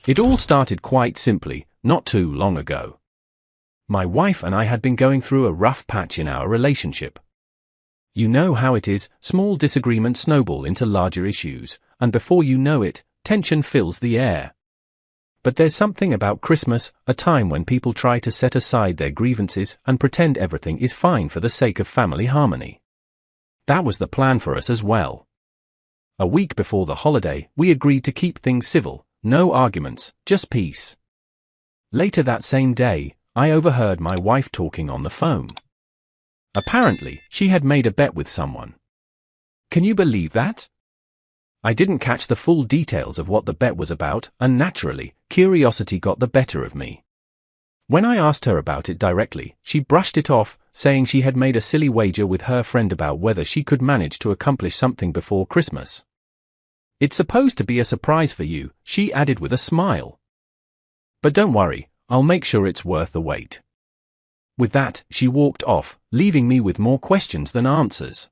It all started quite simply, not too long ago. My wife and I had been going through a rough patch in our relationship. You know how it is, small disagreements snowball into larger issues, and before you know it, tension fills the air. But there's something about Christmas, a time when people try to set aside their grievances and pretend everything is fine for the sake of family harmony. That was the plan for us as well. A week before the holiday, we agreed to keep things civil, no arguments, just peace. Later that same day, I overheard my wife talking on the phone. Apparently, she had made a bet with someone. Can you believe that? I didn't catch the full details of what the bet was about, and naturally, curiosity got the better of me. When I asked her about it directly, she brushed it off, saying she had made a silly wager with her friend about whether she could manage to accomplish something before Christmas. It's supposed to be a surprise for you, she added with a smile. But don't worry, I'll make sure it's worth the wait. With that, she walked off, leaving me with more questions than answers.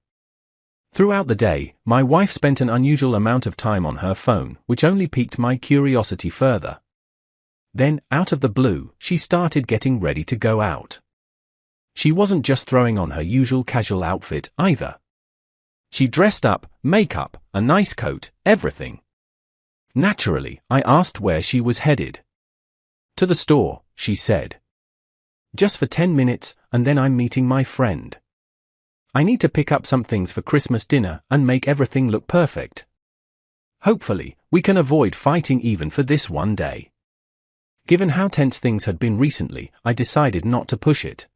Throughout the day, my wife spent an unusual amount of time on her phone, which only piqued my curiosity further. Then, out of the blue, she started getting ready to go out. She wasn't just throwing on her usual casual outfit, either. She dressed up, makeup, a nice coat, everything. Naturally, I asked where she was headed. To the store, she said. Just for 10 minutes, and then I'm meeting my friend. I need to pick up some things for Christmas dinner and make everything look perfect. Hopefully, we can avoid fighting even for this one day. Given how tense things had been recently, I decided not to push it.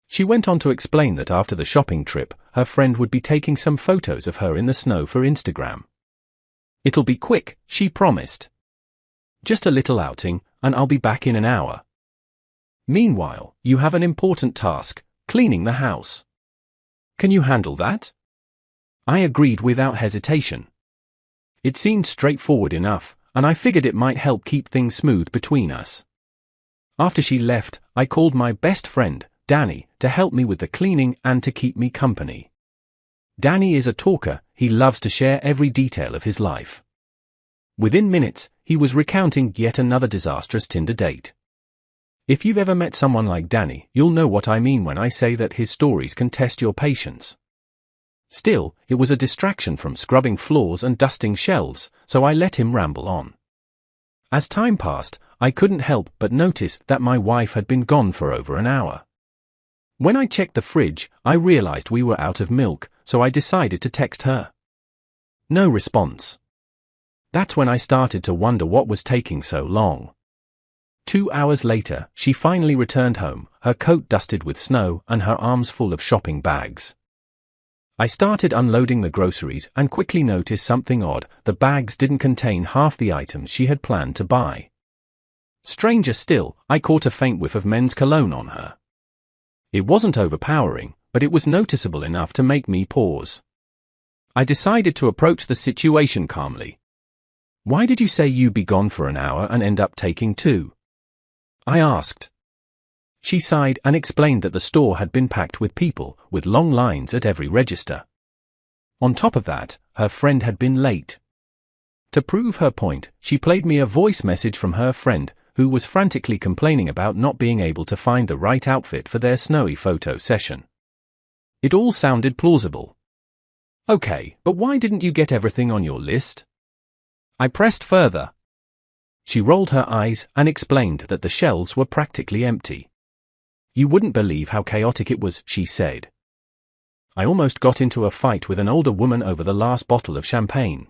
She went on to explain that after the shopping trip, her friend would be taking some photos of her in the snow for Instagram. It'll be quick, she promised. Just a little outing, and I'll be back in an hour. Meanwhile, you have an important task, cleaning the house. Can you handle that? I agreed without hesitation. It seemed straightforward enough, and I figured it might help keep things smooth between us. After she left, I called my best friend, Danny, to help me with the cleaning and to keep me company. Danny is a talker, he loves to share every detail of his life. Within minutes, he was recounting yet another disastrous Tinder date. If you've ever met someone like Danny, you'll know what I mean when I say that his stories can test your patience. Still, it was a distraction from scrubbing floors and dusting shelves, so I let him ramble on. As time passed, I couldn't help but notice that my wife had been gone for over an hour. When I checked the fridge, I realized we were out of milk, so I decided to text her. No response. That's when I started to wonder what was taking so long. 2 hours later, she finally returned home, her coat dusted with snow and her arms full of shopping bags. I started unloading the groceries and quickly noticed something odd. The bags didn't contain half the items she had planned to buy. Stranger still, I caught a faint whiff of men's cologne on her. It wasn't overpowering, but it was noticeable enough to make me pause. I decided to approach the situation calmly. Why did you say you'd be gone for an hour and end up taking 2? I asked. She sighed and explained that the store had been packed with people, with long lines at every register. On top of that, her friend had been late. To prove her point, she played me a voice message from her friend, who was frantically complaining about not being able to find the right outfit for their snowy photo session. It all sounded plausible. Okay, but why didn't you get everything on your list? I pressed further. She rolled her eyes and explained that the shelves were practically empty. You wouldn't believe how chaotic it was, she said. I almost got into a fight with an older woman over the last bottle of champagne.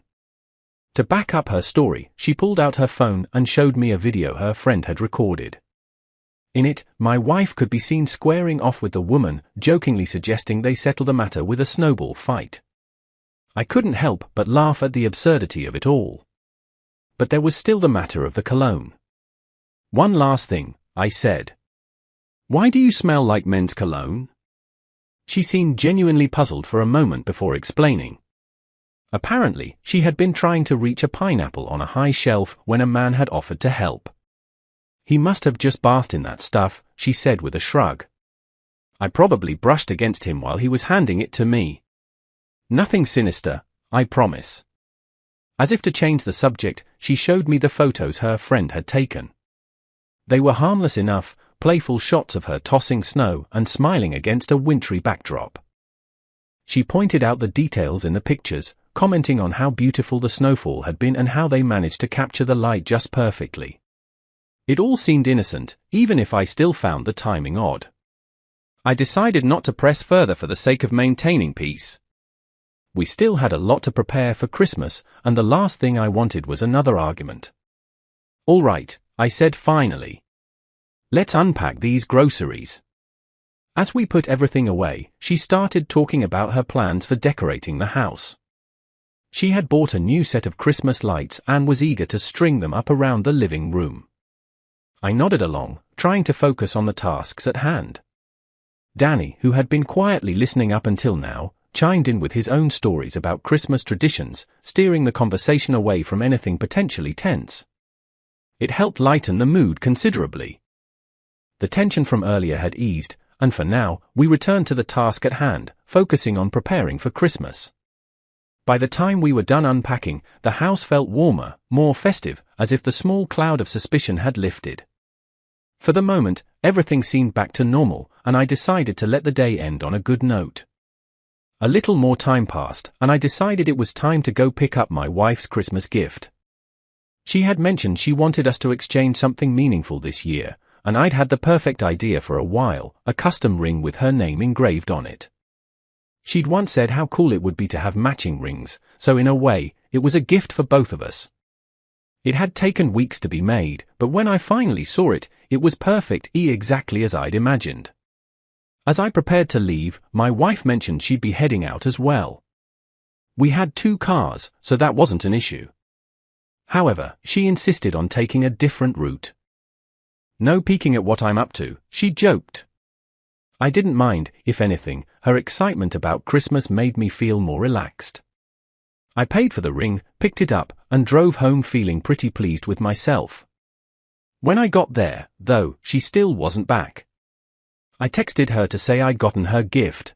To back up her story, she pulled out her phone and showed me a video her friend had recorded. In it, my wife could be seen squaring off with the woman, jokingly suggesting they settle the matter with a snowball fight. I couldn't help but laugh at the absurdity of it all. But there was still the matter of the cologne. One last thing, I said. Why do you smell like men's cologne? She seemed genuinely puzzled for a moment before explaining. Apparently, she had been trying to reach a pineapple on a high shelf when a man had offered to help. He must have just bathed in that stuff, she said with a shrug. I probably brushed against him while he was handing it to me. Nothing sinister, I promise. As if to change the subject, she showed me the photos her friend had taken. They were harmless enough, playful shots of her tossing snow and smiling against a wintry backdrop. She pointed out the details in the pictures, commenting on how beautiful the snowfall had been and how they managed to capture the light just perfectly. It all seemed innocent, even if I still found the timing odd. I decided not to press further for the sake of maintaining peace. We still had a lot to prepare for Christmas, and the last thing I wanted was another argument. "All right," I said finally. "Let's unpack these groceries." As we put everything away, she started talking about her plans for decorating the house. She had bought a new set of Christmas lights and was eager to string them up around the living room. I nodded along, trying to focus on the tasks at hand. Danny, who had been quietly listening up until now, chimed in with his own stories about Christmas traditions, steering the conversation away from anything potentially tense. It helped lighten the mood considerably. The tension from earlier had eased, and for now, we returned to the task at hand, focusing on preparing for Christmas. By the time we were done unpacking, the house felt warmer, more festive, as if the small cloud of suspicion had lifted. For the moment, everything seemed back to normal, and I decided to let the day end on a good note. A little more time passed, and I decided it was time to go pick up my wife's Christmas gift. She had mentioned she wanted us to exchange something meaningful this year, and I'd had the perfect idea for a while, a custom ring with her name engraved on it. She'd once said how cool it would be to have matching rings, so in a way, it was a gift for both of us. It had taken weeks to be made, but when I finally saw it, it was perfect, exactly as I'd imagined. As I prepared to leave, my wife mentioned she'd be heading out as well. We had 2 cars, so that wasn't an issue. However, she insisted on taking a different route. "No peeking at what I'm up to," she joked. I didn't mind, if anything, her excitement about Christmas made me feel more relaxed. I paid for the ring, picked it up, and drove home feeling pretty pleased with myself. When I got there, though, she still wasn't back. I texted her to say I'd gotten her gift.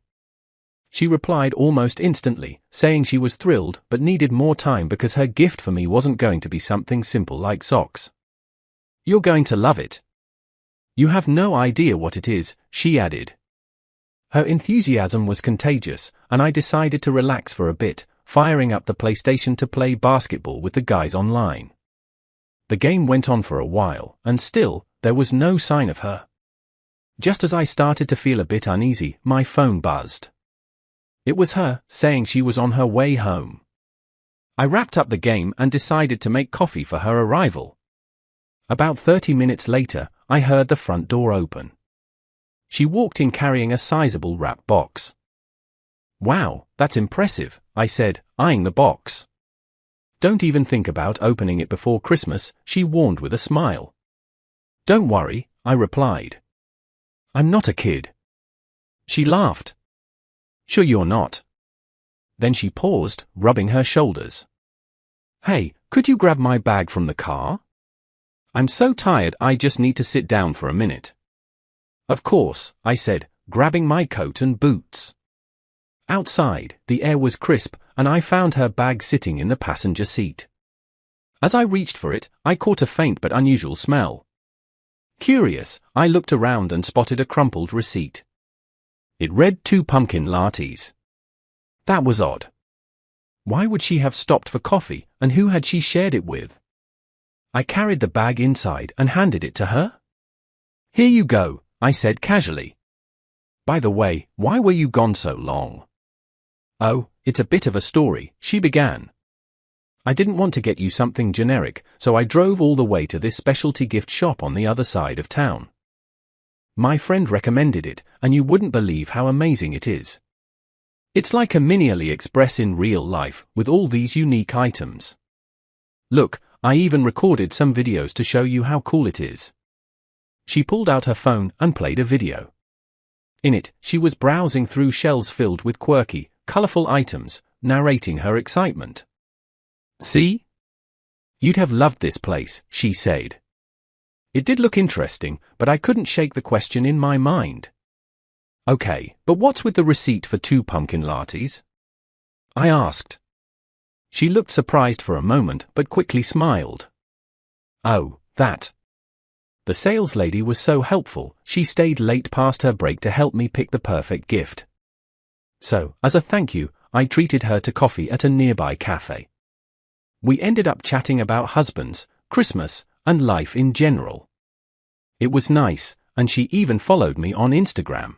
She replied almost instantly, saying she was thrilled but needed more time because her gift for me wasn't going to be something simple like socks. "You're going to love it. You have no idea what it is," she added. Her enthusiasm was contagious, and I decided to relax for a bit, firing up the PlayStation to play basketball with the guys online. The game went on for a while, and still, there was no sign of her. Just as I started to feel a bit uneasy, my phone buzzed. It was her, saying she was on her way home. I wrapped up the game and decided to make coffee for her arrival. About 30 minutes later, I heard the front door open. She walked in carrying a sizable wrap box. "Wow, that's impressive," I said, eyeing the box. "Don't even think about opening it before Christmas," she warned with a smile. "Don't worry," I replied. "I'm not a kid." She laughed. "Sure you're not." Then she paused, rubbing her shoulders. "Hey, could you grab my bag from the car? I'm so tired I just need to sit down for a minute." "Of course," I said, grabbing my coat and boots. Outside, the air was crisp, and I found her bag sitting in the passenger seat. As I reached for it, I caught a faint but unusual smell. Curious, I looked around and spotted a crumpled receipt. It read 2 pumpkin lattes. That was odd. Why would she have stopped for coffee, and who had she shared it with? I carried the bag inside and handed it to her. "Here you go," I said casually. "By the way, why were you gone so long?" "Oh, it's a bit of a story," she began. "I didn't want to get you something generic, so I drove all the way to this specialty gift shop on the other side of town. My friend recommended it, and you wouldn't believe how amazing it is. It's like a mini AliExpress in real life, with all these unique items. Look, I even recorded some videos to show you how cool it is." She pulled out her phone and played a video. In it, she was browsing through shelves filled with quirky, colorful items, narrating her excitement. "See? You'd have loved this place," she said. It did look interesting, but I couldn't shake the question in my mind. "Okay, but what's with the receipt for 2 pumpkin lattes?" I asked. She looked surprised for a moment but quickly smiled. Oh, that. The sales lady was so helpful, she stayed late past her break to help me pick the perfect gift. So, as a thank you, I treated her to coffee at a nearby cafe. We ended up chatting about husbands, Christmas, and life in general. It was nice, and she even followed me on Instagram.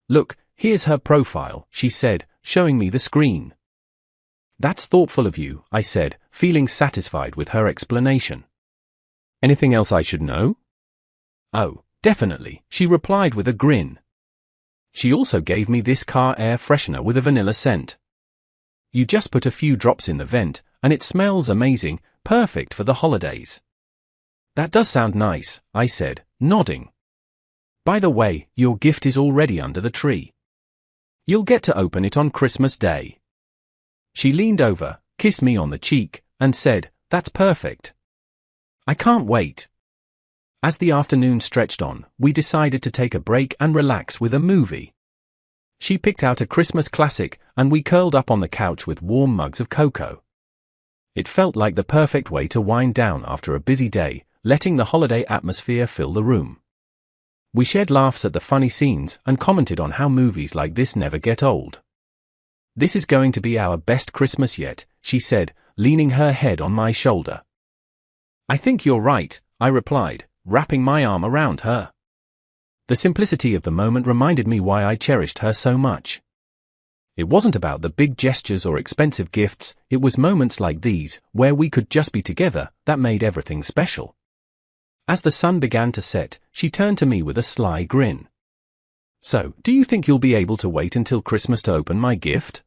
Look, here's her profile, she said, showing me the screen. That's thoughtful of you, I said, feeling satisfied with her explanation. Anything else I should know? Oh, definitely, she replied with a grin. She also gave me this car air freshener with a vanilla scent. You just put a few drops in the vent, and it smells amazing, perfect for the holidays. That does sound nice, I said, nodding. By the way, your gift is already under the tree. You'll get to open it on Christmas Day. She leaned over, kissed me on the cheek, and said, That's perfect. I can't wait. As the afternoon stretched on, we decided to take a break and relax with a movie. She picked out a Christmas classic, and we curled up on the couch with warm mugs of cocoa. It felt like the perfect way to wind down after a busy day, letting the holiday atmosphere fill the room. We shared laughs at the funny scenes and commented on how movies like this never get old. This is going to be our best Christmas yet, she said, leaning her head on my shoulder. I think you're right, I replied, wrapping my arm around her. The simplicity of the moment reminded me why I cherished her so much. It wasn't about the big gestures or expensive gifts, it was moments like these, where we could just be together, that made everything special. As the sun began to set, she turned to me with a sly grin. So, do you think you'll be able to wait until Christmas to open my gift?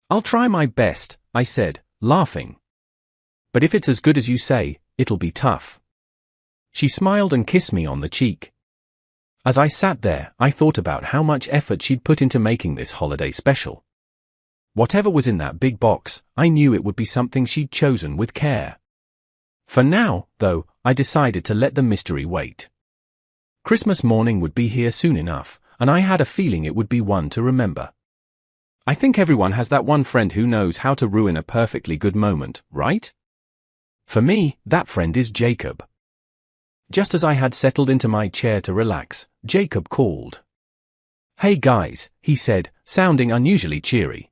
I'll try my best, I said, laughing. But if it's as good as you say, it'll be tough. She smiled and kissed me on the cheek. As I sat there, I thought about how much effort she'd put into making this holiday special. Whatever was in that big box, I knew it would be something she'd chosen with care. For now, though, I decided to let the mystery wait. Christmas morning would be here soon enough, and I had a feeling it would be one to remember. I think everyone has that one friend who knows how to ruin a perfectly good moment, right? For me, that friend is Jacob. Just as I had settled into my chair to relax, Jacob called. Hey guys, he said, sounding unusually cheery.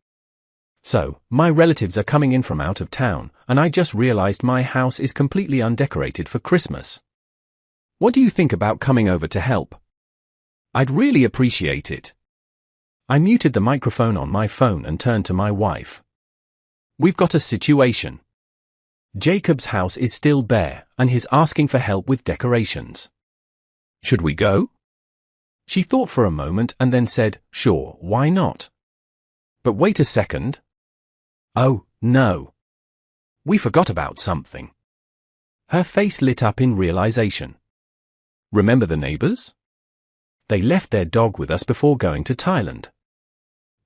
So, my relatives are coming in from out of town, and I just realized my house is completely undecorated for Christmas. What do you think about coming over to help? I'd really appreciate it. I muted the microphone on my phone and turned to my wife. We've got a situation. Jacob's house is still bare, and he's asking for help with decorations. Should we go? She thought for a moment and then said, Sure, why not? But wait a second. Oh, no. We forgot about something. Her face lit up in realization. Remember the neighbors? They left their dog with us before going to Thailand.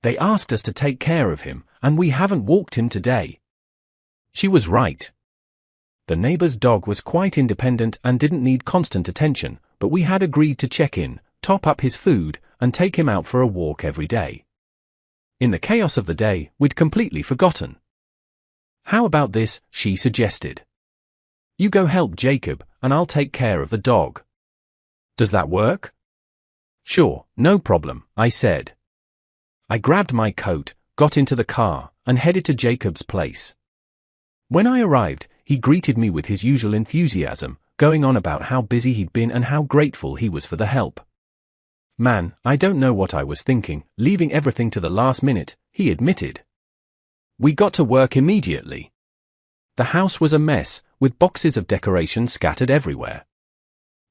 They asked us to take care of him, and we haven't walked him today. She was right. The neighbor's dog was quite independent and didn't need constant attention, but we had agreed to check in, top up his food, and take him out for a walk every day. In the chaos of the day, we'd completely forgotten. How about this, she suggested. You go help Jacob, and I'll take care of the dog. Does that work? Sure, no problem, I said. I grabbed my coat, got into the car, and headed to Jacob's place. When I arrived, he greeted me with his usual enthusiasm, going on about how busy he'd been and how grateful he was for the help. Man, I don't know what I was thinking, leaving everything to the last minute, he admitted. We got to work immediately. The house was a mess, with boxes of decorations scattered everywhere.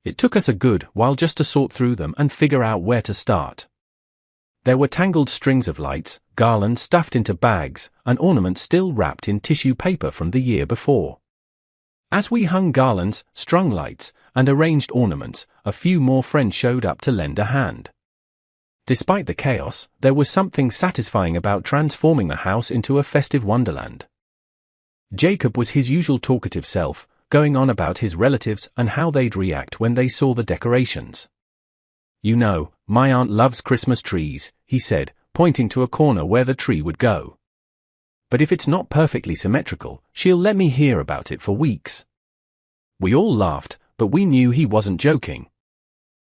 It took us a good while just to sort through them and figure out where to start. There were tangled strings of lights, garlands stuffed into bags, and ornaments still wrapped in tissue paper from the year before. As we hung garlands, strung lights, and arranged ornaments, a few more friends showed up to lend a hand. Despite the chaos, there was something satisfying about transforming the house into a festive wonderland. Jacob was his usual talkative self, going on about his relatives and how they'd react when they saw the decorations. You know, my aunt loves Christmas trees, he said, pointing to a corner where the tree would go. but if it's not perfectly symmetrical, she'll let me hear about it for weeks. We all laughed, but we knew he wasn't joking.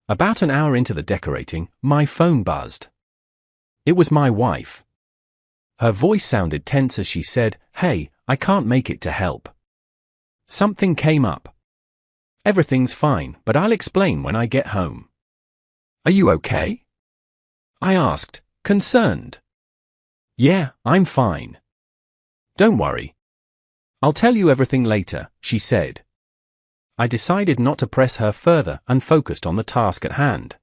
About an hour into the decorating, my phone buzzed. It was my wife. Her voice sounded tense as she said, "Hey, I can't make it to help. Something came up. Everything's fine, but I'll explain when I get home." "Are you okay?" I asked, concerned. "Yeah, I'm fine. Don't worry. I'll tell you everything later," she said. I decided not to press her further and focused on the task at hand.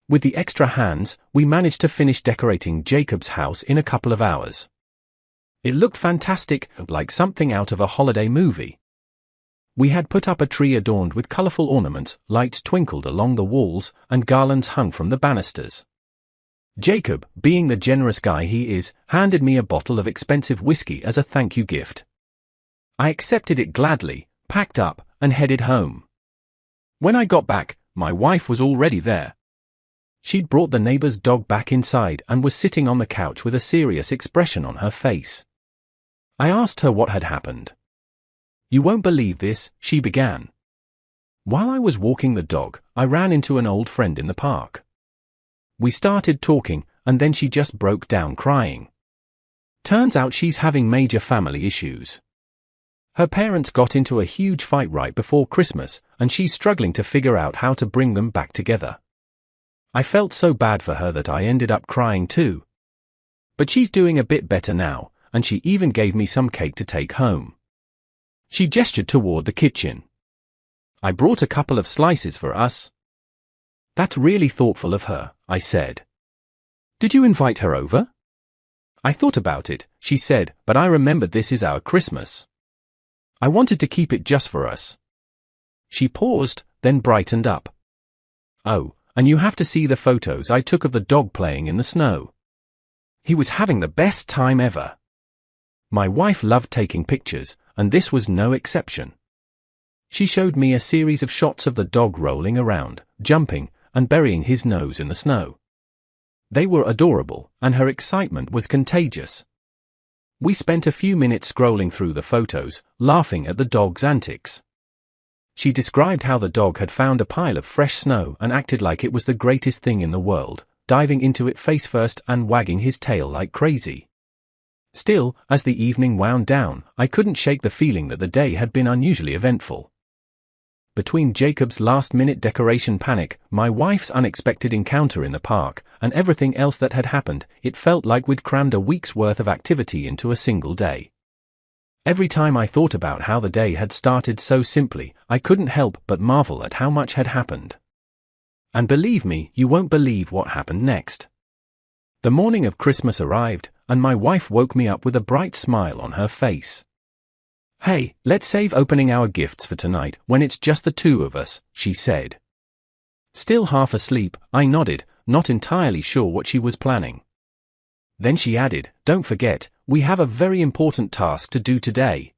With the extra hands, we managed to finish decorating Jacob's house in a couple of hours. It looked fantastic, like something out of a holiday movie. We had put up a tree adorned with colorful ornaments, lights twinkled along the walls, and garlands hung from the banisters. Jacob, being the generous guy he is, handed me a bottle of expensive whiskey as a thank you gift. I accepted it gladly, packed up, and headed home. When I got back, my wife was already there. She'd brought the neighbor's dog back inside and was sitting on the couch with a serious expression on her face. I asked her what had happened. "You won't believe this," she began. "While I was walking the dog, I ran into an old friend in the park. We started talking, and then she just broke down crying. Turns out she's having major family issues. Her parents got into a huge fight right before Christmas, and she's struggling to figure out how to bring them back together. I felt so bad for her that I ended up crying too. But she's doing a bit better now, and she even gave me some cake to take home." She gestured toward the kitchen. "I brought a couple of slices for us." "That's really thoughtful of her," I said. "Did you invite her over?" "I thought about it," she said, "but I remembered this is our Christmas. I wanted to keep it just for us." She paused, then brightened up. "Oh, and you have to see the photos I took of the dog playing in the snow. He was having the best time ever." My wife loved taking pictures, and this was no exception. She showed me a series of shots of the dog rolling around, jumping, and burying his nose in the snow. They were adorable, and her excitement was contagious. We spent a few minutes scrolling through the photos, laughing at the dog's antics. She described how the dog had found a pile of fresh snow and acted like it was the greatest thing in the world, diving into it face first and wagging his tail like crazy. Still, as the evening wound down, I couldn't shake the feeling that the day had been unusually eventful. Between Jacob's last-minute decoration panic, my wife's unexpected encounter in the park, and everything else that had happened, it felt like we'd crammed a week's worth of activity into a single day. Every time I thought about how the day had started so simply, I couldn't help but marvel at how much had happened. And believe me, you won't believe what happened next. The morning of Christmas arrived, and my wife woke me up with a bright smile on her face. "Hey, let's save opening our gifts for tonight when it's just the two of us," she said. Still half asleep, I nodded, not entirely sure what she was planning. Then she added, "Don't forget, we have a very important task to do today."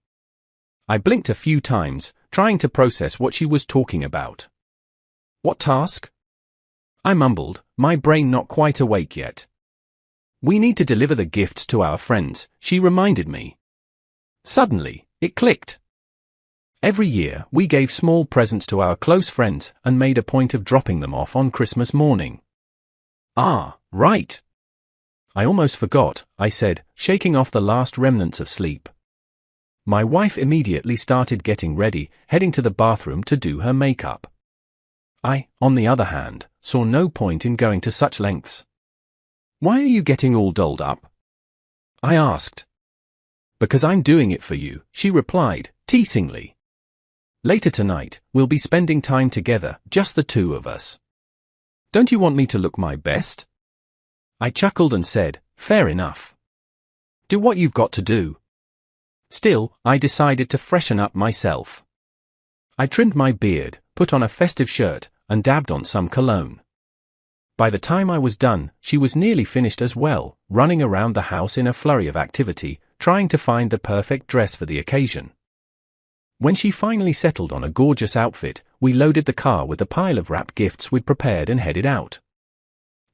I blinked a few times, trying to process what she was talking about. "What task?" I mumbled, my brain not quite awake yet. "We need to deliver the gifts to our friends," she reminded me. Suddenly, it clicked. Every year, we gave small presents to our close friends and made a point of dropping them off on Christmas morning. "Ah, right. I almost forgot," I said, shaking off the last remnants of sleep. My wife immediately started getting ready, heading to the bathroom to do her makeup. I, on the other hand, saw no point in going to such lengths. "Why are you getting all dolled up?" I asked. "Because I'm doing it for you," she replied, teasingly. "Later tonight, we'll be spending time together, just the two of us. Don't you want me to look my best?" I chuckled and said, "Fair enough. Do what you've got to do." Still, I decided to freshen up myself. I trimmed my beard, put on a festive shirt, and dabbed on some cologne. By the time I was done, she was nearly finished as well, running around the house in a flurry of activity, trying to find the perfect dress for the occasion. When she finally settled on a gorgeous outfit, we loaded the car with the pile of wrapped gifts we'd prepared and headed out.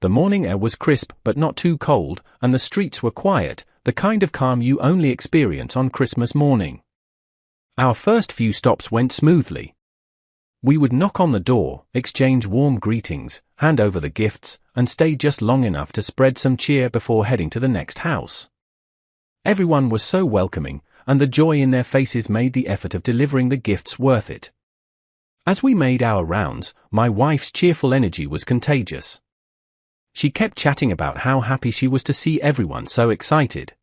The morning air was crisp but not too cold, and the streets were quiet, the kind of calm you only experience on Christmas morning. Our first few stops went smoothly. We would knock on the door, exchange warm greetings, hand over the gifts, and stay just long enough to spread some cheer before heading to the next house. Everyone was so welcoming, and the joy in their faces made the effort of delivering the gifts worth it. As we made our rounds, my wife's cheerful energy was contagious. She kept chatting about how happy she was to see everyone so excited.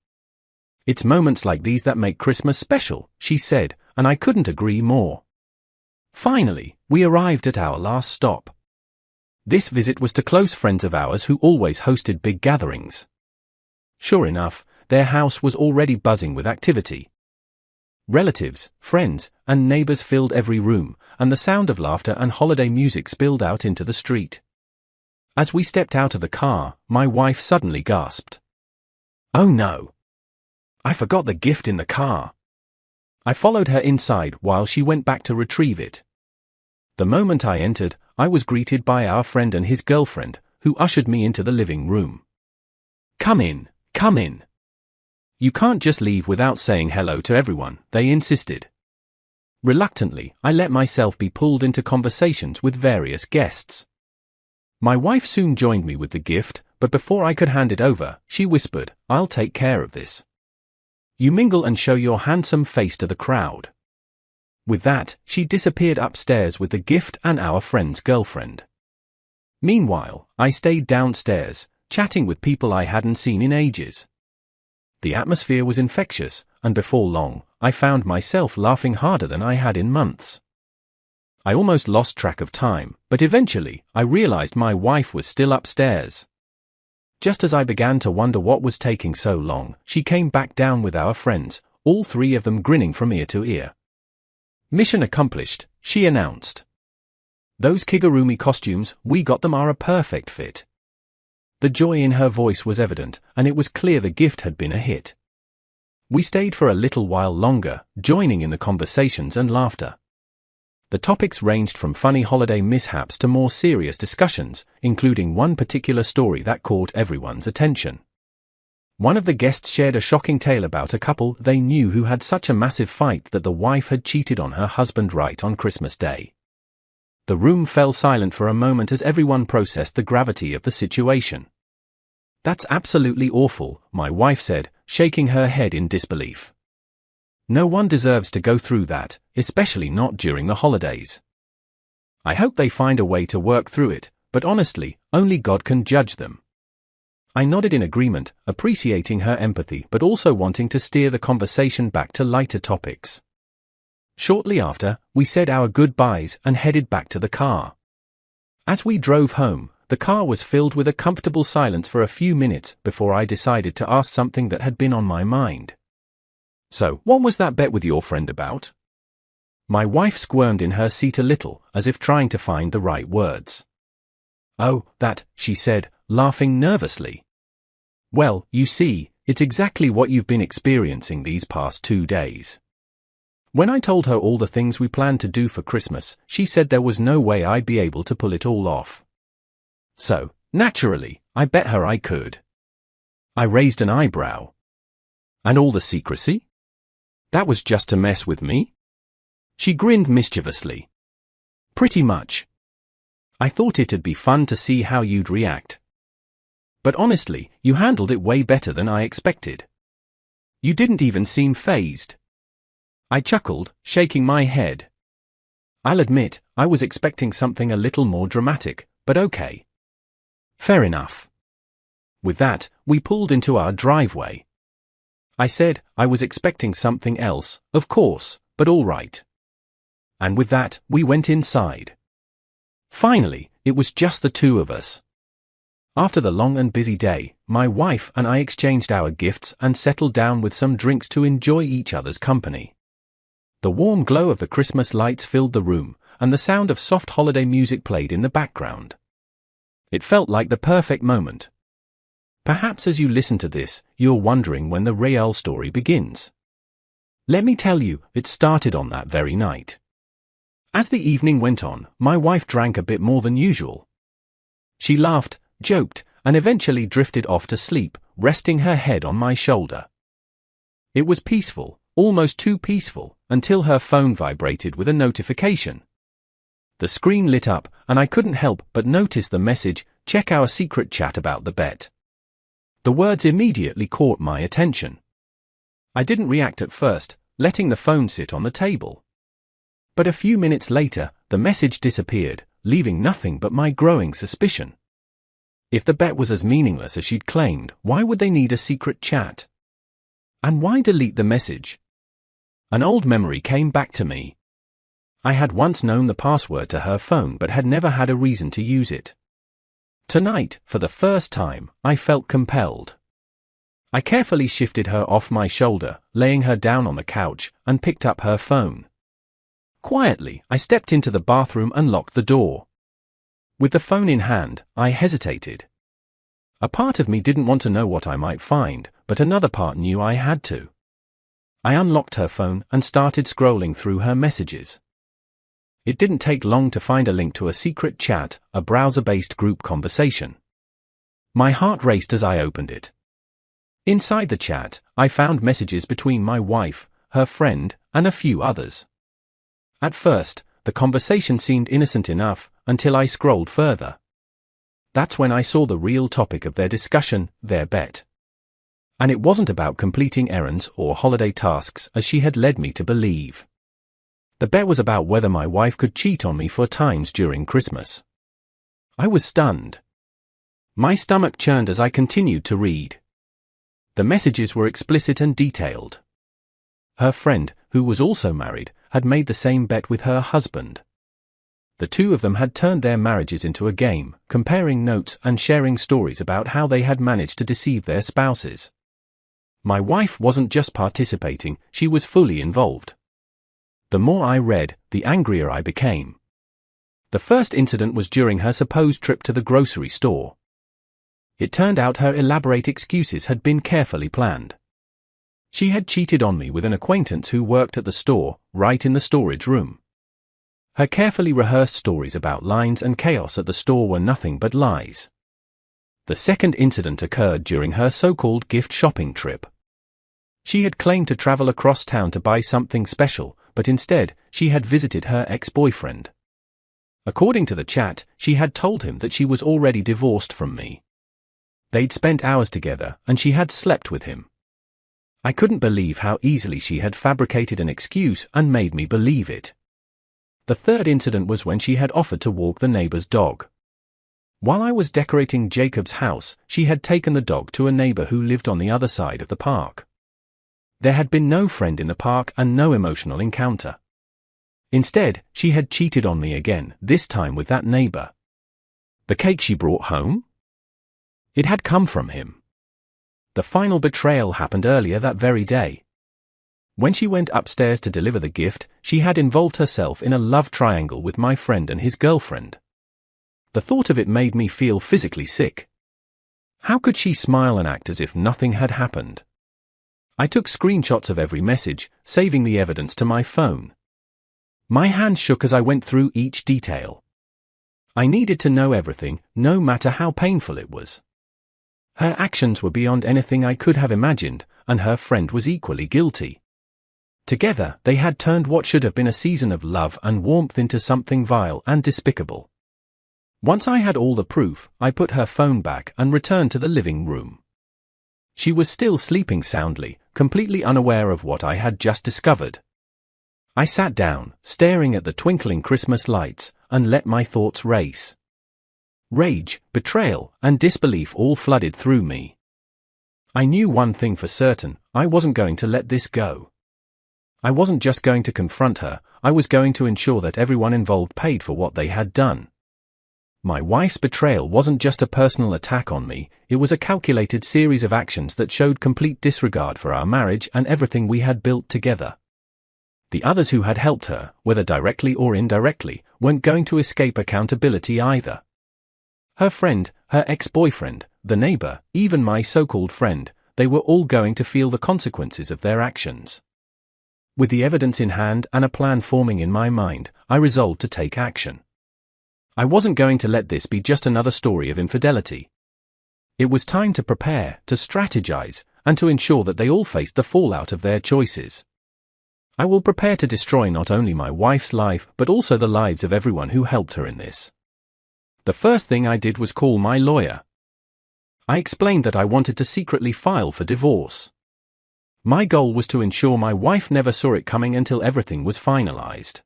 "It's moments like these that make Christmas special," she said, and I couldn't agree more. Finally, we arrived at our last stop. This visit was to close friends of ours who always hosted big gatherings. Sure enough, their house was already buzzing with activity. Relatives, friends, and neighbors filled every room, and the sound of laughter and holiday music spilled out into the street. As we stepped out of the car, my wife suddenly gasped. "Oh no! I forgot the gift in the car." I followed her inside while she went back to retrieve it. The moment I entered, I was greeted by our friend and his girlfriend, who ushered me into the living room. Come in, come in." "You can't just leave without saying hello to everyone," they insisted. Reluctantly, I let myself be pulled into conversations with various guests. My wife soon joined me with the gift, but before I could hand it over, she whispered, "I'll take care of this. You mingle and show your handsome face to the crowd." With that, she disappeared upstairs with the gift and our friend's girlfriend. Meanwhile, I stayed downstairs, chatting with people I hadn't seen in ages. The atmosphere was infectious, and before long, I found myself laughing harder than I had in months. I almost lost track of time, but eventually, I realized my wife was still upstairs. Just as I began to wonder what was taking so long, she came back down with our friends, all three of them grinning from ear to ear. "Mission accomplished," she announced. "Those Kigurumi costumes, we got them, are a perfect fit." The joy in her voice was evident, and it was clear the gift had been a hit. We stayed for a little while longer, joining in the conversations and laughter. The topics ranged from funny holiday mishaps to more serious discussions, including one particular story that caught everyone's attention. One of the guests shared a shocking tale about a couple they knew who had such a massive fight that the wife had cheated on her husband right on Christmas Day. The room fell silent for a moment as everyone processed the gravity of the situation. "That's absolutely awful," my wife said, shaking her head in disbelief. "No one deserves to go through that, especially not during the holidays. I hope they find a way to work through it, but honestly, only God can judge them." I nodded in agreement, appreciating her empathy but also wanting to steer the conversation back to lighter topics. Shortly after, we said our goodbyes and headed back to the car. As we drove home, the car was filled with a comfortable silence for a few minutes before I decided to ask something that had been on my mind. "So, what was that bet with your friend about?" My wife squirmed in her seat a little, as if trying to find the right words. "Oh, that," she said, laughing nervously. "Well, you see, it's exactly what you've been experiencing these past 2 days." When I told her all the things we planned to do for Christmas, she said there was no way I'd be able to pull it all off. So, naturally, I bet her I could. I raised an eyebrow. "And all the secrecy? That was just to mess with me?" She grinned mischievously. "Pretty much. I thought it'd be fun to see how you'd react. But honestly, you handled it way better than I expected. You didn't even seem fazed." I chuckled, shaking my head. I'll admit, I was expecting something a little more dramatic, but okay. Fair enough. With that, we pulled into our driveway. I said, I was expecting something else, of course, but all right. And with that, we went inside. Finally, it was just the two of us. After the long and busy day, my wife and I exchanged our gifts and settled down with some drinks to enjoy each other's company. The warm glow of the Christmas lights filled the room, and the sound of soft holiday music played in the background. It felt like the perfect moment. Perhaps as you listen to this, you're wondering when the real story begins. Let me tell you, it started on that very night. As the evening went on, my wife drank a bit more than usual. She laughed, joked, and eventually drifted off to sleep, resting her head on my shoulder. It was peaceful, almost too peaceful, until her phone vibrated with a notification. The screen lit up, and I couldn't help but notice the message, "Check our secret chat about the bet." The words immediately caught my attention. I didn't react at first, letting the phone sit on the table. But a few minutes later, the message disappeared, leaving nothing but my growing suspicion. If the bet was as meaningless as she'd claimed, why would they need a secret chat? And why delete the message? An old memory came back to me. I had once known the password to her phone but had never had a reason to use it. Tonight, for the first time, I felt compelled. I carefully shifted her off my shoulder, laying her down on the couch, and picked up her phone. Quietly, I stepped into the bathroom and locked the door. With the phone in hand, I hesitated. A part of me didn't want to know what I might find, but another part knew I had to. I unlocked her phone and started scrolling through her messages. It didn't take long to find a link to a secret chat, a browser-based group conversation. My heart raced as I opened it. Inside the chat, I found messages between my wife, her friend, and a few others. At first, the conversation seemed innocent enough, until I scrolled further. That's when I saw the real topic of their discussion, their bet. And it wasn't about completing errands or holiday tasks as she had led me to believe. The bet was about whether my wife could cheat on me 4 times during Christmas. I was stunned. My stomach churned as I continued to read. The messages were explicit and detailed. Her friend, who was also married, had made the same bet with her husband. The two of them had turned their marriages into a game, comparing notes and sharing stories about how they had managed to deceive their spouses. My wife wasn't just participating, she was fully involved. The more I read, the angrier I became. The first incident was during her supposed trip to the grocery store. It turned out her elaborate excuses had been carefully planned. She had cheated on me with an acquaintance who worked at the store, right in the storage room. Her carefully rehearsed stories about lines and chaos at the store were nothing but lies. The second incident occurred during her so-called gift shopping trip. She had claimed to travel across town to buy something special, but instead, she had visited her ex-boyfriend. According to the chat, she had told him that she was already divorced from me. They'd spent hours together, and she had slept with him. I couldn't believe how easily she had fabricated an excuse and made me believe it. The third incident was when she had offered to walk the neighbor's dog. While I was decorating Jacob's house, she had taken the dog to a neighbor who lived on the other side of the park. There had been no friend in the park and no emotional encounter. Instead, she had cheated on me again, this time with that neighbor. The cake she brought home? It had come from him. The final betrayal happened earlier that very day. When she went upstairs to deliver the gift, she had involved herself in a love triangle with my friend and his girlfriend. The thought of it made me feel physically sick. How could she smile and act as if nothing had happened? I took screenshots of every message, saving the evidence to my phone. My hands shook as I went through each detail. I needed to know everything, no matter how painful it was. Her actions were beyond anything I could have imagined, and her friend was equally guilty. Together, they had turned what should have been a season of love and warmth into something vile and despicable. Once I had all the proof, I put her phone back and returned to the living room. She was still sleeping soundly, completely unaware of what I had just discovered. I sat down, staring at the twinkling Christmas lights, and let my thoughts race. Rage, betrayal, and disbelief all flooded through me. I knew one thing for certain, I wasn't going to let this go. I wasn't just going to confront her, I was going to ensure that everyone involved paid for what they had done. My wife's betrayal wasn't just a personal attack on me, it was a calculated series of actions that showed complete disregard for our marriage and everything we had built together. The others who had helped her, whether directly or indirectly, weren't going to escape accountability either. Her friend, her ex-boyfriend, the neighbor, even my so-called friend, they were all going to feel the consequences of their actions. With the evidence in hand and a plan forming in my mind, I resolved to take action. I wasn't going to let this be just another story of infidelity. It was time to prepare, to strategize, and to ensure that they all faced the fallout of their choices. I will prepare to destroy not only my wife's life but also the lives of everyone who helped her in this. The first thing I did was call my lawyer. I explained that I wanted to secretly file for divorce. My goal was to ensure my wife never saw it coming until everything was finalized.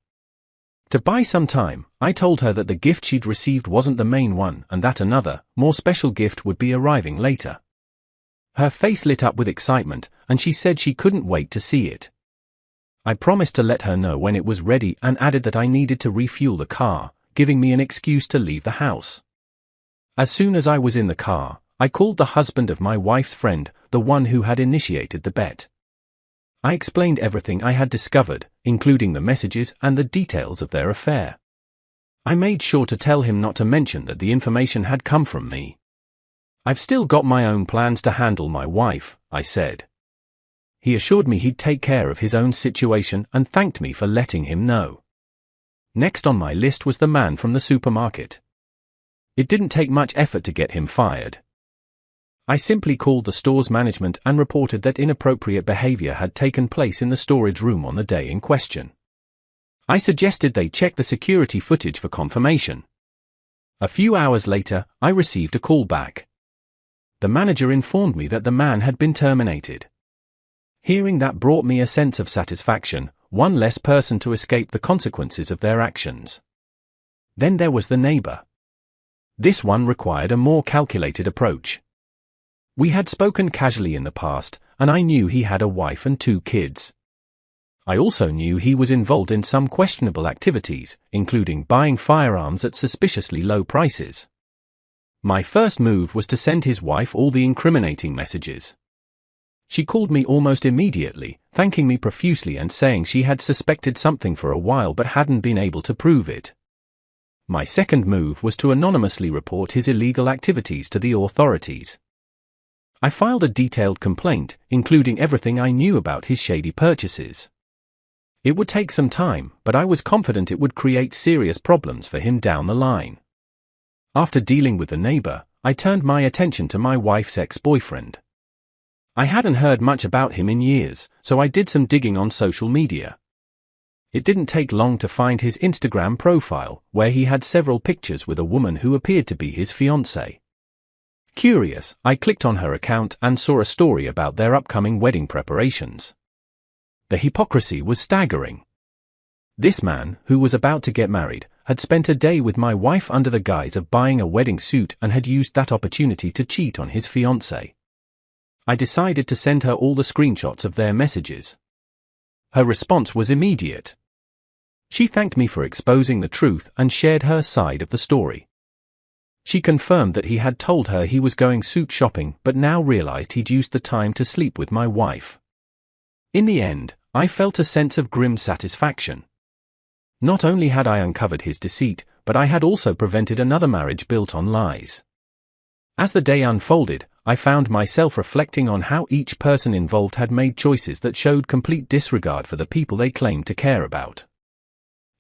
To buy some time, I told her that the gift she'd received wasn't the main one and that another, more special gift would be arriving later. Her face lit up with excitement, and she said she couldn't wait to see it. I promised to let her know when it was ready and added that I needed to refuel the car, giving me an excuse to leave the house. As soon as I was in the car, I called the husband of my wife's friend, the one who had initiated the bet. I explained everything I had discovered, including the messages and the details of their affair. I made sure to tell him not to mention that the information had come from me. I've still got my own plans to handle my wife, I said. He assured me he'd take care of his own situation and thanked me for letting him know. Next on my list was the man from the supermarket. It didn't take much effort to get him fired. I simply called the store's management and reported that inappropriate behavior had taken place in the storage room on the day in question. I suggested they check the security footage for confirmation. A few hours later, I received a call back. The manager informed me that the man had been terminated. Hearing that brought me a sense of satisfaction, one less person to escape the consequences of their actions. Then there was the neighbor. This one required a more calculated approach. We had spoken casually in the past, and I knew he had a wife and 2 kids. I also knew he was involved in some questionable activities, including buying firearms at suspiciously low prices. My first move was to send his wife all the incriminating messages. She called me almost immediately, thanking me profusely and saying she had suspected something for a while but hadn't been able to prove it. My second move was to anonymously report his illegal activities to the authorities. I filed a detailed complaint, including everything I knew about his shady purchases. It would take some time, but I was confident it would create serious problems for him down the line. After dealing with the neighbor, I turned my attention to my wife's ex-boyfriend. I hadn't heard much about him in years, so I did some digging on social media. It didn't take long to find his Instagram profile, where he had several pictures with a woman who appeared to be his fiancée. Curious, I clicked on her account and saw a story about their upcoming wedding preparations. The hypocrisy was staggering. This man, who was about to get married, had spent a day with my wife under the guise of buying a wedding suit and had used that opportunity to cheat on his fiancée. I decided to send her all the screenshots of their messages. Her response was immediate. She thanked me for exposing the truth and shared her side of the story. She confirmed that he had told her he was going suit shopping but now realized he'd used the time to sleep with my wife. In the end, I felt a sense of grim satisfaction. Not only had I uncovered his deceit, but I had also prevented another marriage built on lies. As the day unfolded, I found myself reflecting on how each person involved had made choices that showed complete disregard for the people they claimed to care about.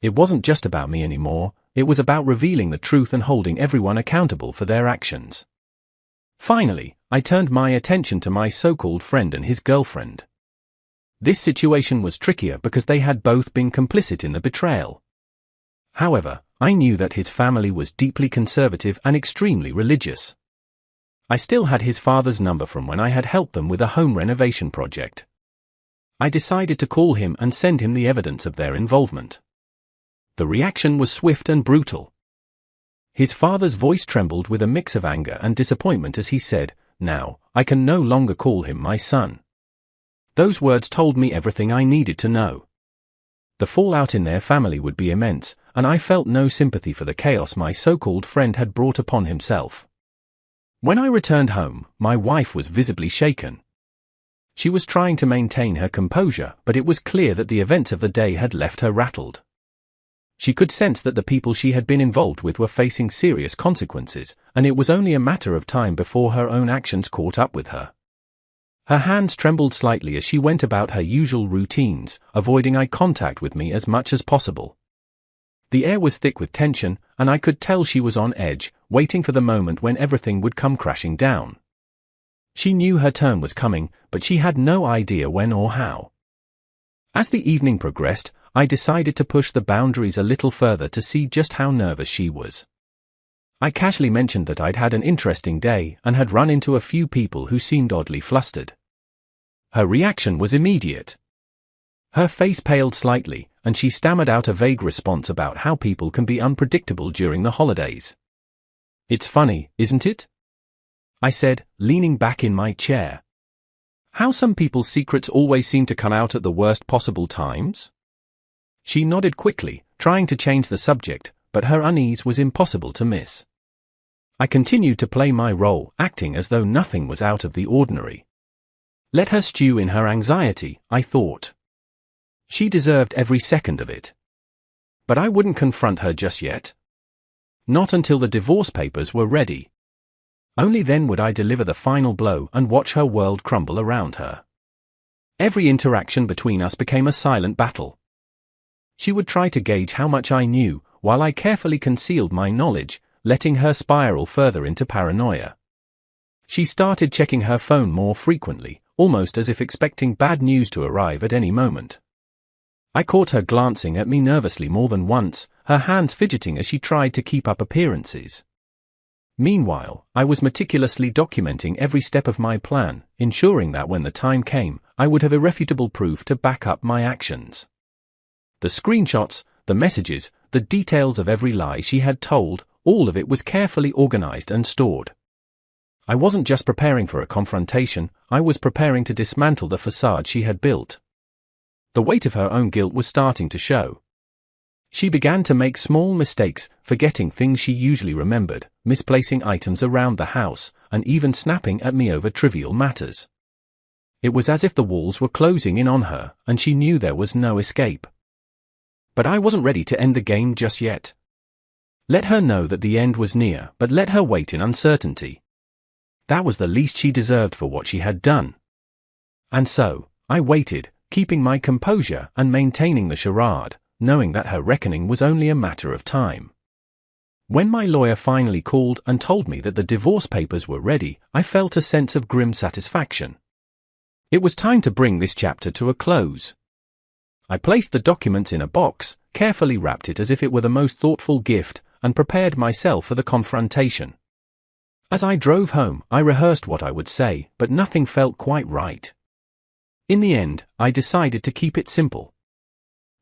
It wasn't just about me anymore. It was about revealing the truth and holding everyone accountable for their actions. Finally, I turned my attention to my so-called friend and his girlfriend. This situation was trickier because they had both been complicit in the betrayal. However, I knew that his family was deeply conservative and extremely religious. I still had his father's number from when I had helped them with a home renovation project. I decided to call him and send him the evidence of their involvement. The reaction was swift and brutal. His father's voice trembled with a mix of anger and disappointment as he said, "Now, I can no longer call him my son." Those words told me everything I needed to know. The fallout in their family would be immense, and I felt no sympathy for the chaos my so-called friend had brought upon himself. When I returned home, my wife was visibly shaken. She was trying to maintain her composure, but it was clear that the events of the day had left her rattled. She could sense that the people she had been involved with were facing serious consequences, and it was only a matter of time before her own actions caught up with her. Her hands trembled slightly as she went about her usual routines, avoiding eye contact with me as much as possible. The air was thick with tension, and I could tell she was on edge, waiting for the moment when everything would come crashing down. She knew her turn was coming, but she had no idea when or how. As the evening progressed, I decided to push the boundaries a little further to see just how nervous she was. I casually mentioned that I'd had an interesting day and had run into a few people who seemed oddly flustered. Her reaction was immediate. Her face paled slightly, and she stammered out a vague response about how people can be unpredictable during the holidays. "It's funny, isn't it?" I said, leaning back in my chair. "How some people's secrets always seem to come out at the worst possible times?" She nodded quickly, trying to change the subject, but her unease was impossible to miss. I continued to play my role, acting as though nothing was out of the ordinary. Let her stew in her anxiety, I thought. She deserved every second of it. But I wouldn't confront her just yet. Not until the divorce papers were ready. Only then would I deliver the final blow and watch her world crumble around her. Every interaction between us became a silent battle. She would try to gauge how much I knew, while I carefully concealed my knowledge, letting her spiral further into paranoia. She started checking her phone more frequently, almost as if expecting bad news to arrive at any moment. I caught her glancing at me nervously more than once, her hands fidgeting as she tried to keep up appearances. Meanwhile, I was meticulously documenting every step of my plan, ensuring that when the time came, I would have irrefutable proof to back up my actions. The screenshots, the messages, the details of every lie she had told, all of it was carefully organized and stored. I wasn't just preparing for a confrontation, I was preparing to dismantle the facade she had built. The weight of her own guilt was starting to show. She began to make small mistakes, forgetting things she usually remembered, misplacing items around the house, and even snapping at me over trivial matters. It was as if the walls were closing in on her, and she knew there was no escape. But I wasn't ready to end the game just yet. Let her know that the end was near, but let her wait in uncertainty. That was the least she deserved for what she had done. And so, I waited, keeping my composure and maintaining the charade, knowing that her reckoning was only a matter of time. When my lawyer finally called and told me that the divorce papers were ready, I felt a sense of grim satisfaction. It was time to bring this chapter to a close. I placed the documents in a box, carefully wrapped it as if it were the most thoughtful gift, and prepared myself for the confrontation. As I drove home, I rehearsed what I would say, but nothing felt quite right. In the end, I decided to keep it simple.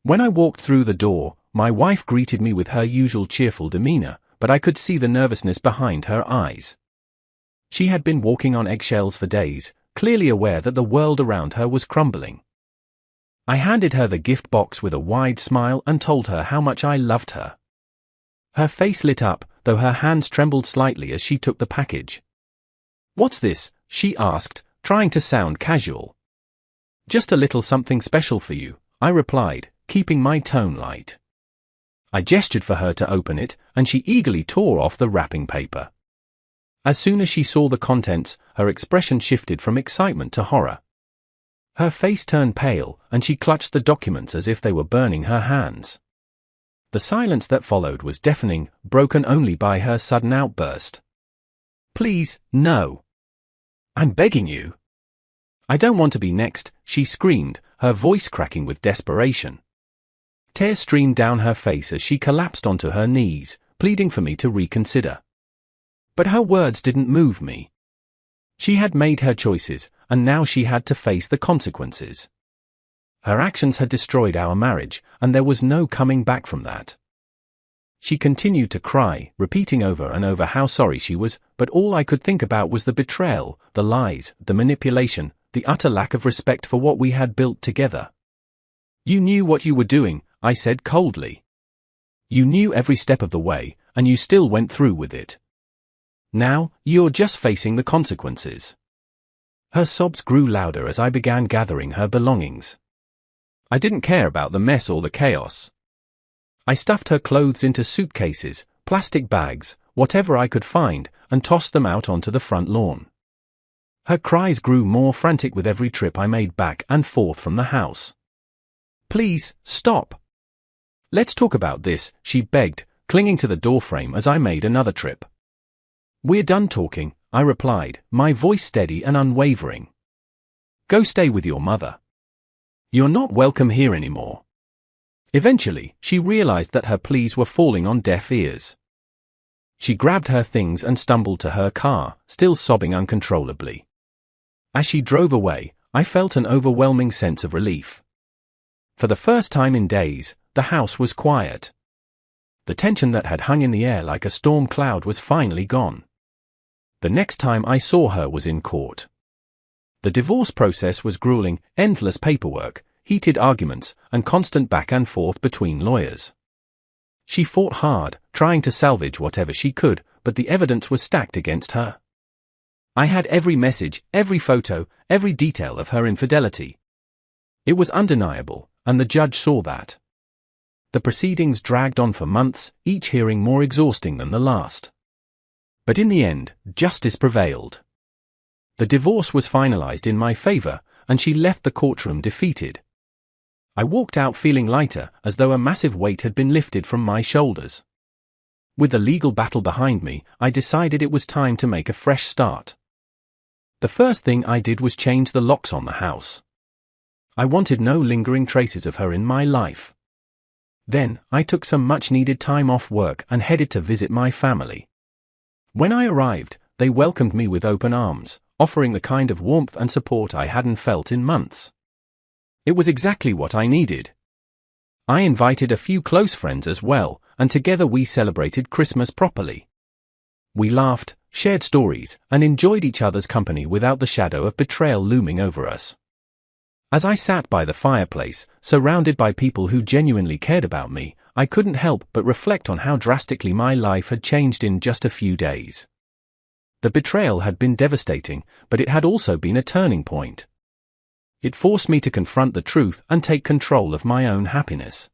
When I walked through the door, my wife greeted me with her usual cheerful demeanor, but I could see the nervousness behind her eyes. She had been walking on eggshells for days, clearly aware that the world around her was crumbling. I handed her the gift box with a wide smile and told her how much I loved her. Her face lit up, though her hands trembled slightly as she took the package. "What's this?" she asked, trying to sound casual. "Just a little something special for you," I replied, keeping my tone light. I gestured for her to open it, and she eagerly tore off the wrapping paper. As soon as she saw the contents, her expression shifted from excitement to horror. Her face turned pale, and she clutched the documents as if they were burning her hands. The silence that followed was deafening, broken only by her sudden outburst. "Please, no. I'm begging you. I don't want to be next," she screamed, her voice cracking with desperation. Tears streamed down her face as she collapsed onto her knees, pleading for me to reconsider. But her words didn't move me. She had made her choices, and now she had to face the consequences. Her actions had destroyed our marriage, and there was no coming back from that. She continued to cry, repeating over and over how sorry she was, but all I could think about was the betrayal, the lies, the manipulation, the utter lack of respect for what we had built together. "You knew what you were doing," I said coldly. "You knew every step of the way, and you still went through with it. Now, you're just facing the consequences." Her sobs grew louder as I began gathering her belongings. I didn't care about the mess or the chaos. I stuffed her clothes into suitcases, plastic bags, whatever I could find, and tossed them out onto the front lawn. Her cries grew more frantic with every trip I made back and forth from the house. "Please, stop. Let's talk about this," she begged, clinging to the doorframe as I made another trip. "We're done talking, I replied, my voice steady and unwavering. Go stay with your mother. You're not welcome here anymore. Eventually, she realized that her pleas were falling on deaf ears. She grabbed her things and stumbled to her car, still sobbing uncontrollably. As she drove away, I felt an overwhelming sense of relief. For the first time in days, the house was quiet. The tension that had hung in the air like a storm cloud was finally gone. The next time I saw her was in court. The divorce process was grueling, endless paperwork, heated arguments, and constant back and forth between lawyers. She fought hard, trying to salvage whatever she could, but the evidence was stacked against her. I had every message, every photo, every detail of her infidelity. It was undeniable, and the judge saw that. The proceedings dragged on for months, each hearing more exhausting than the last. But in the end, justice prevailed. The divorce was finalized in my favor, and she left the courtroom defeated. I walked out feeling lighter, as though a massive weight had been lifted from my shoulders. With the legal battle behind me, I decided it was time to make a fresh start. The first thing I did was change the locks on the house. I wanted no lingering traces of her in my life. Then, I took some much-needed time off work and headed to visit my family. When I arrived, they welcomed me with open arms, offering the kind of warmth and support I hadn't felt in months. It was exactly what I needed. I invited a few close friends as well, and together we celebrated Christmas properly. We laughed, shared stories, and enjoyed each other's company without the shadow of betrayal looming over us. As I sat by the fireplace, surrounded by people who genuinely cared about me, I couldn't help but reflect on how drastically my life had changed in just a few days. The betrayal had been devastating, but it had also been a turning point. It forced me to confront the truth and take control of my own happiness.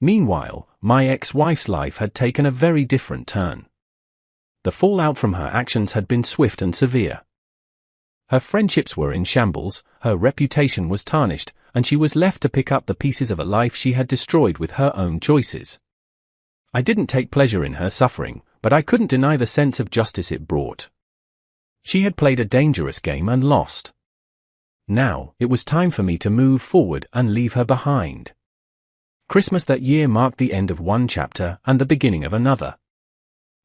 Meanwhile, my ex-wife's life had taken a very different turn. The fallout from her actions had been swift and severe. Her friendships were in shambles, her reputation was tarnished, and she was left to pick up the pieces of a life she had destroyed with her own choices. I didn't take pleasure in her suffering, but I couldn't deny the sense of justice it brought. She had played a dangerous game and lost. Now, it was time for me to move forward and leave her behind. Christmas that year marked the end of one chapter and the beginning of another.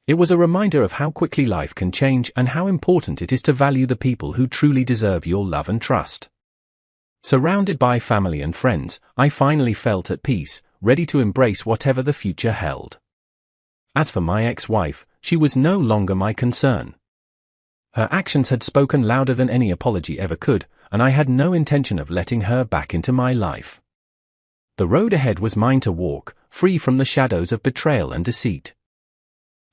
It was a reminder of how quickly life can change and how important it is to value the people who truly deserve your love and trust. Surrounded by family and friends, I finally felt at peace, ready to embrace whatever the future held. As for my ex-wife, she was no longer my concern. Her actions had spoken louder than any apology ever could, and I had no intention of letting her back into my life. The road ahead was mine to walk, free from the shadows of betrayal and deceit.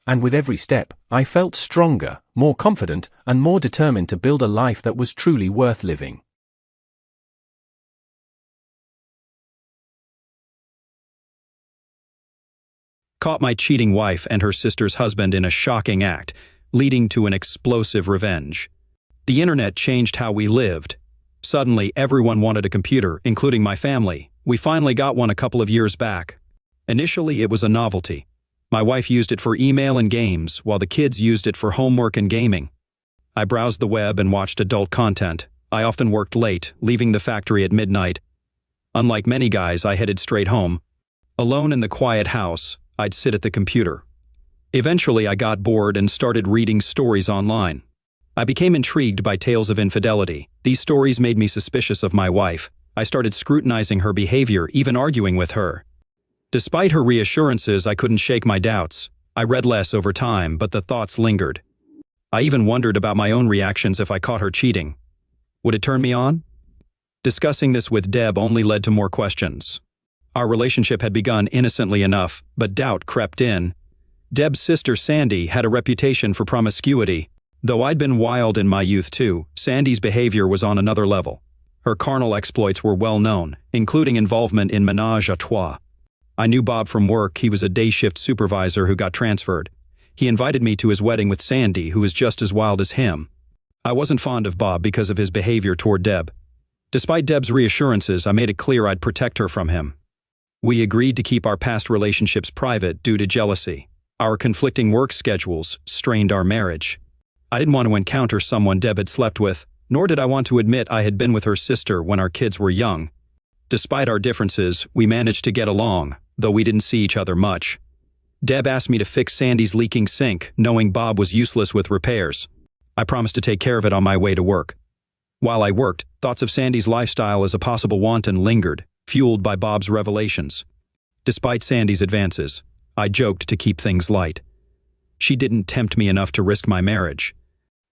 And with every step, I felt stronger, more confident, and more determined to build a life that was truly worth living. Caught my cheating wife and her sister's husband in a shocking act, leading to an explosive revenge. The internet changed how we lived. Suddenly, everyone wanted a computer, including my family. We finally got one a couple of years back. Initially, it was a novelty. My wife used it for email and games, while the kids used it for homework and gaming. I browsed the web and watched adult content. I often worked late, leaving the factory at midnight. Unlike many guys, I headed straight home. Alone in the quiet house, I'd sit at the computer. Eventually, I got bored and started reading stories online. I became intrigued by tales of infidelity. These stories made me suspicious of my wife. I started scrutinizing her behavior, even arguing with her. Despite her reassurances, I couldn't shake my doubts. I read less over time, but the thoughts lingered. I even wondered about my own reactions if I caught her cheating. Would it turn me on? Discussing this with Deb only led to more questions. Our relationship had begun innocently enough, but doubt crept in. Deb's sister Sandy had a reputation for promiscuity. Though I'd been wild in my youth too, Sandy's behavior was on another level. Her carnal exploits were well known, including involvement in ménage à trois. I knew Bob from work. He was a day shift supervisor who got transferred. He invited me to his wedding with Sandy, who was just as wild as him. I wasn't fond of Bob because of his behavior toward Deb. Despite Deb's reassurances, I made it clear I'd protect her from him. We agreed to keep our past relationships private due to jealousy. Our conflicting work schedules strained our marriage. I didn't want to encounter someone Deb had slept with, nor did I want to admit I had been with her sister when our kids were young. Despite our differences, we managed to get along, though we didn't see each other much. Deb asked me to fix Sandy's leaking sink, knowing Bob was useless with repairs. I promised to take care of it on my way to work. While I worked, thoughts of Sandy's lifestyle as a possible wanton lingered, fueled by Bob's revelations. Despite Sandy's advances, I joked to keep things light. She didn't tempt me enough to risk my marriage.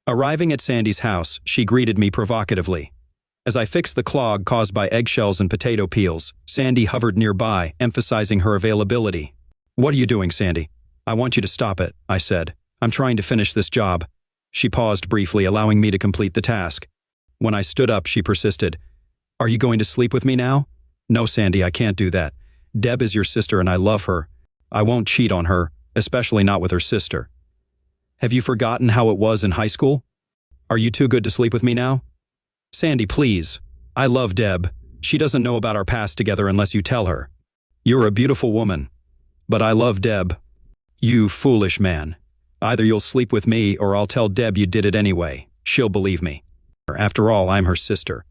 Arriving at Sandy's house, she greeted me provocatively. As I fixed the clog caused by eggshells and potato peels, Sandy hovered nearby, emphasizing her availability. "What are you doing, Sandy?" "I want you to stop it," I said. "I'm trying to finish this job." She paused briefly, allowing me to complete the task. When I stood up, she persisted. "Are you going to sleep with me now?" "No, Sandy, I can't do that. Deb is your sister and I love her. I won't cheat on her, especially not with her sister." "Have you forgotten how it was in high school? Are you too good to sleep with me now?" "Sandy, please. I love Deb. She doesn't know about our past together unless you tell her. You're a beautiful woman. But I love Deb." "You foolish man. Either you'll sleep with me or I'll tell Deb you did it anyway. She'll believe me. After all, I'm her sister.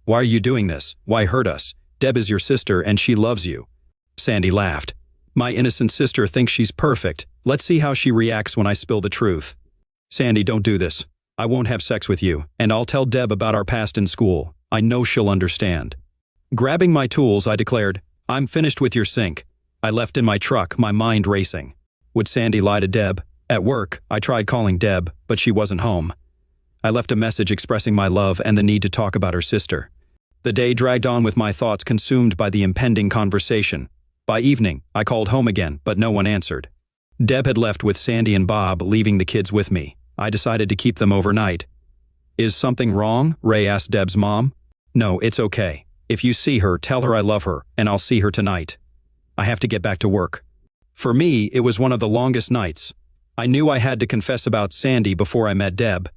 Why are you doing this? Why hurt us? Deb is your sister and she loves you." Sandy laughed. "My innocent sister thinks she's perfect. Let's see how she reacts when I spill the truth." "Sandy, don't do this. I won't have sex with you, and I'll tell Deb about our past in school. I know she'll understand." Grabbing my tools, I declared, "I'm finished with your sink." I left in my truck, my mind racing. Would Sandy lie to Deb? At work, I tried calling Deb, but she wasn't home. I left a message expressing my love and the need to talk about her sister. The day dragged on with my thoughts consumed by the impending conversation. By evening, I called home again, but no one answered. Deb had left with Sandy and Bob, leaving the kids with me. I decided to keep them overnight. "Is something wrong?" Ray asked Deb's mom. "No, it's okay. If you see her, tell her I love her, and I'll see her tonight. I have to get back to work." For me, it was one of the longest nights. I knew I had to confess about Sandy before I met Deb.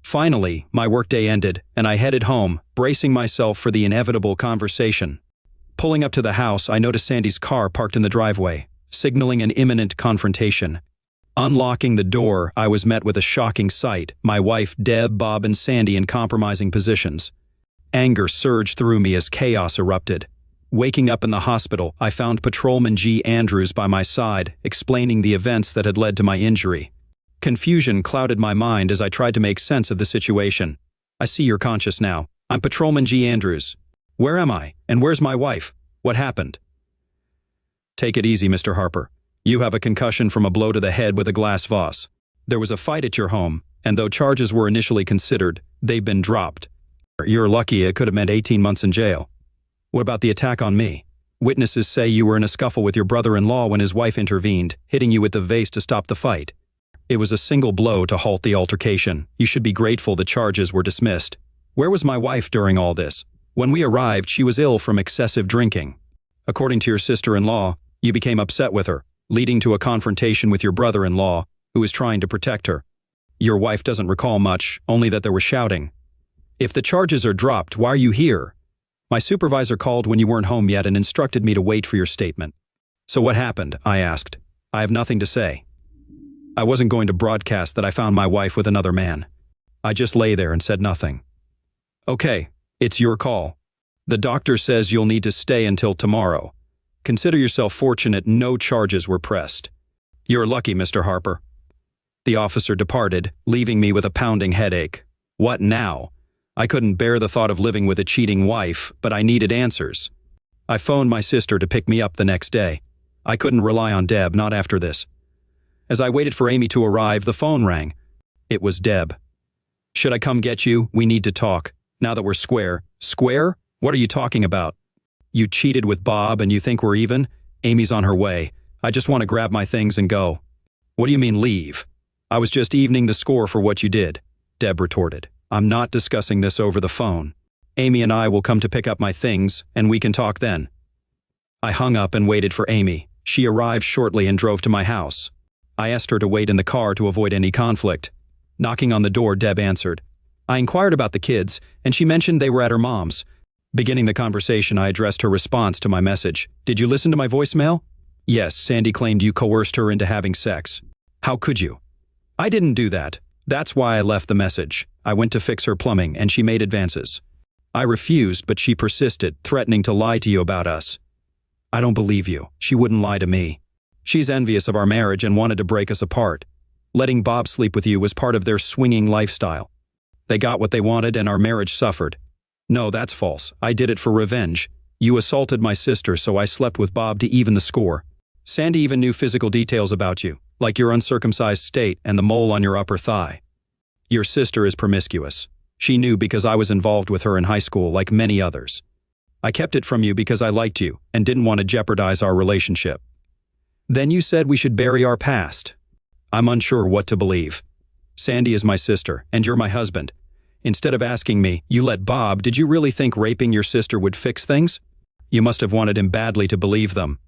Finally, my workday ended, and I headed home, bracing myself for the inevitable conversation. Pulling up to the house, I noticed Sandy's car parked in the driveway, signaling an imminent confrontation. Unlocking the door, I was met with a shocking sight: my wife, Deb, Bob, and Sandy in compromising positions. Anger surged through me as chaos erupted. Waking up in the hospital, I found Patrolman G. Andrews by my side, explaining the events that had led to my injury. Confusion clouded my mind as I tried to make sense of the situation. "I see you're conscious now. I'm Patrolman G. Andrews. Where am I? And where's my wife? What happened?" "Take it easy, Mr. Harper. You have a concussion from a blow to the head with a glass vase. There was a fight at your home, and though charges were initially considered, they've been dropped. You're lucky. It could have meant 18 months in jail." "What about the attack on me? Witnesses say you were in a scuffle with your brother-in-law when his wife intervened, hitting you with the vase to stop the fight. It was a single blow to halt the altercation. You should be grateful the charges were dismissed. Where was my wife during all this? When we arrived, she was ill from excessive drinking. According to your sister-in-law, you became upset with her, leading to a confrontation with your brother-in-law, who was trying to protect her. Your wife doesn't recall much, only that there was shouting. If the charges are dropped, why are you here? My supervisor called when you weren't home yet and instructed me to wait for your statement." "So what happened?" I asked. "I have nothing to say. I wasn't going to broadcast that I found my wife with another man. I just lay there and said nothing." "Okay, it's your call. The doctor says you'll need to stay until tomorrow. Consider yourself fortunate no charges were pressed. You're lucky, Mr. Harper." The officer departed, leaving me with a pounding headache. What now? I couldn't bear the thought of living with a cheating wife, but I needed answers. I phoned my sister to pick me up the next day. I couldn't rely on Deb, not after this. As I waited for Amy to arrive, the phone rang. It was Deb. "Should I come get you? We need to talk. Now that we're square." "Square? What are you talking about?" "You cheated with Bob and you think we're even? Amy's on her way. I just want to grab my things and go." "What do you mean leave?" "I was just evening the score for what you did," Deb retorted. "I'm not discussing this over the phone. Amy and I will come to pick up my things, and we can talk then." I hung up and waited for Amy. She arrived shortly and drove to my house. I asked her to wait in the car to avoid any conflict. Knocking on the door, Deb answered. I inquired about the kids, and she mentioned they were at her mom's. Beginning the conversation, I addressed her response to my message. "Did you listen to my voicemail?" "Yes, Sandy claimed you coerced her into having sex." "How could you?" "I didn't do that. That's why I left the message. I went to fix her plumbing and she made advances. I refused, but she persisted, threatening to lie to you about us. I don't believe you. She wouldn't lie to me. She's envious of our marriage and wanted to break us apart. Letting Bob sleep with you was part of their swinging lifestyle. They got what they wanted and our marriage suffered. No, that's false. I did it for revenge. You assaulted my sister, so I slept with Bob to even the score. Sandy even knew physical details about you, like your uncircumcised state and the mole on your upper thigh. Your sister is promiscuous. She knew because I was involved with her in high school, like many others. I kept it from you because I liked you and didn't want to jeopardize our relationship. Then you said we should bury our past. I'm unsure what to believe. Sandy is my sister, and you're my husband. Instead of asking me, you let Bob, did you really think raping your sister would fix things? You must have wanted him badly to believe them.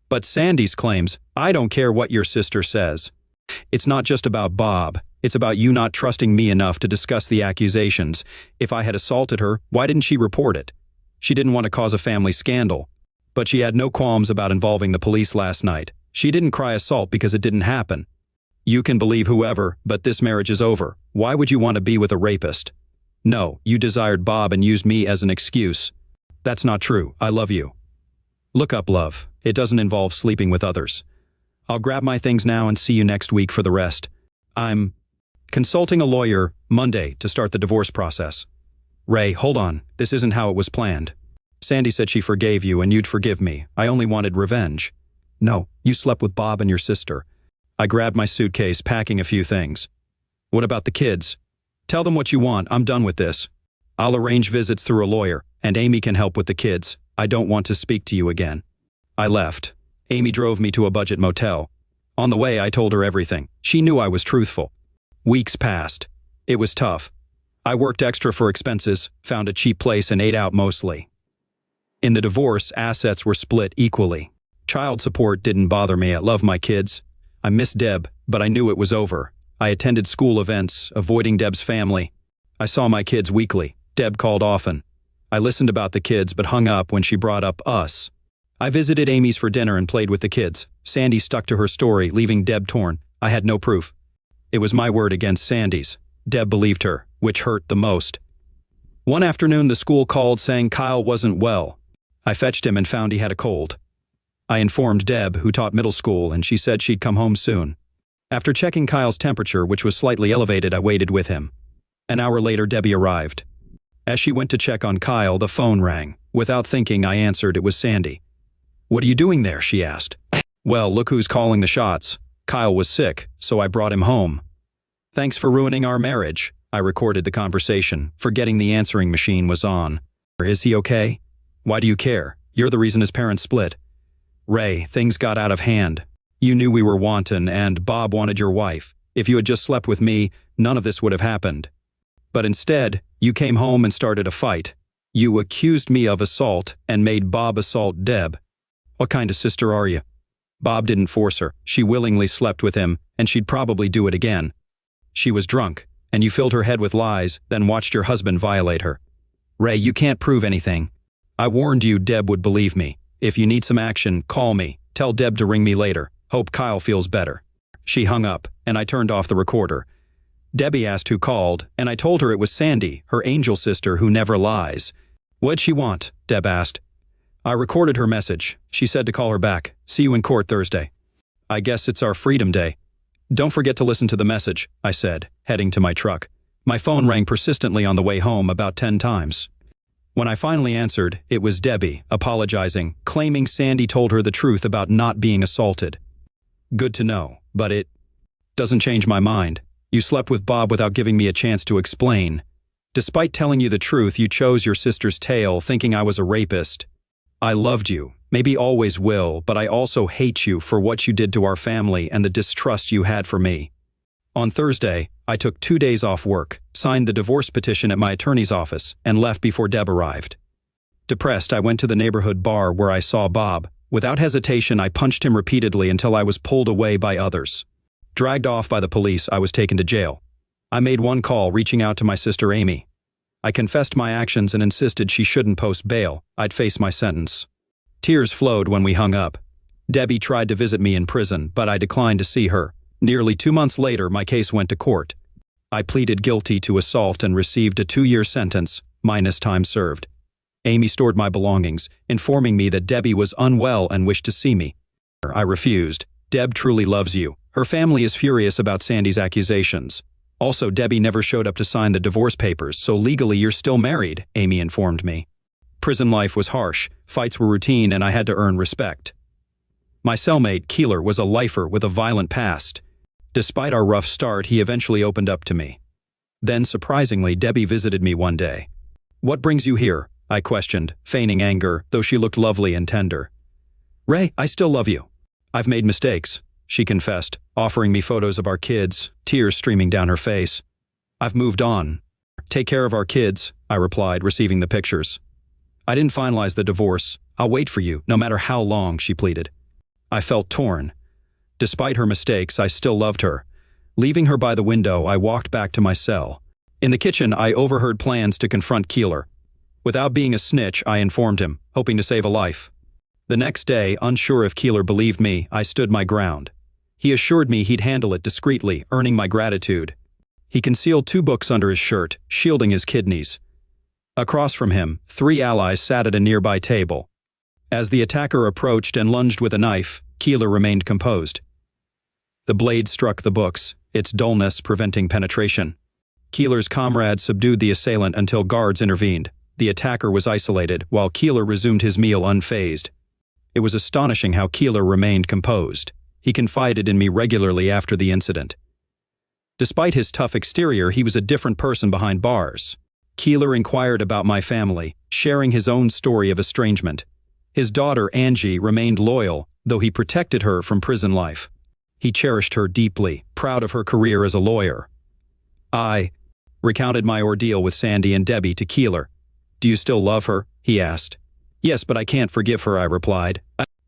But Sandy's claims, I don't care what your sister says. It's not just about Bob. It's about you not trusting me enough to discuss the accusations. If I had assaulted her, why didn't she report it? She didn't want to cause a family scandal. But she had no qualms about involving the police last night. She didn't cry assault because it didn't happen. You can believe whoever, but this marriage is over. Why would you want to be with a rapist? No, you desired Bob and used me as an excuse. That's not true. I love you. Look up love. It doesn't involve sleeping with others. I'll grab my things now and see you next week for the rest. I'm consulting a lawyer Monday to start the divorce process. Ray, hold on. This isn't how it was planned. Sandy said she forgave you and you'd forgive me. I only wanted revenge. No, you slept with Bob and your sister. I grabbed my suitcase, packing a few things. What about the kids? Tell them what you want. I'm done with this. I'll arrange visits through a lawyer, and Amy can help with the kids. I don't want to speak to you again. I left. Amy drove me to a budget motel. On the way, I told her everything. She knew I was truthful. Weeks passed. It was tough. I worked extra for expenses, found a cheap place, and ate out mostly. In the divorce, assets were split equally. Child support didn't bother me. I love my kids. I missed Deb, but I knew it was over. I attended school events, avoiding Deb's family. I saw my kids weekly. Deb called often. I listened about the kids but hung up when she brought up us. I visited Amy's for dinner and played with the kids. Sandy stuck to her story, leaving Deb torn. I had no proof. It was my word against Sandy's. Deb believed her, which hurt the most. One afternoon, the school called saying Kyle wasn't well. I fetched him and found he had a cold. I informed Deb, who taught middle school, and she said she'd come home soon. After checking Kyle's temperature, which was slightly elevated, I waited with him. An hour later, Debbie arrived. As she went to check on Kyle, the phone rang. Without thinking, I answered it was Sandy. What are you doing there? She asked. Well, look who's calling the shots. Kyle was sick, so I brought him home. Thanks for ruining our marriage. I recorded the conversation, forgetting the answering machine was on. Is he okay? Why do you care? You're the reason his parents split. Ray, things got out of hand. You knew we were wanton, and Bob wanted your wife. If you had just slept with me, none of this would have happened. But instead, you came home and started a fight. You accused me of assault and made Bob assault Deb. What kind of sister are you? Bob didn't force her. She willingly slept with him, and she'd probably do it again. She was drunk, and you filled her head with lies, then watched your husband violate her. Ray, you can't prove anything. I warned you Deb would believe me. If you need some action, call me. Tell Deb to ring me later. Hope Kyle feels better. She hung up, and I turned off the recorder. Debbie asked who called, and I told her it was Sandy, her angel sister who never lies. What'd she want? Deb asked. I recorded her message. She said to call her back. See you in court Thursday. I guess it's our Freedom Day. Don't forget to listen to the message, I said, heading to my truck. My phone rang persistently on the way home about 10 times. When I finally answered, it was Debbie, apologizing, claiming Sandy told her the truth about not being assaulted. Good to know, but it doesn't change my mind. You slept with Bob without giving me a chance to explain. Despite telling you the truth, you chose your sister's tale, thinking I was a rapist. I loved you, maybe always will, but I also hate you for what you did to our family and the distrust you had for me. On Thursday, I took 2 days off work, signed the divorce petition at my attorney's office, and left before Deb arrived. Depressed, I went to the neighborhood bar where I saw Bob. Without hesitation, I punched him repeatedly until I was pulled away by others. Dragged off by the police, I was taken to jail. I made one call, reaching out to my sister Amy. I confessed my actions and insisted she shouldn't post bail. I'd face my sentence. Tears flowed when we hung up. Debbie tried to visit me in prison, but I declined to see her. Nearly 2 months later, my case went to court. I pleaded guilty to assault and received a 2-year sentence, minus time served. Amy stored my belongings, informing me that Debbie was unwell and wished to see me. I refused. Deb truly loves you. Her family is furious about Sandy's accusations. Also, Debbie never showed up to sign the divorce papers, so legally you're still married, Amy informed me. Prison life was harsh, fights were routine, and I had to earn respect. My cellmate, Keeler, was a lifer with a violent past. Despite our rough start, he eventually opened up to me. Then, surprisingly, Debbie visited me one day. "What brings you here?" I questioned, feigning anger, though she looked lovely and tender. "Ray, I still love you. I've made mistakes," she confessed, offering me photos of our kids, tears streaming down her face. "I've moved on. Take care of our kids," I replied, receiving the pictures. "I didn't finalize the divorce. I'll wait for you, no matter how long," she pleaded. I felt torn. Despite her mistakes, I still loved her. Leaving her by the window, I walked back to my cell. In the kitchen, I overheard plans to confront Keeler. Without being a snitch, I informed him, hoping to save a life. The next day, unsure if Keeler believed me, I stood my ground. He assured me he'd handle it discreetly, earning my gratitude. He concealed 2 books under his shirt, shielding his kidneys. Across from him, 3 allies sat at a nearby table. As the attacker approached and lunged with a knife, Keeler remained composed. The blade struck the books, its dullness preventing penetration. Keeler's comrades subdued the assailant until guards intervened. The attacker was isolated, while Keeler resumed his meal unfazed. It was astonishing how Keeler remained composed. He confided in me regularly after the incident. Despite his tough exterior, he was a different person behind bars. Keeler inquired about my family, sharing his own story of estrangement. His daughter, Angie, remained loyal, though he protected her from prison life. He cherished her deeply, proud of her career as a lawyer. I recounted my ordeal with Sandy and Debbie to Keeler. "Do you still love her?" he asked. "Yes, but I can't forgive her," I replied.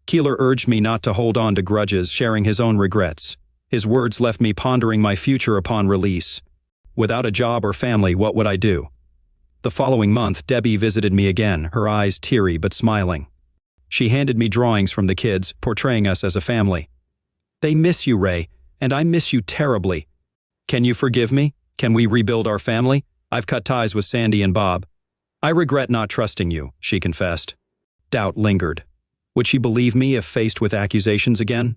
Keeler urged me not to hold on to grudges, sharing his own regrets. His words left me pondering my future upon release. Without a job or family, what would I do? The following month, Debbie visited me again, her eyes teary but smiling. She handed me drawings from the kids, portraying us as a family. "They miss you, Ray, and I miss you terribly. Can you forgive me? Can we rebuild our family? I've cut ties with Sandy and Bob. I regret not trusting you," she confessed. Doubt lingered. Would she believe me if faced with accusations again?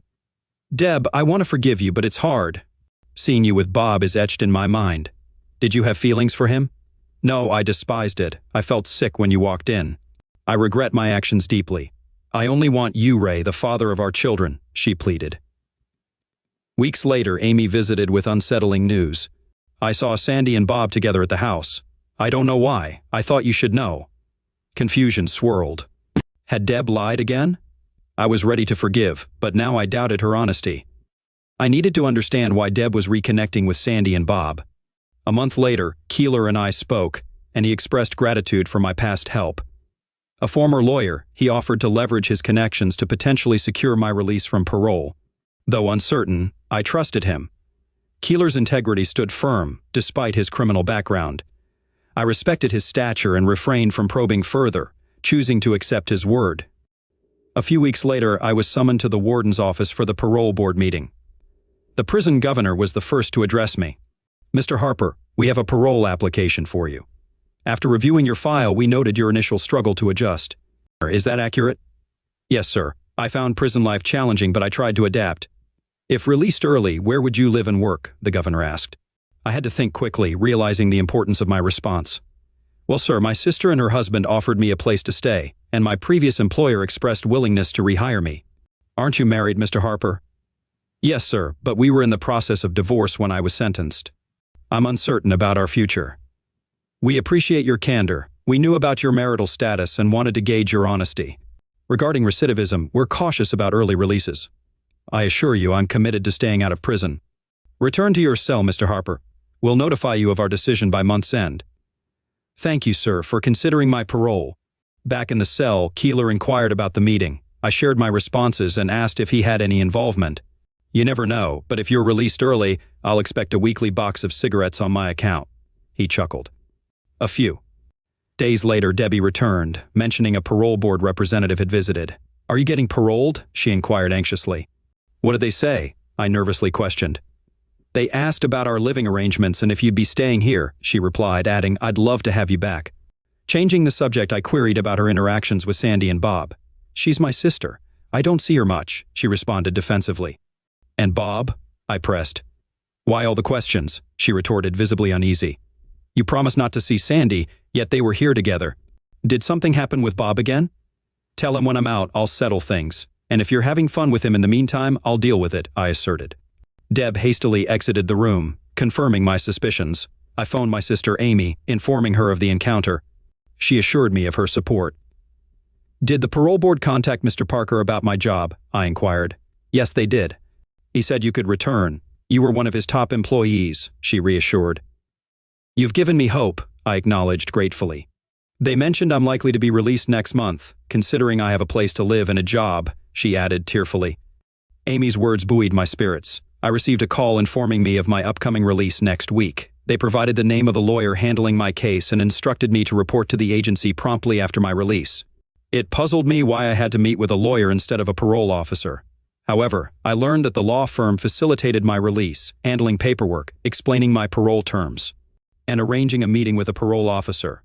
"Deb, I want to forgive you, but it's hard. Seeing you with Bob is etched in my mind. Did you have feelings for him?" "No, I despised it. I felt sick when you walked in. I regret my actions deeply. I only want you, Ray, the father of our children," she pleaded. Weeks later, Amy visited with unsettling news. "I saw Sandy and Bob together at the house. I don't know why. I thought you should know." Confusion swirled. Had Deb lied again? I was ready to forgive, but now I doubted her honesty. I needed to understand why Deb was reconnecting with Sandy and Bob. A month later, Keeler and I spoke, and he expressed gratitude for my past help. A former lawyer, he offered to leverage his connections to potentially secure my release from parole. Though uncertain, I trusted him. Keeler's integrity stood firm, despite his criminal background. I respected his stature and refrained from probing further, choosing to accept his word. A few weeks later, I was summoned to the warden's office for the parole board meeting. The prison governor was the first to address me. "Mr. Harper, we have a parole application for you. After reviewing your file, we noted your initial struggle to adjust. Is that accurate?" "Yes, sir. I found prison life challenging, but I tried to adapt." "If released early, where would you live and work?" the governor asked. I had to think quickly, realizing the importance of my response. "Well, sir, my sister and her husband offered me a place to stay, and my previous employer expressed willingness to rehire me." "Aren't you married, Mr. Harper?" "Yes, sir, but we were in the process of divorce when I was sentenced. I'm uncertain about our future." "We appreciate your candor. We knew about your marital status and wanted to gauge your honesty. Regarding recidivism, we're cautious about early releases. I assure you I'm committed to staying out of prison. Return to your cell, Mr. Harper. We'll notify you of our decision by month's end." "Thank you, sir, for considering my parole." Back in the cell, Keeler inquired about the meeting. I shared my responses and asked if he had any involvement. "You never know, but if you're released early, I'll expect a weekly box of cigarettes on my account." He chuckled. A few days later, Debbie returned, mentioning a parole board representative had visited. "Are you getting paroled?" she inquired anxiously. "What did they say?" I nervously questioned. They asked about our living arrangements and if you'd be staying here, she replied, adding, I'd love to have you back. Changing the subject, I queried about her interactions with Sandy and Bob. She's my sister. I don't see her much, she responded defensively. And Bob? I pressed. Why all the questions? She retorted, visibly uneasy. You promised not to see Sandy, yet they were here together. Did something happen with Bob again? Tell him when I'm out, I'll settle things. And if you're having fun with him in the meantime, I'll deal with it, I asserted. Deb hastily exited the room, confirming my suspicions. I phoned my sister Amy, informing her of the encounter. She assured me of her support. Did the parole board contact Mr. Parker about my job? I inquired. Yes, they did. He said you could return. You were one of his top employees, she reassured. You've given me hope, I acknowledged gratefully. They mentioned I'm likely to be released next month, considering I have a place to live and a job, she added tearfully. Amy's words buoyed my spirits. I received a call informing me of my upcoming release next week. They provided the name of the lawyer handling my case and instructed me to report to the agency promptly after my release. It puzzled me why I had to meet with a lawyer instead of a parole officer. However, I learned that the law firm facilitated my release, handling paperwork, explaining my parole terms, and arranging a meeting with a parole officer.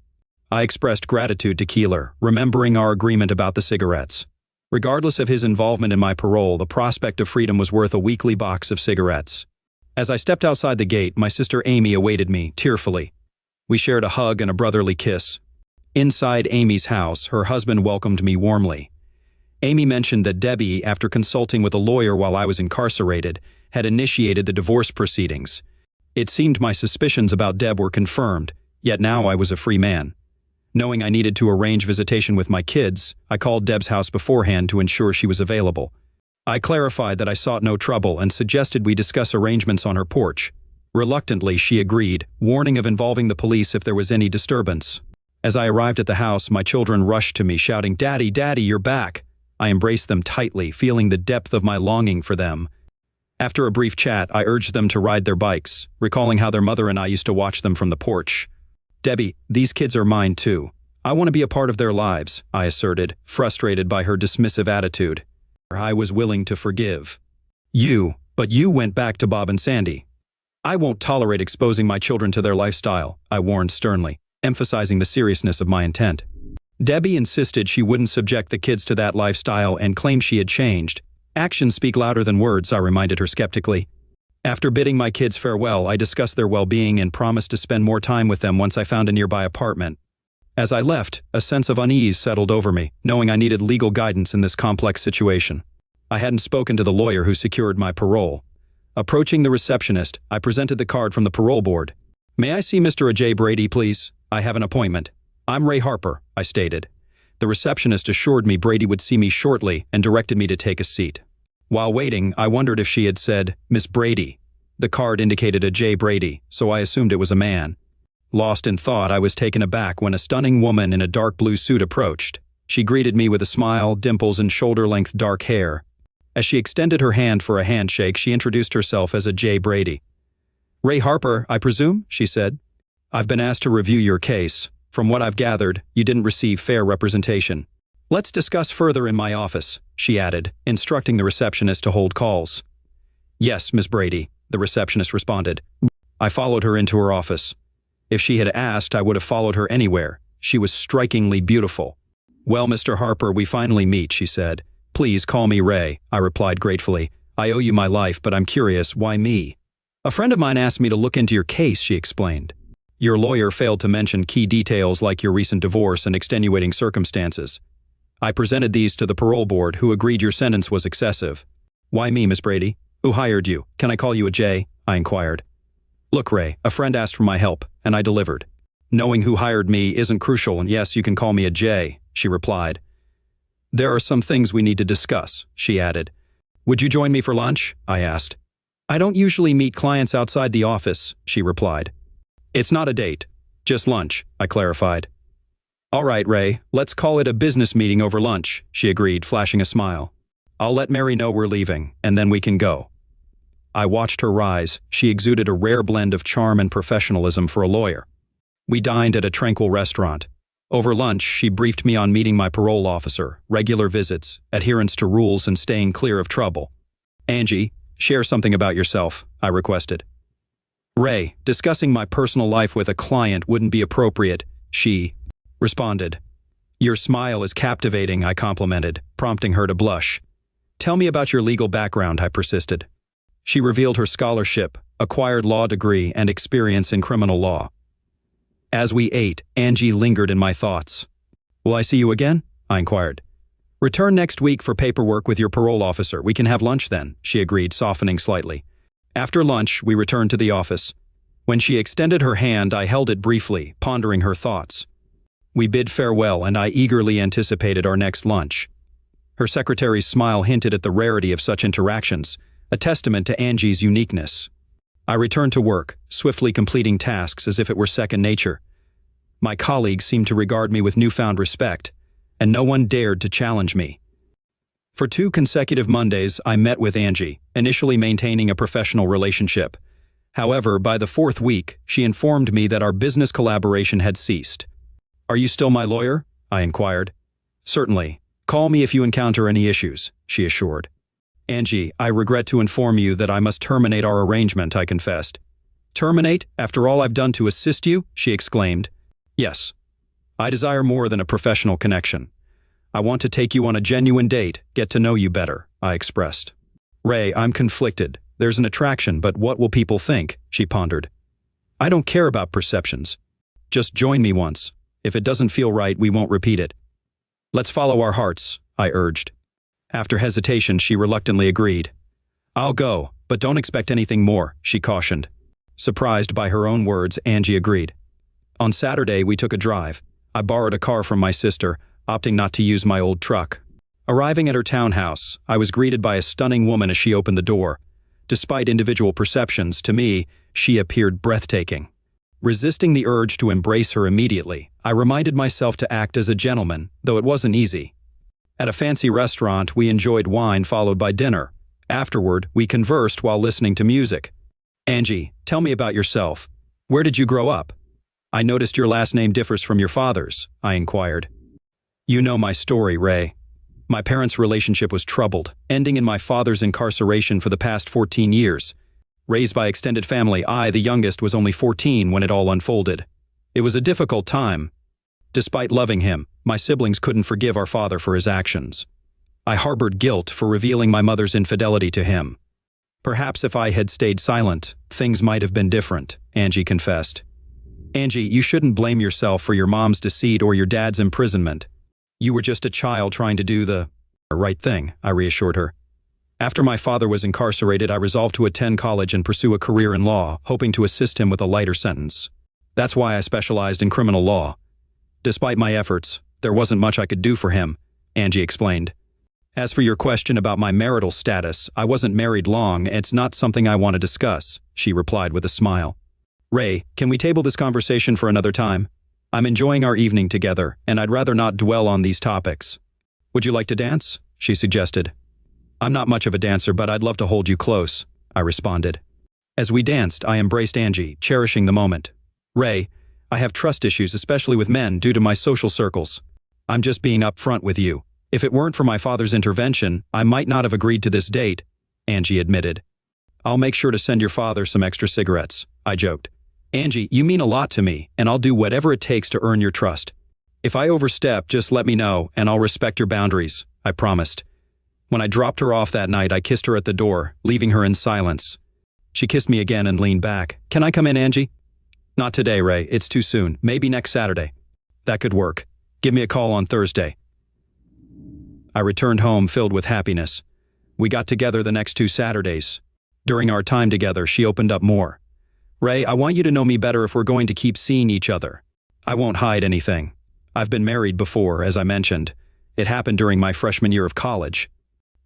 I expressed gratitude to Keeler, remembering our agreement about the cigarettes. Regardless of his involvement in my parole, the prospect of freedom was worth a weekly box of cigarettes. As I stepped outside the gate, my sister Amy awaited me, tearfully. We shared a hug and a brotherly kiss. Inside Amy's house, her husband welcomed me warmly. Amy mentioned that Debbie, after consulting with a lawyer while I was incarcerated, had initiated the divorce proceedings. It seemed my suspicions about Deb were confirmed, yet now I was a free man. Knowing I needed to arrange visitation with my kids, I called Deb's house beforehand to ensure she was available. I clarified that I sought no trouble and suggested we discuss arrangements on her porch. Reluctantly, she agreed, warning of involving the police if there was any disturbance. As I arrived at the house, my children rushed to me, shouting, "Daddy, Daddy, you're back!" I embraced them tightly, feeling the depth of my longing for them. After a brief chat, I urged them to ride their bikes, recalling how their mother and I used to watch them from the porch. "Debbie, these kids are mine too. I want to be a part of their lives," I asserted, frustrated by her dismissive attitude. I was willing to forgive. But you went back to Bob and Sandy. I won't tolerate exposing my children to their lifestyle, I warned sternly, emphasizing the seriousness of my intent. Debbie insisted she wouldn't subject the kids to that lifestyle and claimed she had changed. Actions speak louder than words, I reminded her skeptically. After bidding my kids farewell, I discussed their well-being and promised to spend more time with them once I found a nearby apartment. As I left, a sense of unease settled over me, knowing I needed legal guidance in this complex situation. I hadn't spoken to the lawyer who secured my parole. Approaching the receptionist, I presented the card from the parole board. "May I see Mr. Ajay Brady, please? I have an appointment." "I'm Ray Harper," I stated. The receptionist assured me Brady would see me shortly and directed me to take a seat. While waiting, I wondered if she had said, "Miss Brady." The card indicated Ajay Brady, so I assumed it was a man. Lost in thought, I was taken aback when a stunning woman in a dark blue suit approached. She greeted me with a smile, dimples, and shoulder-length dark hair. As she extended her hand for a handshake, she introduced herself as Ajay Brady. "Ray Harper, I presume?" she said. "I've been asked to review your case. From what I've gathered, you didn't receive fair representation. Let's discuss further in my office," she added, instructing the receptionist to hold calls. "Yes, Miss Brady," the receptionist responded. I followed her into her office. If she had asked, I would have followed her anywhere. She was strikingly beautiful. "Well, Mr. Harper, we finally meet," she said. "Please call me Ray," I replied gratefully. "I owe you my life, but I'm curious, why me?" "A friend of mine asked me to look into your case," she explained. "Your lawyer failed to mention key details like your recent divorce and extenuating circumstances. I presented these to the parole board, who agreed your sentence was excessive." "Why me, Miss Brady? Who hired you? Can I call you Ajay?" I inquired. "Look, Ray, a friend asked for my help, and I delivered. Knowing who hired me isn't crucial, and yes, you can call me Ajay," she replied. "There are some things we need to discuss," she added. "Would you join me for lunch?" I asked. "I don't usually meet clients outside the office," she replied. "It's not a date, just lunch," I clarified. "All right, Ray, let's call it a business meeting over lunch," she agreed, flashing a smile. "I'll let Mary know we're leaving, and then we can go." I watched her rise. She exuded a rare blend of charm and professionalism for a lawyer. We dined at a tranquil restaurant. Over lunch, she briefed me on meeting my parole officer, regular visits, adherence to rules, and staying clear of trouble. "Angie, share something about yourself," I requested. Ray, discussing my personal life with a client wouldn't be appropriate, she responded. Your smile is captivating, I complimented, prompting her to blush. Tell me about your legal background, I persisted. She revealed her scholarship, acquired law degree, and experience in criminal law. As we ate, Angie lingered in my thoughts. Will I see you again? I inquired. Return next week for paperwork with your parole officer. We can have lunch then, she agreed, softening slightly. After lunch, we returned to the office. When she extended her hand, I held it briefly, pondering her thoughts. We bid farewell, and I eagerly anticipated our next lunch. Her secretary's smile hinted at the rarity of such interactions, a testament to Angie's uniqueness. I returned to work, swiftly completing tasks as if it were second nature. My colleagues seemed to regard me with newfound respect, and no one dared to challenge me. For 2 consecutive Mondays, I met with Angie, initially maintaining a professional relationship. However, by the 4th week, she informed me that our business collaboration had ceased. Are you still my lawyer? I inquired. Certainly. Call me if you encounter any issues, she assured. Angie, I regret to inform you that I must terminate our arrangement, I confessed. Terminate, after all I've done to assist you? She exclaimed. Yes. I desire more than a professional connection. I want to take you on a genuine date, get to know you better, I expressed. Ray, I'm conflicted. There's an attraction, but what will people think? She pondered. I don't care about perceptions. Just join me once. If it doesn't feel right, we won't repeat it. Let's follow our hearts, I urged. After hesitation, she reluctantly agreed. I'll go, but don't expect anything more, she cautioned. Surprised by her own words, Angie agreed. On Saturday, we took a drive. I borrowed a car from my sister, opting not to use my old truck. Arriving at her townhouse, I was greeted by a stunning woman as she opened the door. Despite individual perceptions, to me, she appeared breathtaking. Resisting the urge to embrace her immediately, I reminded myself to act as a gentleman, though it wasn't easy. At a fancy restaurant, we enjoyed wine followed by dinner. Afterward, we conversed while listening to music. Angie, tell me about yourself. Where did you grow up? I noticed your last name differs from your father's, I inquired. You know my story, Ray. My parents' relationship was troubled, ending in my father's incarceration for the past 14 years. Raised by extended family, I, the youngest, was only 14 when it all unfolded. It was a difficult time. Despite loving him, my siblings couldn't forgive our father for his actions. I harbored guilt for revealing my mother's infidelity to him. Perhaps if I had stayed silent, things might have been different, Angie confessed. Angie, you shouldn't blame yourself for your mom's deceit or your dad's imprisonment. You were just a child trying to do the right thing, I reassured her. After my father was incarcerated, I resolved to attend college and pursue a career in law, hoping to assist him with a lighter sentence. That's why I specialized in criminal law. Despite my efforts, there wasn't much I could do for him, Angie explained. As for your question about my marital status, I wasn't married long, and it's not something I want to discuss, she replied with a smile. Ray, can we table this conversation for another time? I'm enjoying our evening together, and I'd rather not dwell on these topics. Would you like to dance? She suggested. I'm not much of a dancer, but I'd love to hold you close, I responded. As we danced, I embraced Angie, cherishing the moment. Ray, I have trust issues, especially with men, due to my social circles. I'm just being upfront with you. If it weren't for my father's intervention, I might not have agreed to this date, Angie admitted. I'll make sure to send your father some extra cigarettes, I joked. Angie, you mean a lot to me, and I'll do whatever it takes to earn your trust. If I overstep, just let me know, and I'll respect your boundaries, I promised. When I dropped her off that night, I kissed her at the door, leaving her in silence. She kissed me again and leaned back. Can I come in, Angie? Not today, Ray. It's too soon. Maybe next Saturday. That could work. Give me a call on Thursday. I returned home filled with happiness. We got together the next 2 Saturdays. During our time together, she opened up more. Ray, I want you to know me better if we're going to keep seeing each other. I won't hide anything. I've been married before, as I mentioned. It happened during my freshman year of college.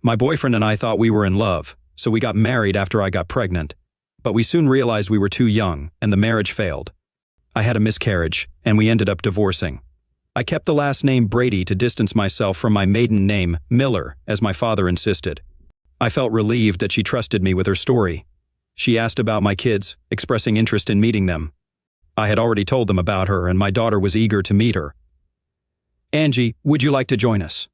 My boyfriend and I thought we were in love, so we got married after I got pregnant. But we soon realized we were too young, and the marriage failed. I had a miscarriage, and we ended up divorcing. I kept the last name Brady to distance myself from my maiden name, Miller, as my father insisted. I felt relieved that she trusted me with her story. She asked about my kids, expressing interest in meeting them. I had already told them about her, and my daughter was eager to meet her. Angie, would you like to join us?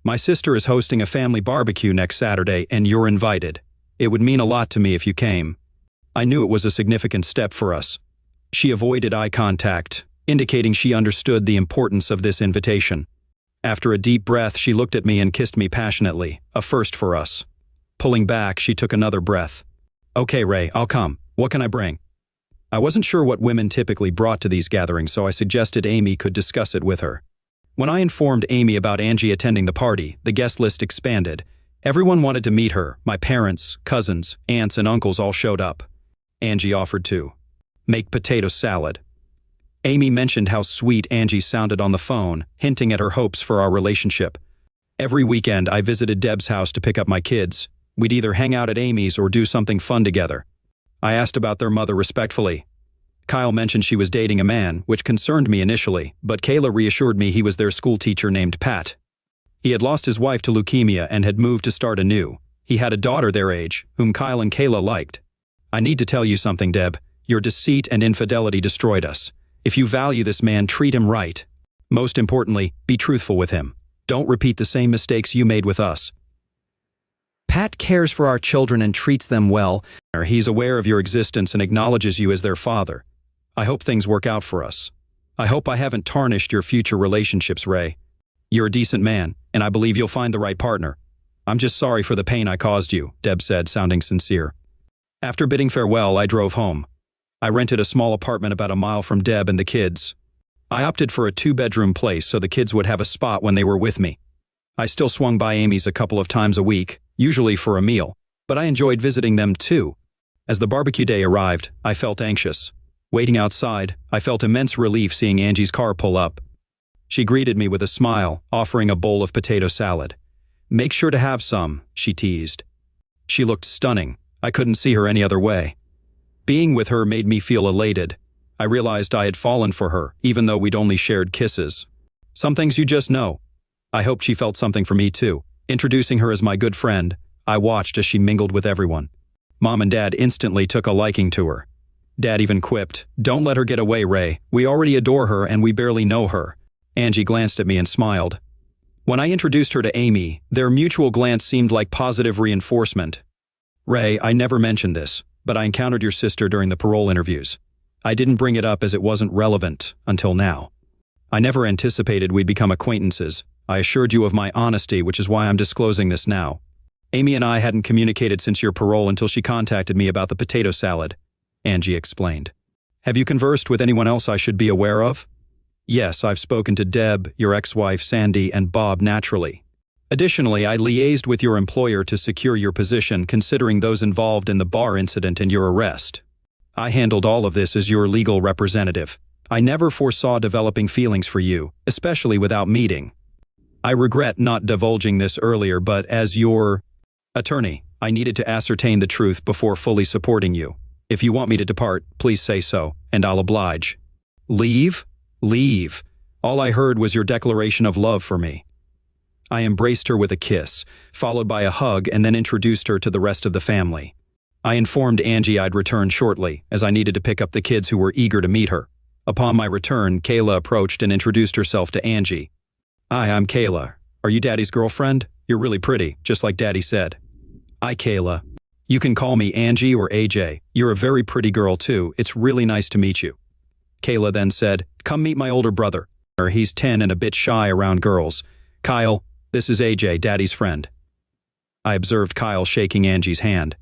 My sister is hosting a family barbecue next Saturday, and you're invited. It would mean a lot to me if you came. I knew it was a significant step for us. She avoided eye contact, indicating she understood the importance of this invitation. After a deep breath, she looked at me and kissed me passionately, a first for us. Pulling back, she took another breath. "Okay, Ray, I'll come. What can I bring?" I wasn't sure what women typically brought to these gatherings, so I suggested Amy could discuss it with her. When I informed Amy about Angie attending the party, the guest list expanded. Everyone wanted to meet her. My parents, cousins, aunts, and uncles all showed up. Angie offered to make potato salad. Amy mentioned how sweet Angie sounded on the phone, hinting at her hopes for our relationship. Every weekend, I visited Deb's house to pick up my kids. We'd either hang out at Amy's or do something fun together. I asked about their mother respectfully. Kyle mentioned she was dating a man, which concerned me initially, but Kayla reassured me he was their school teacher named Pat. He had lost his wife to leukemia and had moved to start anew. He had a daughter their age, whom Kyle and Kayla liked. "I need to tell you something, Deb. Your deceit and infidelity destroyed us. If you value this man, treat him right. Most importantly, be truthful with him. Don't repeat the same mistakes you made with us." Pat cares for our children and treats them well. He's aware of your existence and acknowledges you as their father. I hope things work out for us. I hope I haven't tarnished your future relationships, Ray. You're a decent man, and I believe you'll find the right partner. I'm just sorry for the pain I caused you, Deb said, sounding sincere. After bidding farewell, I drove home. I rented a small apartment about a mile from Deb and the kids. I opted for a 2-bedroom place so the kids would have a spot when they were with me. I still swung by Amy's a couple of times a week, usually for a meal, but I enjoyed visiting them too. As the barbecue day arrived, I felt anxious. Waiting outside, I felt immense relief seeing Angie's car pull up. She greeted me with a smile, offering a bowl of potato salad. "Make sure to have some," she teased. She looked stunning. I couldn't see her any other way. Being with her made me feel elated. I realized I had fallen for her, even though we'd only shared kisses. Some things you just know. I hoped she felt something for me too. Introducing her as my good friend, I watched as she mingled with everyone. Mom and Dad instantly took a liking to her. Dad even quipped, "Don't let her get away, Ray. We already adore her and we barely know her." Angie glanced at me and smiled. When I introduced her to Amy, their mutual glance seemed like positive reinforcement. "Ray, I never mentioned this, but I encountered your sister during the parole interviews. I didn't bring it up as it wasn't relevant until now. I never anticipated we'd become acquaintances. I assured you of my honesty, which is why I'm disclosing this now. Amy and I hadn't communicated since your parole until she contacted me about the potato salad," Angie explained. "Have you conversed with anyone else I should be aware of?" "Yes, I've spoken to Deb, your ex-wife Sandy, and Bob naturally. Additionally, I liaised with your employer to secure your position considering those involved in the bar incident and your arrest. I handled all of this as your legal representative. I never foresaw developing feelings for you, especially without meeting. I regret not divulging this earlier, but as your attorney, I needed to ascertain the truth before fully supporting you. If you want me to depart, please say so, and I'll oblige." "Leave? Leave." All I heard was your declaration of love for me. I embraced her with a kiss, followed by a hug, and then introduced her to the rest of the family. I informed Angie I'd return shortly, as I needed to pick up the kids who were eager to meet her. Upon my return, Kayla approached and introduced herself to Angie. "Hi, I'm Kayla. Are you Daddy's girlfriend? You're really pretty, just like Daddy said." "Hi, Kayla. You can call me Angie or AJ. You're a very pretty girl, too. It's really nice to meet you." Kayla then said, "Come meet my older brother. He's 10 and a bit shy around girls. Kyle, this is AJ, Daddy's friend." I observed Kyle shaking Angie's hand.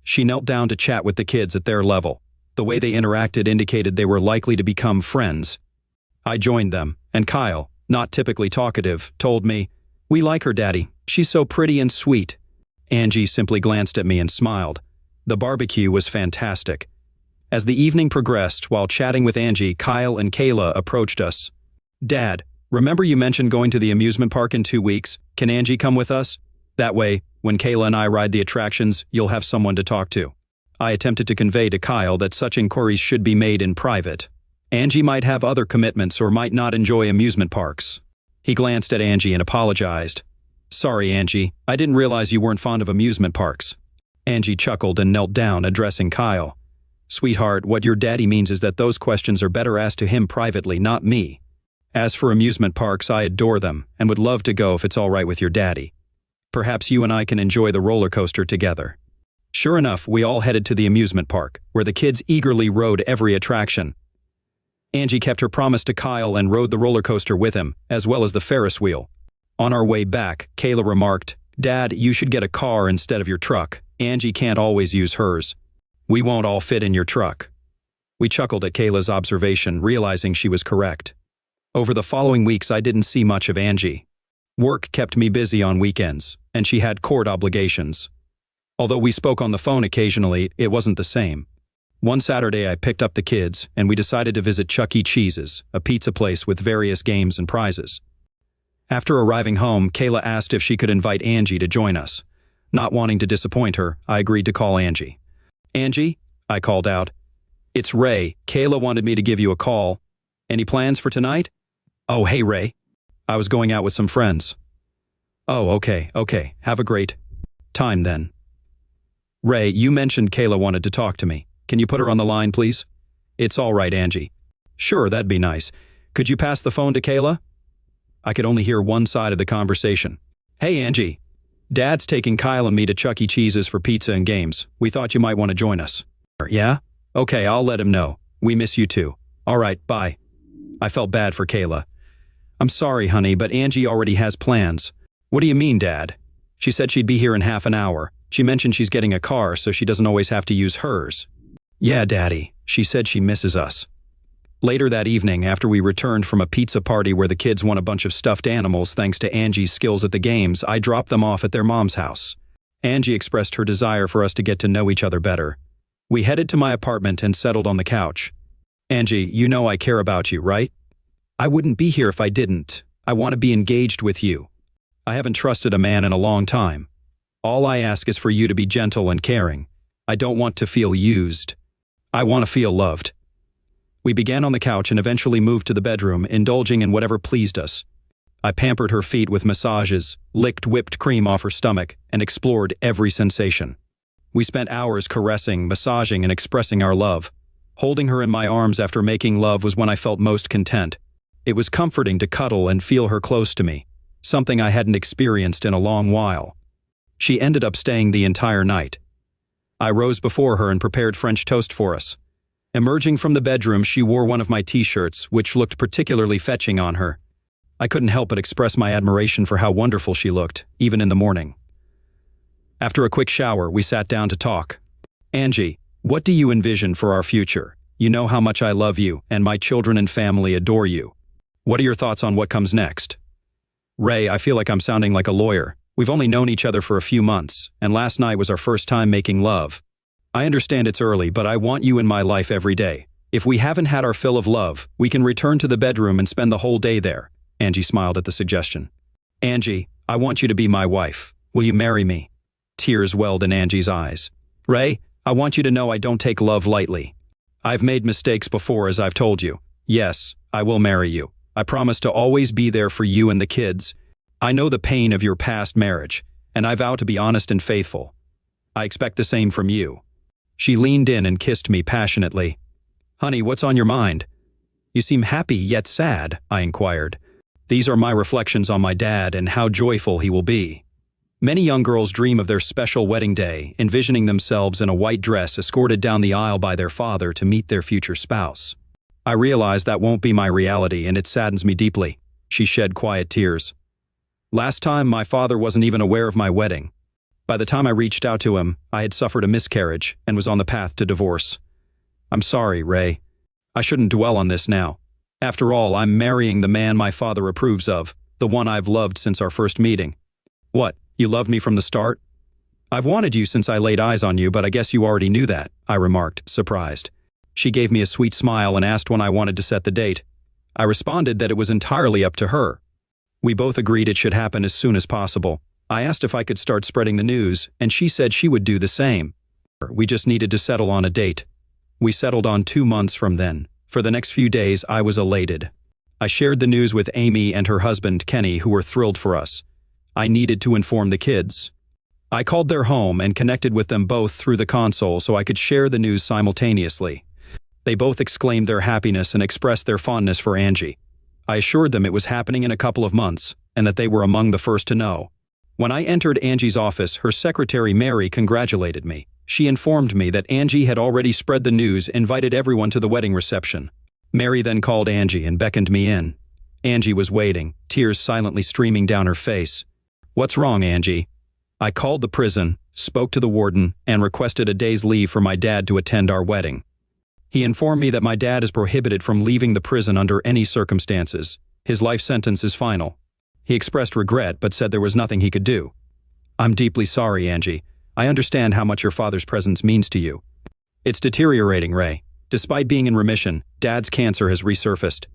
She knelt down to chat with the kids at their level. The way they interacted indicated they were likely to become friends. I joined them, and Kyle, not typically talkative, told me, "We like her, Daddy. She's so pretty and sweet." Angie simply glanced at me and smiled. The barbecue was fantastic. As the evening progressed, while chatting with Angie, Kyle and Kayla approached us. "Dad, remember you mentioned going to the amusement park in 2 weeks? Can Angie come with us? That way, when Kayla and I ride the attractions, you'll have someone to talk to." I attempted to convey to Kyle that such inquiries should be made in private. Angie might have other commitments or might not enjoy amusement parks. He glanced at Angie and apologized. "Sorry, Angie. I didn't realize you weren't fond of amusement parks." Angie chuckled and knelt down, addressing Kyle. "Sweetheart, what your daddy means is that those questions are better asked to him privately, not me. As for amusement parks, I adore them and would love to go if it's all right with your daddy. Perhaps you and I can enjoy the roller coaster together." Sure enough, we all headed to the amusement park, where the kids eagerly rode every attraction. Angie kept her promise to Kyle and rode the roller coaster with him, as well as the Ferris wheel. On our way back, Kayla remarked, "Dad, you should get a car instead of your truck. Angie can't always use hers. We won't all fit in your truck." We chuckled at Kayla's observation, realizing she was correct. Over the following weeks, I didn't see much of Angie. Work kept me busy on weekends, and she had court obligations. Although we spoke on the phone occasionally, it wasn't the same. One Saturday, I picked up the kids, and we decided to visit Chuck E. Cheese's, a pizza place with various games and prizes. After arriving home, Kayla asked if she could invite Angie to join us. Not wanting to disappoint her, I agreed to call Angie. "Angie," I called out. "It's Ray. Kayla wanted me to give you a call. Any plans for tonight?" "Oh, hey, Ray. I was going out with some friends." "Oh, okay. Have a great time then." "Ray, you mentioned Kayla wanted to talk to me. Can you put her on the line, please?" "It's all right, Angie." "Sure, that'd be nice. Could you pass the phone to Kayla?" I could only hear one side of the conversation. "Hey, Angie. Dad's taking Kyle and me to Chuck E. Cheese's for pizza and games. We thought you might want to join us." "Yeah? Okay, I'll let him know. We miss you too. All right, bye." I felt bad for Kayla. "I'm sorry, honey, but Angie already has plans." "What do you mean, Dad?" "She said she'd be here in half an hour. She mentioned she's getting a car so she doesn't always have to use hers." "Yeah, Daddy. She said she misses us." Later that evening, after we returned from a pizza party where the kids won a bunch of stuffed animals thanks to Angie's skills at the games, I dropped them off at their mom's house. Angie expressed her desire for us to get to know each other better. We headed to my apartment and settled on the couch. "Angie, you know I care about you, right? I wouldn't be here if I didn't. I want to be engaged with you. I haven't trusted a man in a long time. All I ask is for you to be gentle and caring. I don't want to feel used. I want to feel loved." We began on the couch and eventually moved to the bedroom, indulging in whatever pleased us. I pampered her feet with massages, licked whipped cream off her stomach, and explored every sensation. We spent hours caressing, massaging, and expressing our love. Holding her in my arms after making love was when I felt most content. It was comforting to cuddle and feel her close to me, something I hadn't experienced in a long while. She ended up staying the entire night. I rose before her and prepared French toast for us. Emerging from the bedroom, she wore one of my t-shirts, which looked particularly fetching on her. I couldn't help but express my admiration for how wonderful she looked, even in the morning. After a quick shower, we sat down to talk. "Angie, what do you envision for our future? You know how much I love you, and my children and family adore you. What are your thoughts on what comes next?" "Ray, I feel like I'm sounding like a lawyer. We've only known each other for a few months, and last night was our first time making love. I understand it's early, but I want you in my life every day. If we haven't had our fill of love, we can return to the bedroom and spend the whole day there." Angie smiled at the suggestion. "Angie, I want you to be my wife. Will you marry me?" Tears welled in Angie's eyes. "Ray, I want you to know I don't take love lightly. I've made mistakes before, as I've told you. Yes, I will marry you. I promise to always be there for you and the kids. I know the pain of your past marriage, and I vow to be honest and faithful. I expect the same from you." She leaned in and kissed me passionately. "Honey, what's on your mind?" "You seem happy yet sad," I inquired. "These are my reflections on my dad and how joyful he will be." Many young girls dream of their special wedding day, envisioning themselves in a white dress escorted down the aisle by their father to meet their future spouse. I realize that won't be my reality, and it saddens me deeply. She shed quiet tears. "Last time, my father wasn't even aware of my wedding. By the time I reached out to him, I had suffered a miscarriage and was on the path to divorce. I'm sorry, Ray. I shouldn't dwell on this now. After all, I'm marrying the man my father approves of, the one I've loved since our first meeting." "What, you loved me from the start?" "I've wanted you since I laid eyes on you, but I guess you already knew that," I remarked, surprised. She gave me a sweet smile and asked when I wanted to set the date. I responded that it was entirely up to her. We both agreed it should happen as soon as possible. I asked if I could start spreading the news, and she said she would do the same. We just needed to settle on a date. We settled on 2 months from then. For the next few days, I was elated. I shared the news with Amy and her husband, Kenny, who were thrilled for us. I needed to inform the kids. I called their home and connected with them both through the console so I could share the news simultaneously. They both exclaimed their happiness and expressed their fondness for Angie. I assured them it was happening in a couple of months, and that they were among the first to know. When I entered Angie's office, her secretary Mary congratulated me. She informed me that Angie had already spread the news, invited everyone to the wedding reception. Mary then called Angie and beckoned me in. Angie was waiting, tears silently streaming down her face. "What's wrong, Angie?" I called the prison, spoke to the warden, and requested a day's leave for my dad to attend our wedding. He informed me that my dad is prohibited from leaving the prison under any circumstances. His life sentence is final. He expressed regret but said there was nothing he could do. "I'm deeply sorry, Angie. I understand how much your father's presence means to you." "It's deteriorating, Ray. Despite being in remission, Dad's cancer has resurfaced.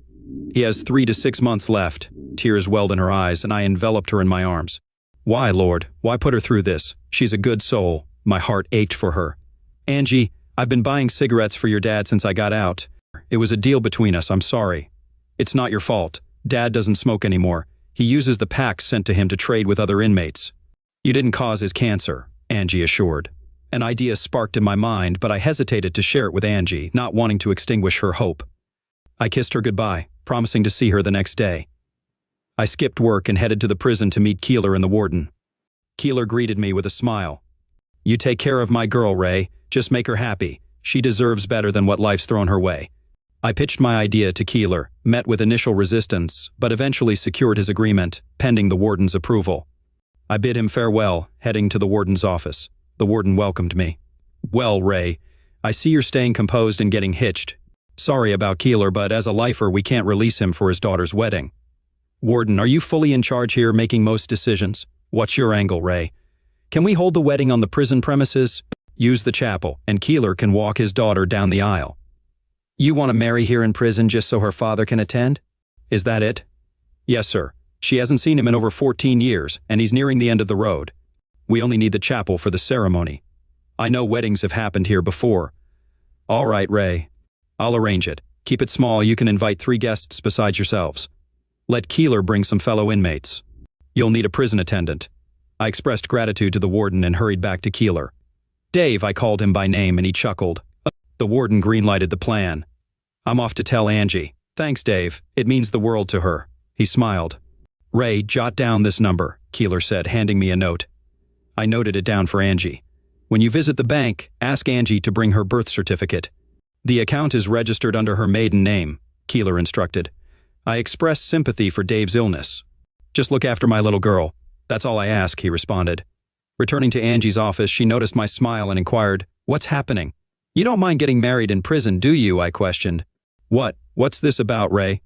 He has 3 to 6 months left." Tears welled in her eyes, and I enveloped her in my arms. "Why, Lord? Why put her through this? She's a good soul." My heart ached for her. "Angie, I've been buying cigarettes for your dad since I got out. It was a deal between us, I'm sorry." "It's not your fault. Dad doesn't smoke anymore. He uses the packs sent to him to trade with other inmates." "You didn't cause his cancer," Angie assured. An idea sparked in my mind, but I hesitated to share it with Angie, not wanting to extinguish her hope. I kissed her goodbye, promising to see her the next day. I skipped work and headed to the prison to meet Keeler and the warden. Keeler greeted me with a smile. "You take care of my girl, Ray. Just make her happy. She deserves better than what life's thrown her way." I pitched my idea to Keeler, met with initial resistance, but eventually secured his agreement, pending the warden's approval. I bid him farewell, heading to the warden's office. The warden welcomed me. "Well, Ray, I see you're staying composed and getting hitched. Sorry about Keeler, but as a lifer, we can't release him for his daughter's wedding." "Warden, are you fully in charge here, making most decisions? What's your angle, Ray? Can we hold the wedding on the prison premises? Use the chapel, and Keeler can walk his daughter down the aisle." You want to marry here in prison just so her father can attend? "Is that it?" "Yes, sir. She hasn't seen him in over 14 years, and he's nearing the end of the road. We only need the chapel for the ceremony. I know weddings have happened here before." "All right, Ray. I'll arrange it. Keep it small. You can invite 3 guests besides yourselves. Let Keeler bring some fellow inmates. You'll need a prison attendant." I expressed gratitude to the warden and hurried back to Keeler. "Dave," I called him by name, and he chuckled. The warden greenlighted the plan. "I'm off to tell Angie." "Thanks, Dave. It means the world to her." He smiled. "Ray, jot down this number," Keeler said, handing me a note. I noted it down for Angie. "When you visit the bank, ask Angie to bring her birth certificate. The account is registered under her maiden name," Keeler instructed. I expressed sympathy for Dave's illness. "Just look after my little girl. That's all I ask," he responded. Returning to Angie's office, she noticed my smile and inquired, "What's happening?" "You don't mind getting married in prison, do you?" I questioned. What's this about, Ray?"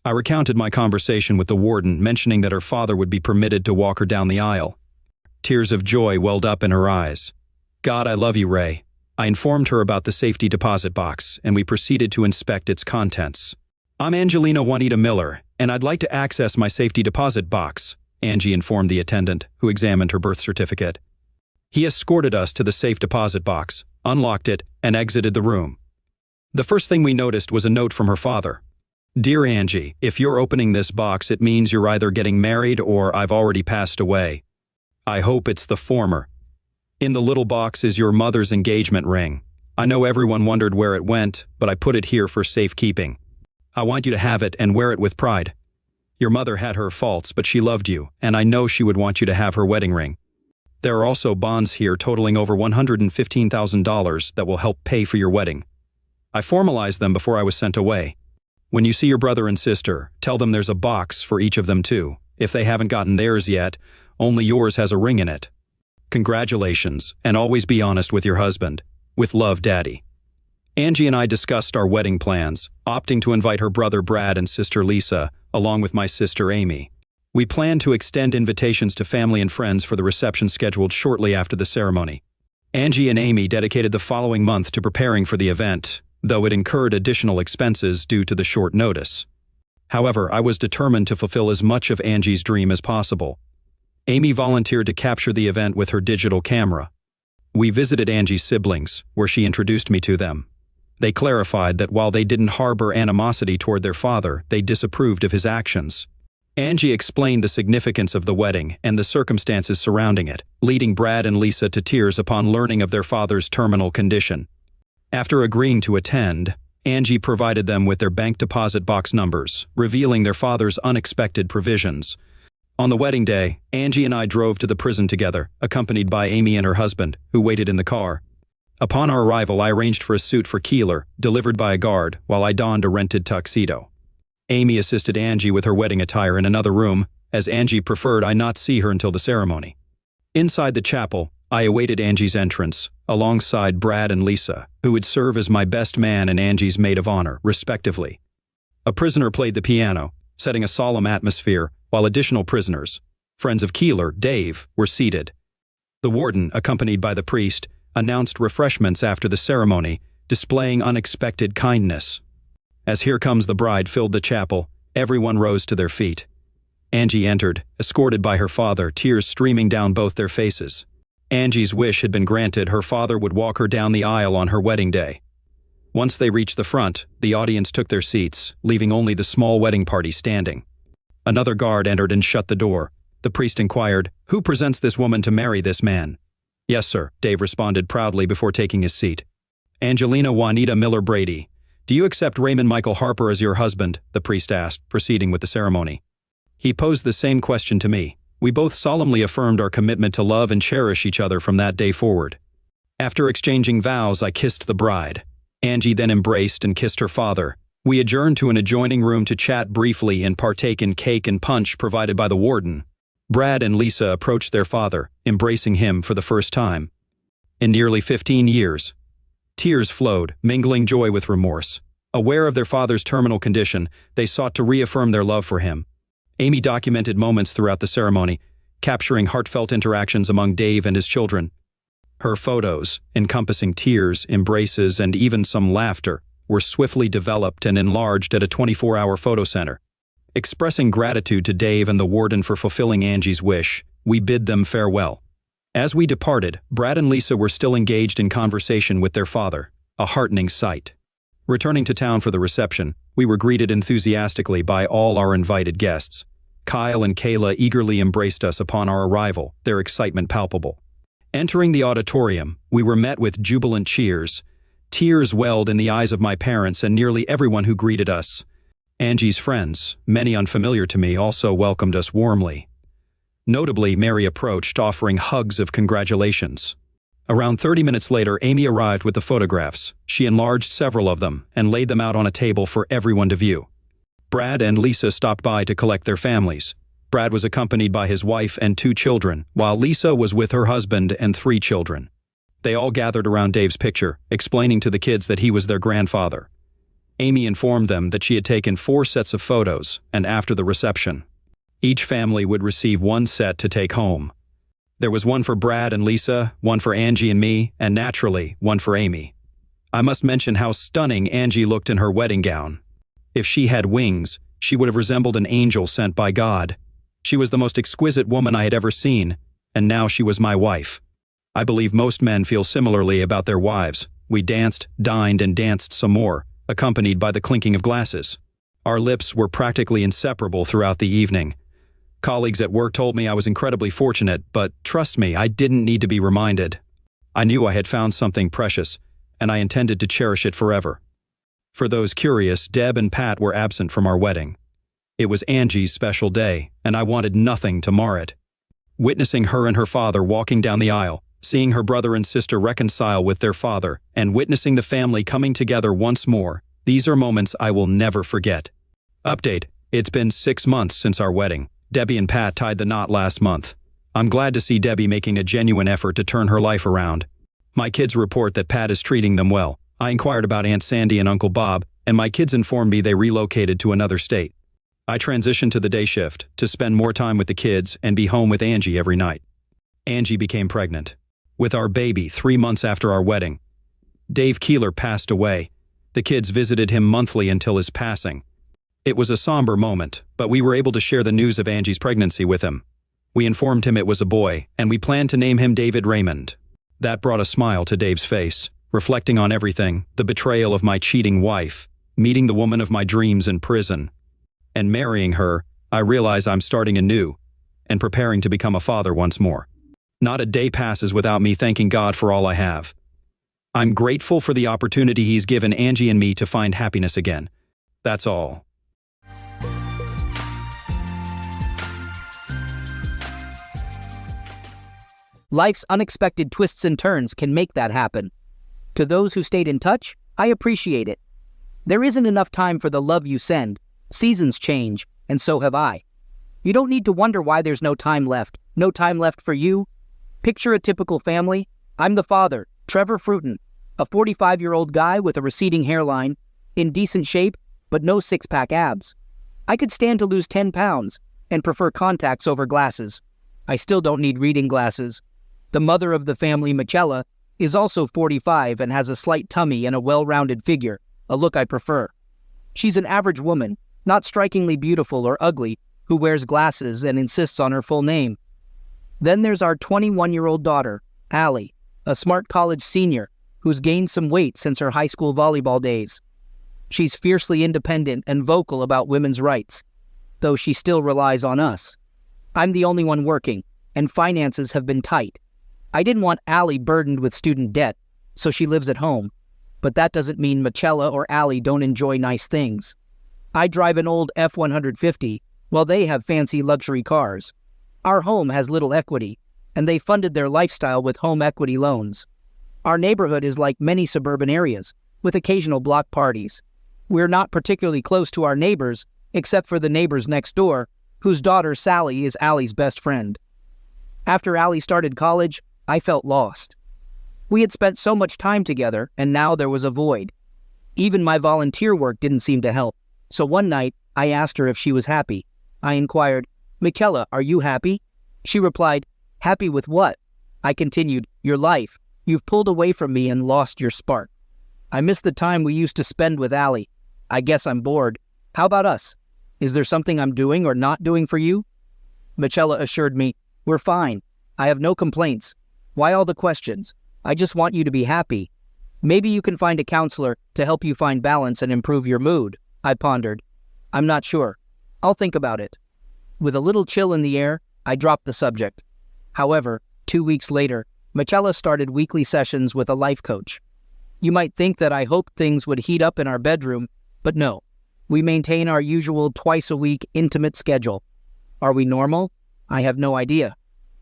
I recounted my conversation with the warden, mentioning that her father would be permitted to walk her down the aisle. Tears of joy welled up in her eyes. "God, I love you, Ray." I informed her about the safety deposit box, and we proceeded to inspect its contents. "I'm Angelina Juanita Miller, and I'd like to access my safety deposit box," Angie informed the attendant, who examined her birth certificate. He escorted us to the safe deposit box, unlocked it, and exited the room. The first thing we noticed was a note from her father. "Dear Angie, if you're opening this box, it means you're either getting married or I've already passed away. I hope it's the former. In the little box is your mother's engagement ring. I know everyone wondered where it went, but I put it here for safekeeping. I want you to have it and wear it with pride. Your mother had her faults, but she loved you, and I know she would want you to have her wedding ring. There are also bonds here totaling over $115,000 that will help pay for your wedding. I formalized them before I was sent away. When you see your brother and sister, tell them there's a box for each of them too. If they haven't gotten theirs yet, only yours has a ring in it. Congratulations, and always be honest with your husband. With love, Daddy." Angie and I discussed our wedding plans, opting to invite her brother Brad and sister Lisa, along with my sister Amy. We planned to extend invitations to family and friends for the reception scheduled shortly after the ceremony. Angie and Amy dedicated the following month to preparing for the event, though it incurred additional expenses due to the short notice. However, I was determined to fulfill as much of Angie's dream as possible. Amy volunteered to capture the event with her digital camera. We visited Angie's siblings, where she introduced me to them. They clarified that while they didn't harbor animosity toward their father, they disapproved of his actions. Angie explained the significance of the wedding and the circumstances surrounding it, leading Brad and Lisa to tears upon learning of their father's terminal condition. After agreeing to attend, Angie provided them with their bank deposit box numbers, revealing their father's unexpected provisions. On the wedding day, Angie and I drove to the prison together, accompanied by Amy and her husband, who waited in the car. Upon our arrival, I arranged for a suit for Keeler, delivered by a guard, while I donned a rented tuxedo. Amy assisted Angie with her wedding attire in another room, as Angie preferred I not see her until the ceremony. Inside the chapel, I awaited Angie's entrance, alongside Brad and Lisa, who would serve as my best man and Angie's maid of honor, respectively. A prisoner played the piano, setting a solemn atmosphere, while additional prisoners, friends of Keeler, Dave, were seated. The warden, accompanied by the priest, announced refreshments after the ceremony, displaying unexpected kindness. As "Here Comes the Bride" filled the chapel, everyone rose to their feet. Angie entered, escorted by her father, tears streaming down both their faces. Angie's wish had been granted. Her father would walk her down the aisle on her wedding day. Once they reached the front, the audience took their seats, leaving only the small wedding party standing. Another guard entered and shut the door. The priest inquired, "Who presents this woman to marry this man?" "Yes, sir," Dave responded proudly before taking his seat. "Angelina Juanita Miller Brady, do you accept Raymond Michael Harper as your husband?" the priest asked, proceeding with the ceremony. He posed the same question to me. We both solemnly affirmed our commitment to love and cherish each other from that day forward. After exchanging vows, I kissed the bride. Angie then embraced and kissed her father. We adjourned to an adjoining room to chat briefly and partake in cake and punch provided by the warden. Brad and Lisa approached their father, embracing him for the first time in nearly 15 years. Tears flowed, mingling joy with remorse. Aware of their father's terminal condition, they sought to reaffirm their love for him. Amy documented moments throughout the ceremony, capturing heartfelt interactions among Dave and his children. Her photos, encompassing tears, embraces, and even some laughter, were swiftly developed and enlarged at a 24-hour photo center. Expressing gratitude to Dave and the warden for fulfilling Angie's wish, we bid them farewell. As we departed, Brad and Lisa were still engaged in conversation with their father, a heartening sight. Returning to town for the reception, we were greeted enthusiastically by all our invited guests. Kyle and Kayla eagerly embraced us upon our arrival, their excitement palpable. Entering the auditorium, we were met with jubilant cheers. Tears welled in the eyes of my parents and nearly everyone who greeted us. Angie's friends, many unfamiliar to me, also welcomed us warmly. Notably, Mary approached, offering hugs of congratulations. Around 30 minutes later, Amy arrived with the photographs. She enlarged several of them and laid them out on a table for everyone to view. Brad and Lisa stopped by to collect their families. Brad was accompanied by his wife and 2 children, while Lisa was with her husband and 3 children. They all gathered around Dave's picture, explaining to the kids that he was their grandfather. Amy informed them that she had taken 4 sets of photos, and after the reception, each family would receive 1 set to take home. There was one for Brad and Lisa, one for Angie and me, and naturally, one for Amy. I must mention how stunning Angie looked in her wedding gown. If she had wings, she would have resembled an angel sent by God. She was the most exquisite woman I had ever seen, and now she was my wife. I believe most men feel similarly about their wives. We danced, dined, and danced some more, accompanied by the clinking of glasses. Our lips were practically inseparable throughout the evening. Colleagues at work told me I was incredibly fortunate, but trust me, I didn't need to be reminded. I knew I had found something precious, and I intended to cherish it forever. For those curious, Deb and Pat were absent from our wedding. It was Angie's special day, and I wanted nothing to mar it. Witnessing her and her father walking down the aisle, seeing her brother and sister reconcile with their father, and witnessing the family coming together once more, these are moments I will never forget. Update: it's been 6 months since our wedding. Debbie and Pat tied the knot last month. I'm glad to see Debbie making a genuine effort to turn her life around. My kids report that Pat is treating them well. I inquired about Aunt Sandy and Uncle Bob, and my kids informed me they relocated to another state. I transitioned to the day shift to spend more time with the kids and be home with Angie every night. Angie became pregnant with our baby 3 months after our wedding. Dave Keeler passed away. The kids visited him monthly until his passing. It was a somber moment, but we were able to share the news of Angie's pregnancy with him. We informed him it was a boy, and we planned to name him David Raymond. That brought a smile to Dave's face, reflecting on everything: the betrayal of my cheating wife, meeting the woman of my dreams in prison, and marrying her. I realize I'm starting anew and preparing to become a father once more. Not a day passes without me thanking God for all I have. I'm grateful for the opportunity He's given Angie and me to find happiness again. That's all. Life's unexpected twists and turns can make that happen. To those who stayed in touch, I appreciate it. There isn't enough time for the love you send. Seasons change, and so have I. You don't need to wonder why there's no time left. No time left for you. Picture a typical family. I'm the father, Trevor Fruiton, a 45-year-old guy with a receding hairline, in decent shape, but no six-pack abs. I could stand to lose 10 pounds and prefer contacts over glasses. I still don't need reading glasses. The mother of the family, Michela, is also 45 and has a slight tummy and a well-rounded figure, a look I prefer. She's an average woman, not strikingly beautiful or ugly, who wears glasses and insists on her full name. Then there's our 21-year-old daughter, Allie, a smart college senior who's gained some weight since her high school volleyball days. She's fiercely independent and vocal about women's rights, though she still relies on us. I'm the only one working, and finances have been tight. I didn't want Allie burdened with student debt, so she lives at home. But that doesn't mean Michela or Allie don't enjoy nice things. I drive an old F-150, while they have fancy luxury cars. Our home has little equity, and they funded their lifestyle with home equity loans. Our neighborhood is like many suburban areas, with occasional block parties. We're not particularly close to our neighbors, except for the neighbors next door, whose daughter Sally is Allie's best friend. After Allie started college, I felt lost. We had spent so much time together, and now there was a void. Even my volunteer work didn't seem to help, so one night I asked her if she was happy. I inquired, "Michela, are you happy?" She replied, "Happy with what?" I continued, "Your life. You've pulled away from me and lost your spark. I miss the time we used to spend with Allie. I guess I'm bored. How about us? Is there something I'm doing or not doing for you?" Michela assured me, "We're fine. I have no complaints. Why all the questions? I just want you to be happy. Maybe you can find a counselor to help you find balance and improve your mood." I pondered. "I'm not sure. I'll think about it." With a little chill in the air, I dropped the subject. However, 2 weeks later, Michela started weekly sessions with a life coach. You might think that I hoped things would heat up in our bedroom, but no. We maintain our usual twice-a-week intimate schedule. Are we normal? I have no idea.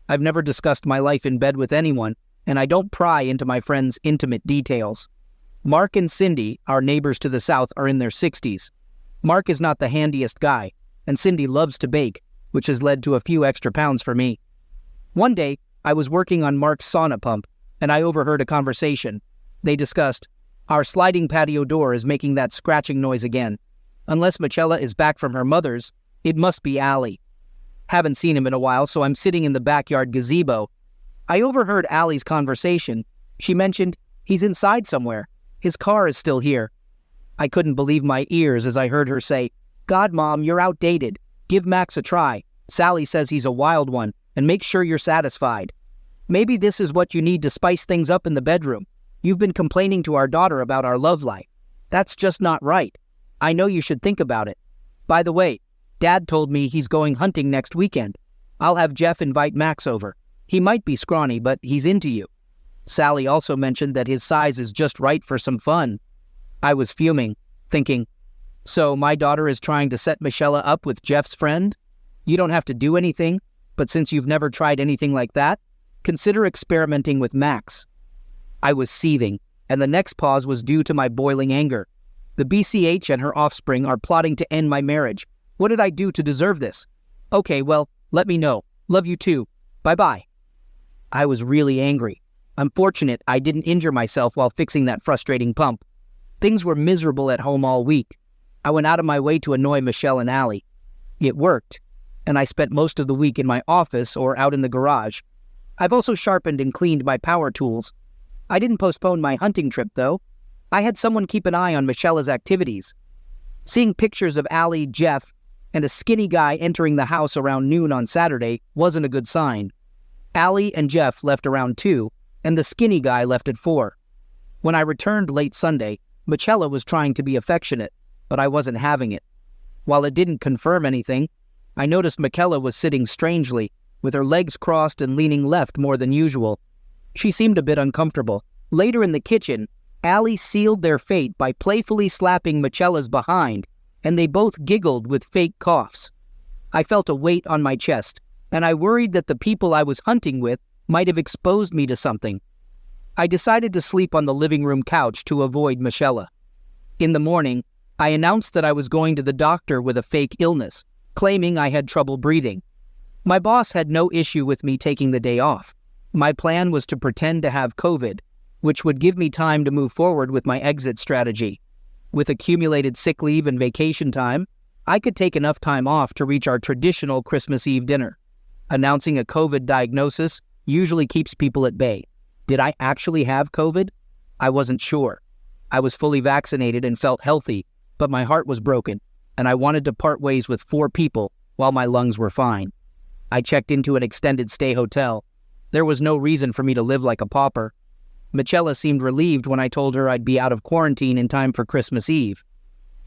I've never discussed my life in bed with anyone, and I don't pry into my friends' intimate details. Mark and Cindy, our neighbors to the south, are in their 60s. Mark is not the handiest guy, and Cindy loves to bake, which has led to a few extra pounds for me. One day, I was working on Mark's sauna pump, and I overheard a conversation. They discussed, "Our sliding patio door is making that scratching noise again. Unless Michela is back from her mother's, it must be Allie. Haven't seen him in a while, so I'm sitting in the backyard gazebo. I overheard Allie's conversation. She mentioned, he's inside somewhere. His car is still here. I couldn't believe my ears as I heard her say, "God, Mom, you're outdated. Give Max a try. Sally says he's a wild one, and make sure you're satisfied." Maybe this is what you need to spice things up in the bedroom. You've been complaining to our daughter about our love life. That's just not right. I know you should think about it. By the way, Dad told me he's going hunting next weekend. I'll have Jeff invite Max over. He might be scrawny, but he's into you. Sally also mentioned that his size is just right for some fun. I was fuming, thinking, so my daughter is trying to set Michela up with Jeff's friend? You don't have to do anything, but since you've never tried anything like that, consider experimenting with Max. I was seething, and the next pause was due to my boiling anger. The BCH and her offspring are plotting to end my marriage. What did I do to deserve this? Okay, well, let me know. Love you too. Bye-bye. I was really angry. I'm fortunate I didn't injure myself while fixing that frustrating pump. Things were miserable at home all week. I went out of my way to annoy Michelle and Allie. It worked, and I spent most of the week in my office or out in the garage. I've also sharpened and cleaned my power tools. I didn't postpone my hunting trip, though. I had someone keep an eye on Michela's activities. Seeing pictures of Allie, Jeff, and a skinny guy entering the house around noon on Saturday wasn't a good sign. Allie and Jeff left around 2, and the skinny guy left at 4. When I returned late Sunday, Michela was trying to be affectionate, but I wasn't having it. While it didn't confirm anything, I noticed Michela was sitting strangely, with her legs crossed and leaning left more than usual. She seemed a bit uncomfortable. Later in the kitchen, Allie sealed their fate by playfully slapping Michela's behind, and they both giggled with fake coughs. I felt a weight on my chest, and I worried that the people I was hunting with might have exposed me to something. I decided to sleep on the living room couch to avoid Michelle. In the morning, I announced that I was going to the doctor with a fake illness, claiming I had trouble breathing. My boss had no issue with me taking the day off. My plan was to pretend to have COVID, which would give me time to move forward with my exit strategy. With accumulated sick leave and vacation time, I could take enough time off to reach our traditional Christmas Eve dinner. Announcing a COVID diagnosis usually keeps people at bay. Did I actually have COVID? I wasn't sure. I was fully vaccinated and felt healthy, but my heart was broken, and I wanted to part ways with 4 people while my lungs were fine. I checked into an extended stay hotel. There was no reason for me to live like a pauper. Michelle seemed relieved when I told her I'd be out of quarantine in time for Christmas Eve.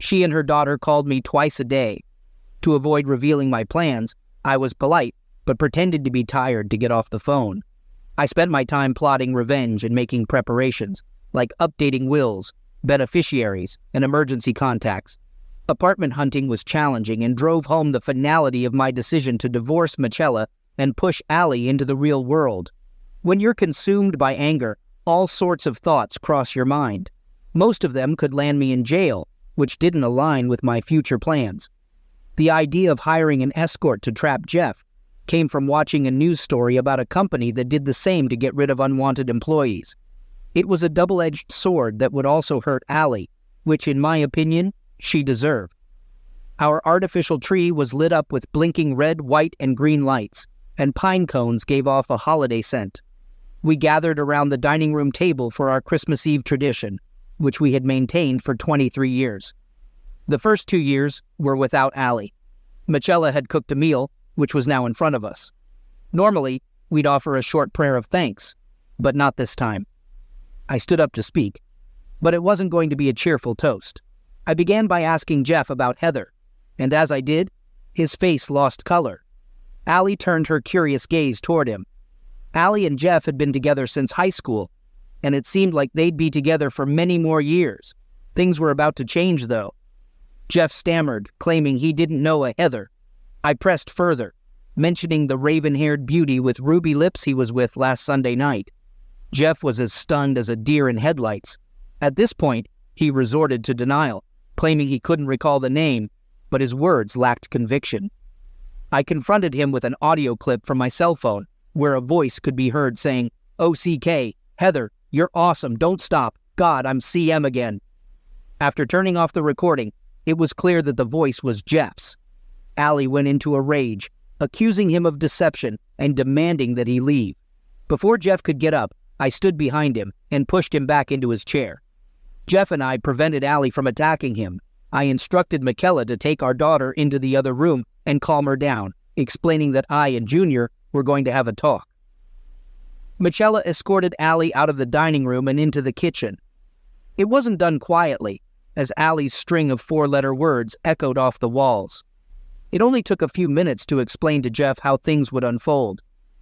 She and her daughter called me twice a day. To avoid revealing my plans, I was polite, but pretended to be tired to get off the phone. I spent my time plotting revenge and making preparations, like updating wills, beneficiaries, and emergency contacts. Apartment hunting was challenging and drove home the finality of my decision to divorce Michelle and push Allie into the real world. When you're consumed by anger, all sorts of thoughts cross your mind. Most of them could land me in jail, which didn't align with my future plans. The idea of hiring an escort to trap Jeff came from watching a news story about a company that did the same to get rid of unwanted employees. It was a double-edged sword that would also hurt Allie, which, in my opinion, she deserved. Our artificial tree was lit up with blinking red, white, and green lights, and pine cones gave off a holiday scent. We gathered around the dining room table for our Christmas Eve tradition, which we had maintained for 23 years. The first 2 years were without Allie. Michelle had cooked a meal, which was now in front of us. Normally, we'd offer a short prayer of thanks, but not this time. I stood up to speak, but it wasn't going to be a cheerful toast. I began by asking Jeff about Heather, and as I did, his face lost color. Allie turned her curious gaze toward him. Allie and Jeff had been together since high school, and it seemed like they'd be together for many more years. Things were about to change, though. Jeff stammered, claiming he didn't know a Heather. I pressed further, mentioning the raven-haired beauty with ruby lips he was with last Sunday night. Jeff was as stunned as a deer in headlights. At this point, he resorted to denial, claiming he couldn't recall the name, but his words lacked conviction. I confronted him with an audio clip from my cell phone, where a voice could be heard saying, "OCK, Heather, you're awesome, don't stop. God, I'm CM again." After turning off the recording, it was clear that the voice was Jeff's. Allie went into a rage, accusing him of deception and demanding that he leave. Before Jeff could get up, I stood behind him and pushed him back into his chair. Jeff and I prevented Allie from attacking him. I instructed Michelle to take our daughter into the other room and calm her down, explaining that I and Junior were going to have a talk. Michelle escorted Allie out of the dining room and into the kitchen. It wasn't done quietly, as Allie's string of 4-letter words echoed off the walls. It only took a few minutes to explain to Jeff how things would unfold.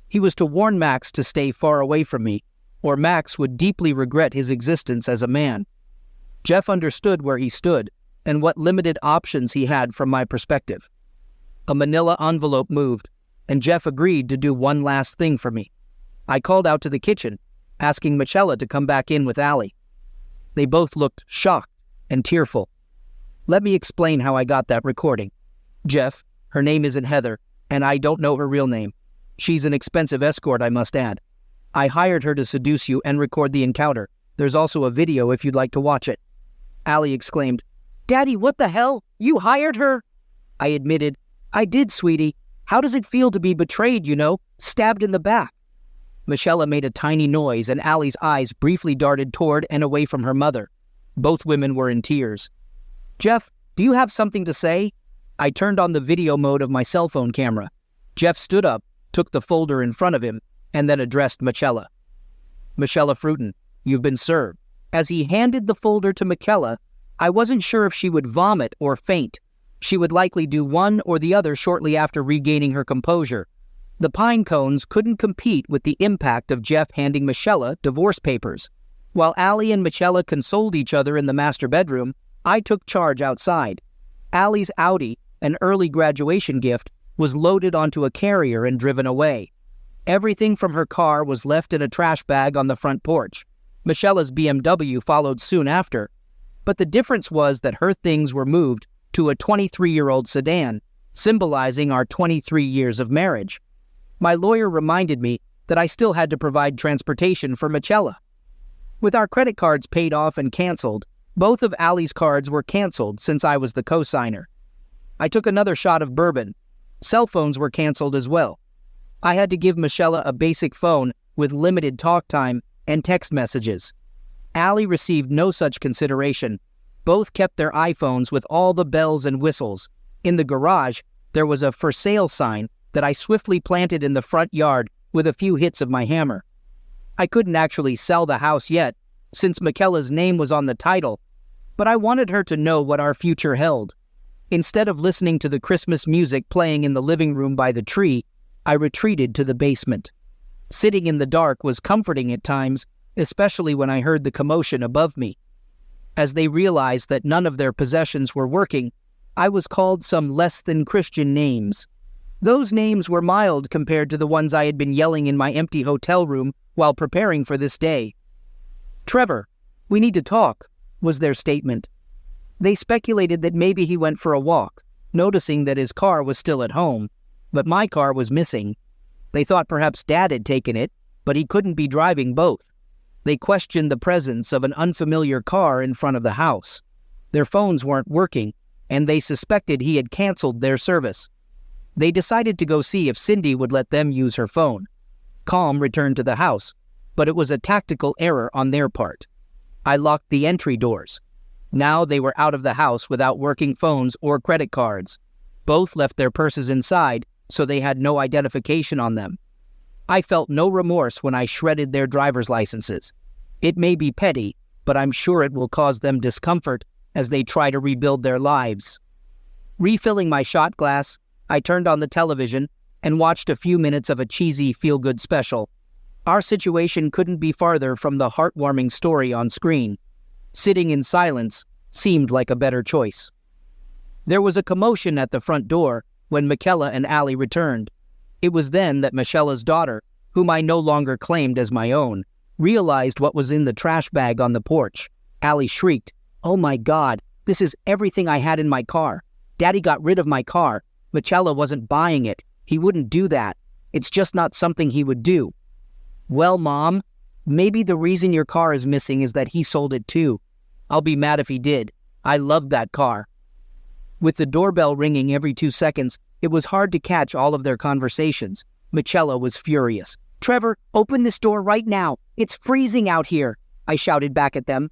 He was to warn Max to stay far away from me, or Max would deeply regret his existence as a man. Jeff understood where he stood and what limited options he had from my perspective. A manila envelope moved, and Jeff agreed to do one last thing for me. I called out to the kitchen, asking Michelle to come back in with Allie. They both looked shocked and tearful. Let me explain how I got that recording. Jeff, her name isn't Heather, and I don't know her real name. She's an expensive escort, I must add. I hired her to seduce you and record the encounter. There's also a video if you'd like to watch it. Allie exclaimed, "Daddy, what the hell? You hired her?" I admitted, "I did, sweetie. How does it feel to be betrayed, stabbed in the back?" Michelle made a tiny noise, and Allie's eyes briefly darted toward and away from her mother. Both women were in tears. "Jeff, do you have something to say?" I turned on the video mode of my cell phone camera. Jeff stood up, took the folder in front of him, and then addressed Michelle. "Michelle Fruiton, you've been served." As he handed the folder to Michelle, I wasn't sure if she would vomit or faint. She would likely do one or the other shortly after regaining her composure. The pine cones couldn't compete with the impact of Jeff handing Michelle divorce papers. While Allie and Michelle consoled each other in the master bedroom, I took charge outside. Allie's Audi, an early graduation gift, was loaded onto a carrier and driven away. Everything from her car was left in a trash bag on the front porch. Michelle's BMW followed soon after, but the difference was that her things were moved to a 23-year-old sedan, symbolizing our 23 years of marriage. My lawyer reminded me that I still had to provide transportation for Michelle. With our credit cards paid off and canceled, both of Allie's cards were canceled since I was the co-signer. I took another shot of bourbon. Cell phones were canceled as well. I had to give Michelle a basic phone with limited talk time and text messages. Allie received no such consideration. Both kept their iPhones with all the bells and whistles. In the garage, there was a for sale sign that I swiftly planted in the front yard with a few hits of my hammer. I couldn't actually sell the house yet, since Michaela's name was on the title, but I wanted her to know what our future held. Instead of listening to the Christmas music playing in the living room by the tree, I retreated to the basement. Sitting in the dark was comforting at times, especially when I heard the commotion above me. As they realized that none of their possessions were working, I was called some less-than-Christian names. Those names were mild compared to the ones I had been yelling in my empty hotel room while preparing for this day. "Trevor, we need to talk," was their statement. They speculated that maybe he went for a walk, noticing that his car was still at home, but my car was missing. They thought perhaps Dad had taken it, but he couldn't be driving both. They questioned the presence of an unfamiliar car in front of the house. Their phones weren't working, and they suspected he had canceled their service. They decided to go see if Cindy would let them use her phone. Calm returned to the house, but it was a tactical error on their part. I locked the entry doors. Now they were out of the house without working phones or credit cards. Both left their purses inside, so they had no identification on them. I felt no remorse when I shredded their driver's licenses. It may be petty, but I'm sure it will cause them discomfort as they try to rebuild their lives. Refilling my shot glass, I turned on the television and watched a few minutes of a cheesy feel-good special. Our situation couldn't be farther from the heartwarming story on screen. Sitting in silence seemed like a better choice. There was a commotion at the front door when Michaela and Allie returned. It was then that Michela's daughter, whom I no longer claimed as my own, realized what was in the trash bag on the porch. Allie shrieked, "Oh my God, this is everything I had in my car. Daddy got rid of my car. Michela wasn't buying it. He wouldn't do that. It's just not something he would do." "Well, Mom, maybe the reason your car is missing is that he sold it too. I'll be mad if he did. I loved that car." With the doorbell ringing every 2 seconds, it was hard to catch all of their conversations. Michela was furious. "Trevor, open this door right now. It's freezing out here," I shouted back at them.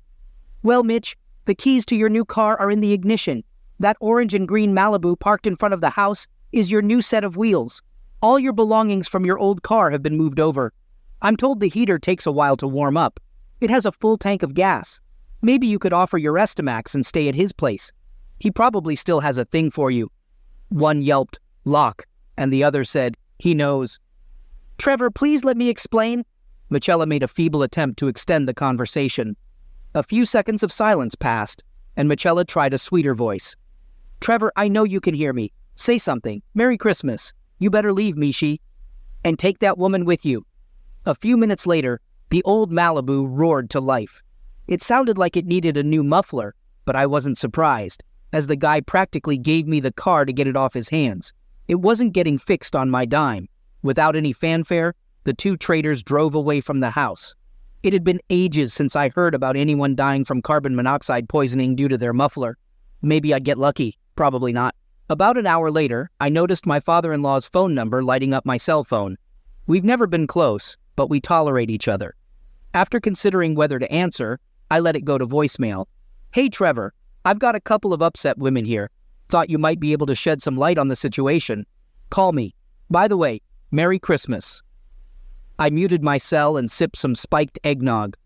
"Well, Mitch, the keys to your new car are in the ignition. That orange and green Malibu parked in front of the house is your new set of wheels. All your belongings from your old car have been moved over. I'm told the heater takes a while to warm up. It has a full tank of gas. Maybe you could offer your Estimax and stay at his place. He probably still has a thing for you." One yelped, "Lock," and the other said, "He knows." "Trevor, please let me explain." Michela made a feeble attempt to extend the conversation. A few seconds of silence passed, and Michela tried a sweeter voice. "Trevor, I know you can hear me. Say something. Merry Christmas. You better leave, Mishi. And take that woman with you." A few minutes later, the old Malibu roared to life. It sounded like it needed a new muffler, but I wasn't surprised, as the guy practically gave me the car to get it off his hands. It wasn't getting fixed on my dime. Without any fanfare, the two traders drove away from the house. It had been ages since I heard about anyone dying from carbon monoxide poisoning due to their muffler. Maybe I'd get lucky. Probably not. About an hour later, I noticed my father-in-law's phone number lighting up my cell phone. We've never been close, but we tolerate each other. After considering whether to answer, I let it go to voicemail. "Hey, Trevor, I've got a couple of upset women here. Thought you might be able to shed some light on the situation. Call me. By the way, Merry Christmas." I muted my cell and sipped some spiked eggnog.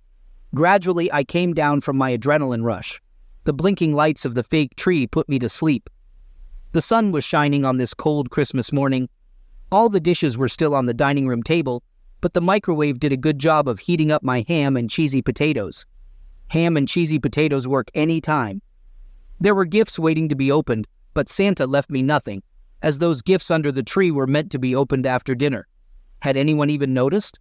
Gradually, I came down from my adrenaline rush. The blinking lights of the fake tree put me to sleep. The sun was shining on this cold Christmas morning. All the dishes were still on the dining room table, but the microwave did a good job of heating up my ham and cheesy potatoes. Ham and cheesy potatoes work any time. There were gifts waiting to be opened, but Santa left me nothing, as those gifts under the tree were meant to be opened after dinner. Had anyone even noticed?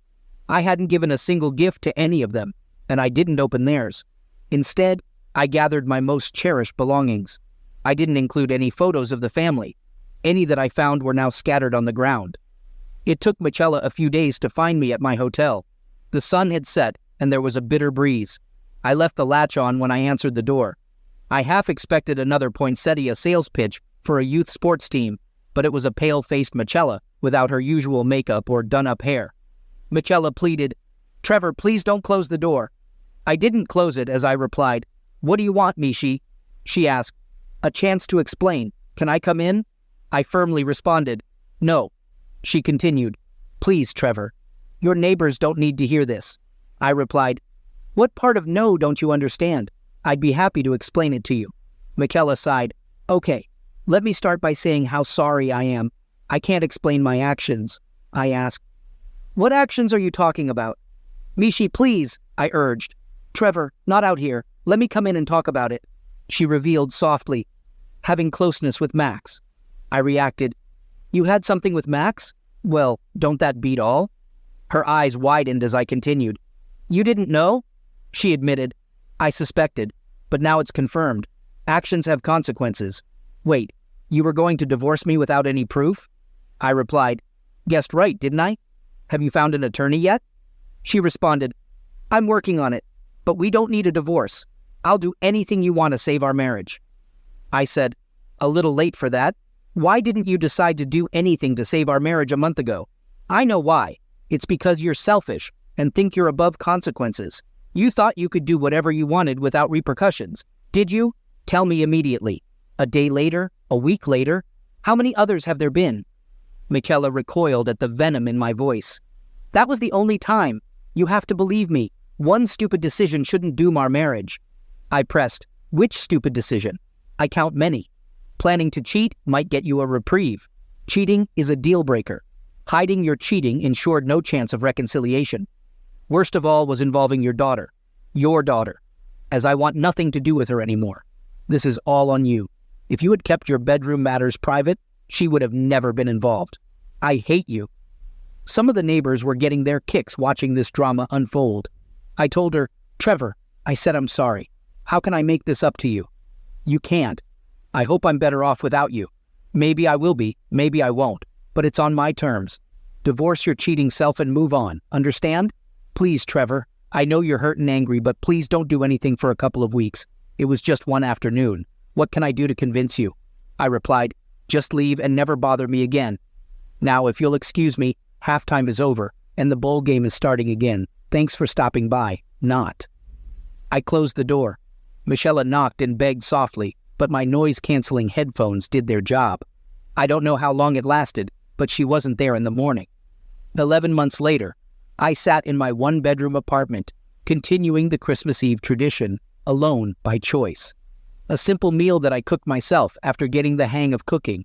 I hadn't given a single gift to any of them, and I didn't open theirs. Instead, I gathered my most cherished belongings. I didn't include any photos of the family. Any that I found were now scattered on the ground. It took Michela a few days to find me at my hotel. The sun had set, and there was a bitter breeze. I left the latch on when I answered the door. I half expected another poinsettia sales pitch for a youth sports team, but it was a pale-faced Michela without her usual makeup or done-up hair. Michela pleaded, "Trevor, please don't close the door." I didn't close it as I replied, "What do you want, Mishi?" She asked, "A chance to explain. Can I come in?" I firmly responded, "No." She continued, "Please, Trevor. Your neighbors don't need to hear this." I replied, "What part of no don't you understand? I'd be happy to explain it to you." Michela sighed, "Okay, let me start by saying how sorry I am. I can't explain my actions." I asked, "What actions are you talking about?" "Mishi, please," I urged. "Trevor, not out here. Let me come in and talk about it." She revealed softly, "Having closeness with Max." I reacted, "You had something with Max? Well, don't that beat all?" Her eyes widened as I continued. "You didn't know?" She admitted, "I suspected, but now it's confirmed. Actions have consequences. Wait, you were going to divorce me without any proof?" I replied, "Guessed right, didn't I? Have you found an attorney yet?" She responded, "I'm working on it, but we don't need a divorce. I'll do anything you want to save our marriage." I said, "A little late for that. Why didn't you decide to do anything to save our marriage a month ago?" "I know why. It's because you're selfish and think you're above consequences. You thought you could do whatever you wanted without repercussions. Did you? Tell me immediately. A day later? A week later? How many others have there been?" Michela recoiled at the venom in my voice. "That was the only time. You have to believe me. One stupid decision shouldn't doom our marriage." I pressed, "Which stupid decision?" "I count many. Planning to cheat might get you a reprieve. Cheating is a deal breaker. Hiding your cheating ensured no chance of reconciliation. Worst of all was involving your daughter, as I want nothing to do with her anymore. This is all on you. If you had kept your bedroom matters private, she would have never been involved. I hate you." Some of the neighbors were getting their kicks watching this drama unfold. I told her, "Trevor," I said, "I'm sorry. How can I make this up to you?" "You can't. I hope I'm better off without you. Maybe I will be, maybe I won't, but it's on my terms. Divorce your cheating self and move on, understand? Please, Trevor, I know you're hurt and angry, but please don't do anything for a couple of weeks. It was just one afternoon. What can I do to convince you?" I replied, "Just leave and never bother me again. Now, if you'll excuse me, halftime is over, and the bowl game is starting again. Thanks for stopping by. Not." I closed the door. Michela knocked and begged softly, but my noise-canceling headphones did their job. I don't know how long it lasted, but she wasn't there in the morning. 11 months later, I sat in my one-bedroom apartment, continuing the Christmas Eve tradition, alone by choice. A simple meal that I cooked myself after getting the hang of cooking.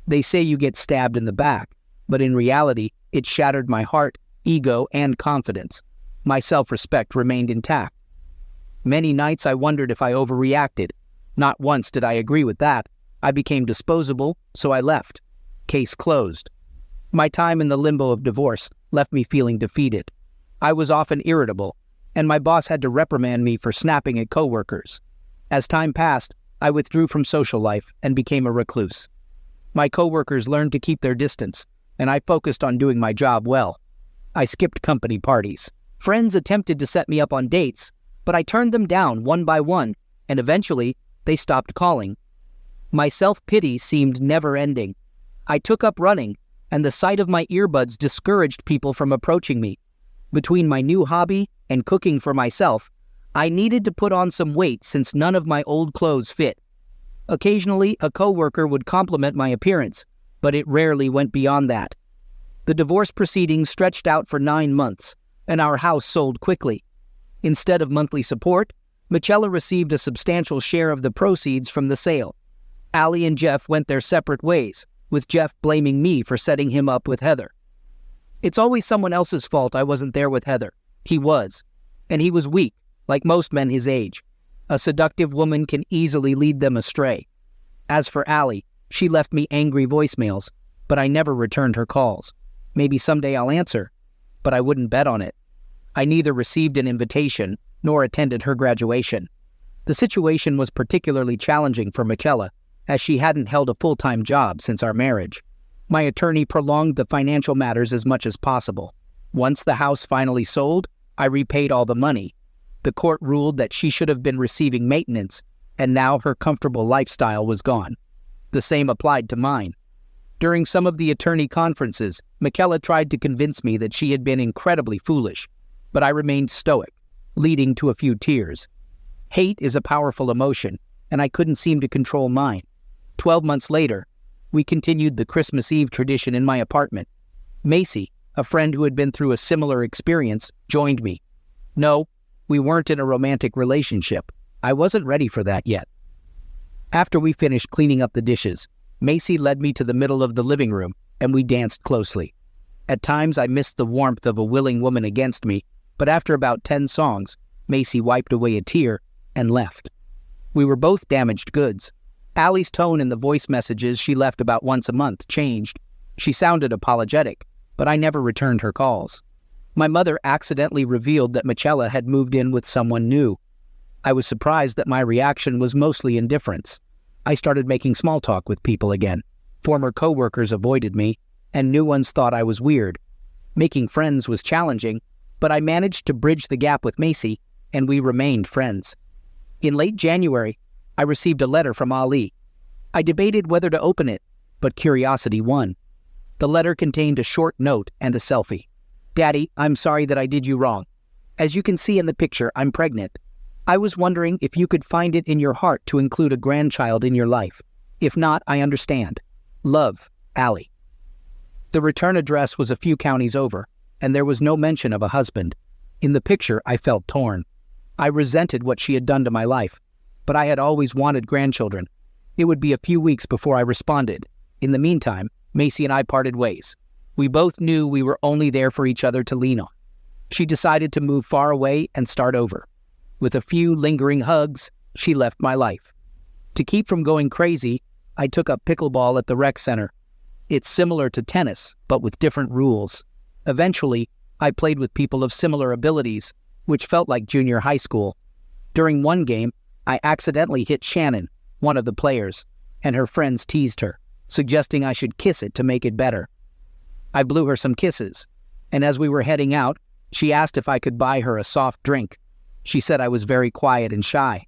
They say you get stabbed in the back, but in reality, it shattered my heart, ego, and confidence. My self-respect remained intact. Many nights I wondered if I overreacted. Not once did I agree with that. I became disposable, so I left. Case closed. My time in the limbo of divorce left me feeling defeated. I was often irritable, and my boss had to reprimand me for snapping at coworkers. As time passed, I withdrew from social life and became a recluse. My coworkers learned to keep their distance, and I focused on doing my job well. I skipped company parties. Friends attempted to set me up on dates, but I turned them down one by one, and eventually, they stopped calling. My self-pity seemed never-ending. I took up running, and the sight of my earbuds discouraged people from approaching me. Between my new hobby and cooking for myself, I needed to put on some weight since none of my old clothes fit. Occasionally, a coworker would compliment my appearance, but it rarely went beyond that. The divorce proceedings stretched out for 9 months, and our house sold quickly. Instead of monthly support, Michela received a substantial share of the proceeds from the sale. Allie and Jeff went their separate ways, with Jeff blaming me for setting him up with Heather. It's always someone else's fault I wasn't there with Heather. He was. And he was weak, like most men his age. A seductive woman can easily lead them astray. As for Allie, she left me angry voicemails, but I never returned her calls. Maybe someday I'll answer, but I wouldn't bet on it. I neither received an invitation nor attended her graduation. The situation was particularly challenging for Michaela, as she hadn't held a full-time job since our marriage. My attorney prolonged the financial matters as much as possible. Once the house finally sold, I repaid all the money. The court ruled that she should have been receiving maintenance, and now her comfortable lifestyle was gone. The same applied to mine. During some of the attorney conferences, Michaela tried to convince me that she had been incredibly foolish, but I remained stoic, leading to a few tears. Hate is a powerful emotion, and I couldn't seem to control mine. 12 months later, we continued the Christmas Eve tradition in my apartment. Macy, a friend who had been through a similar experience, joined me. No, we weren't in a romantic relationship. I wasn't ready for that yet. After we finished cleaning up the dishes, Macy led me to the middle of the living room, and we danced closely. At times I missed the warmth of a willing woman against me, but after about 10 songs, Macy wiped away a tear and left. We were both damaged goods. Allie's tone in the voice messages she left about once a month changed. She sounded apologetic, but I never returned her calls. My mother accidentally revealed that Michaela had moved in with someone new. I was surprised that my reaction was mostly indifference. I started making small talk with people again. Former coworkers avoided me, and new ones thought I was weird. Making friends was challenging, but I managed to bridge the gap with Macy, and we remained friends. In late January, I received a letter from Ali. I debated whether to open it, but curiosity won. The letter contained a short note and a selfie. "Daddy, I'm sorry that I did you wrong. As you can see in the picture, I'm pregnant. I was wondering if you could find it in your heart to include a grandchild in your life. If not, I understand. Love, Ali." The return address was a few counties over, and there was no mention of a husband. In the picture, I felt torn. I resented what she had done to my life, but I had always wanted grandchildren. It would be a few weeks before I responded. In the meantime, Macy and I parted ways. We both knew we were only there for each other to lean on. She decided to move far away and start over. With a few lingering hugs, she left my life. To keep from going crazy, I took up pickleball at the rec center. It's similar to tennis, but with different rules. Eventually, I played with people of similar abilities, which felt like junior high school. During one game, I accidentally hit Shannon, one of the players, and her friends teased her, suggesting I should kiss it to make it better. I blew her some kisses, and as we were heading out, she asked if I could buy her a soft drink. She said I was very quiet and shy.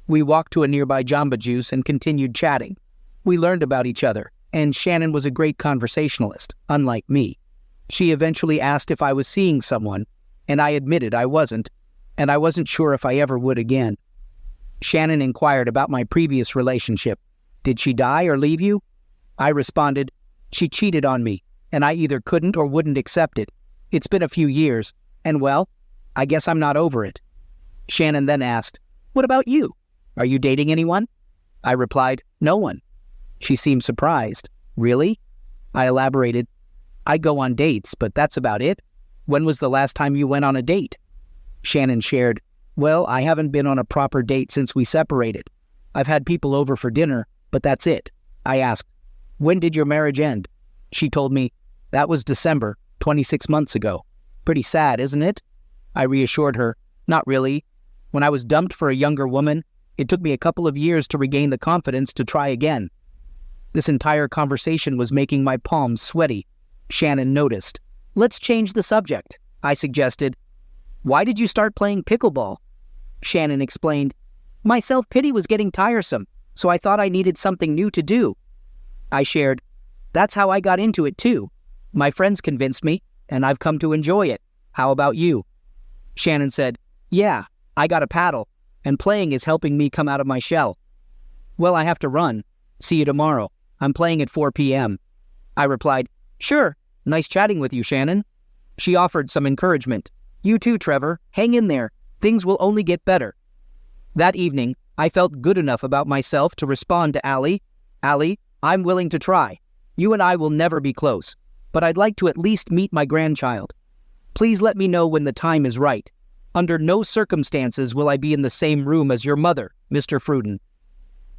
We walked to a nearby Jamba Juice and continued chatting. We learned about each other, and Shannon was a great conversationalist, unlike me. She eventually asked if I was seeing someone, and I admitted I wasn't, and I wasn't sure if I ever would again. Shannon inquired about my previous relationship. Did she die or leave you? I responded, she cheated on me, and I either couldn't or wouldn't accept it. It's been a few years, and well, I guess I'm not over it. Shannon then asked, what about you? Are you dating anyone? I replied, no one. She seemed surprised. Really? I elaborated, I go on dates, but that's about it. When was the last time you went on a date? Shannon shared, well, I haven't been on a proper date since we separated. I've had people over for dinner, but that's it. I asked, when did your marriage end? She told me, that was December, 26 months ago. Pretty sad, isn't it? I reassured her, not really. When I was dumped for a younger woman, it took me a couple of years to regain the confidence to try again. This entire conversation was making my palms sweaty. Shannon noticed. Let's change the subject, I suggested. Why did you start playing pickleball? Shannon explained, my self-pity was getting tiresome, so I thought I needed something new to do. I shared, that's how I got into it too. My friends convinced me, and I've come to enjoy it. How about you? Shannon said, yeah, I got a paddle, and playing is helping me come out of my shell. Well, I have to run. See you tomorrow. I'm playing at 4 p.m. I replied, sure, nice chatting with you, Shannon. She offered some encouragement. You too, Trevor. Hang in there. Things will only get better. That evening, I felt good enough about myself to respond to Ali. Ali, I'm willing to try. You and I will never be close, but I'd like to at least meet my grandchild. Please let me know when the time is right. Under no circumstances will I be in the same room as your mother, Mr. Fruden.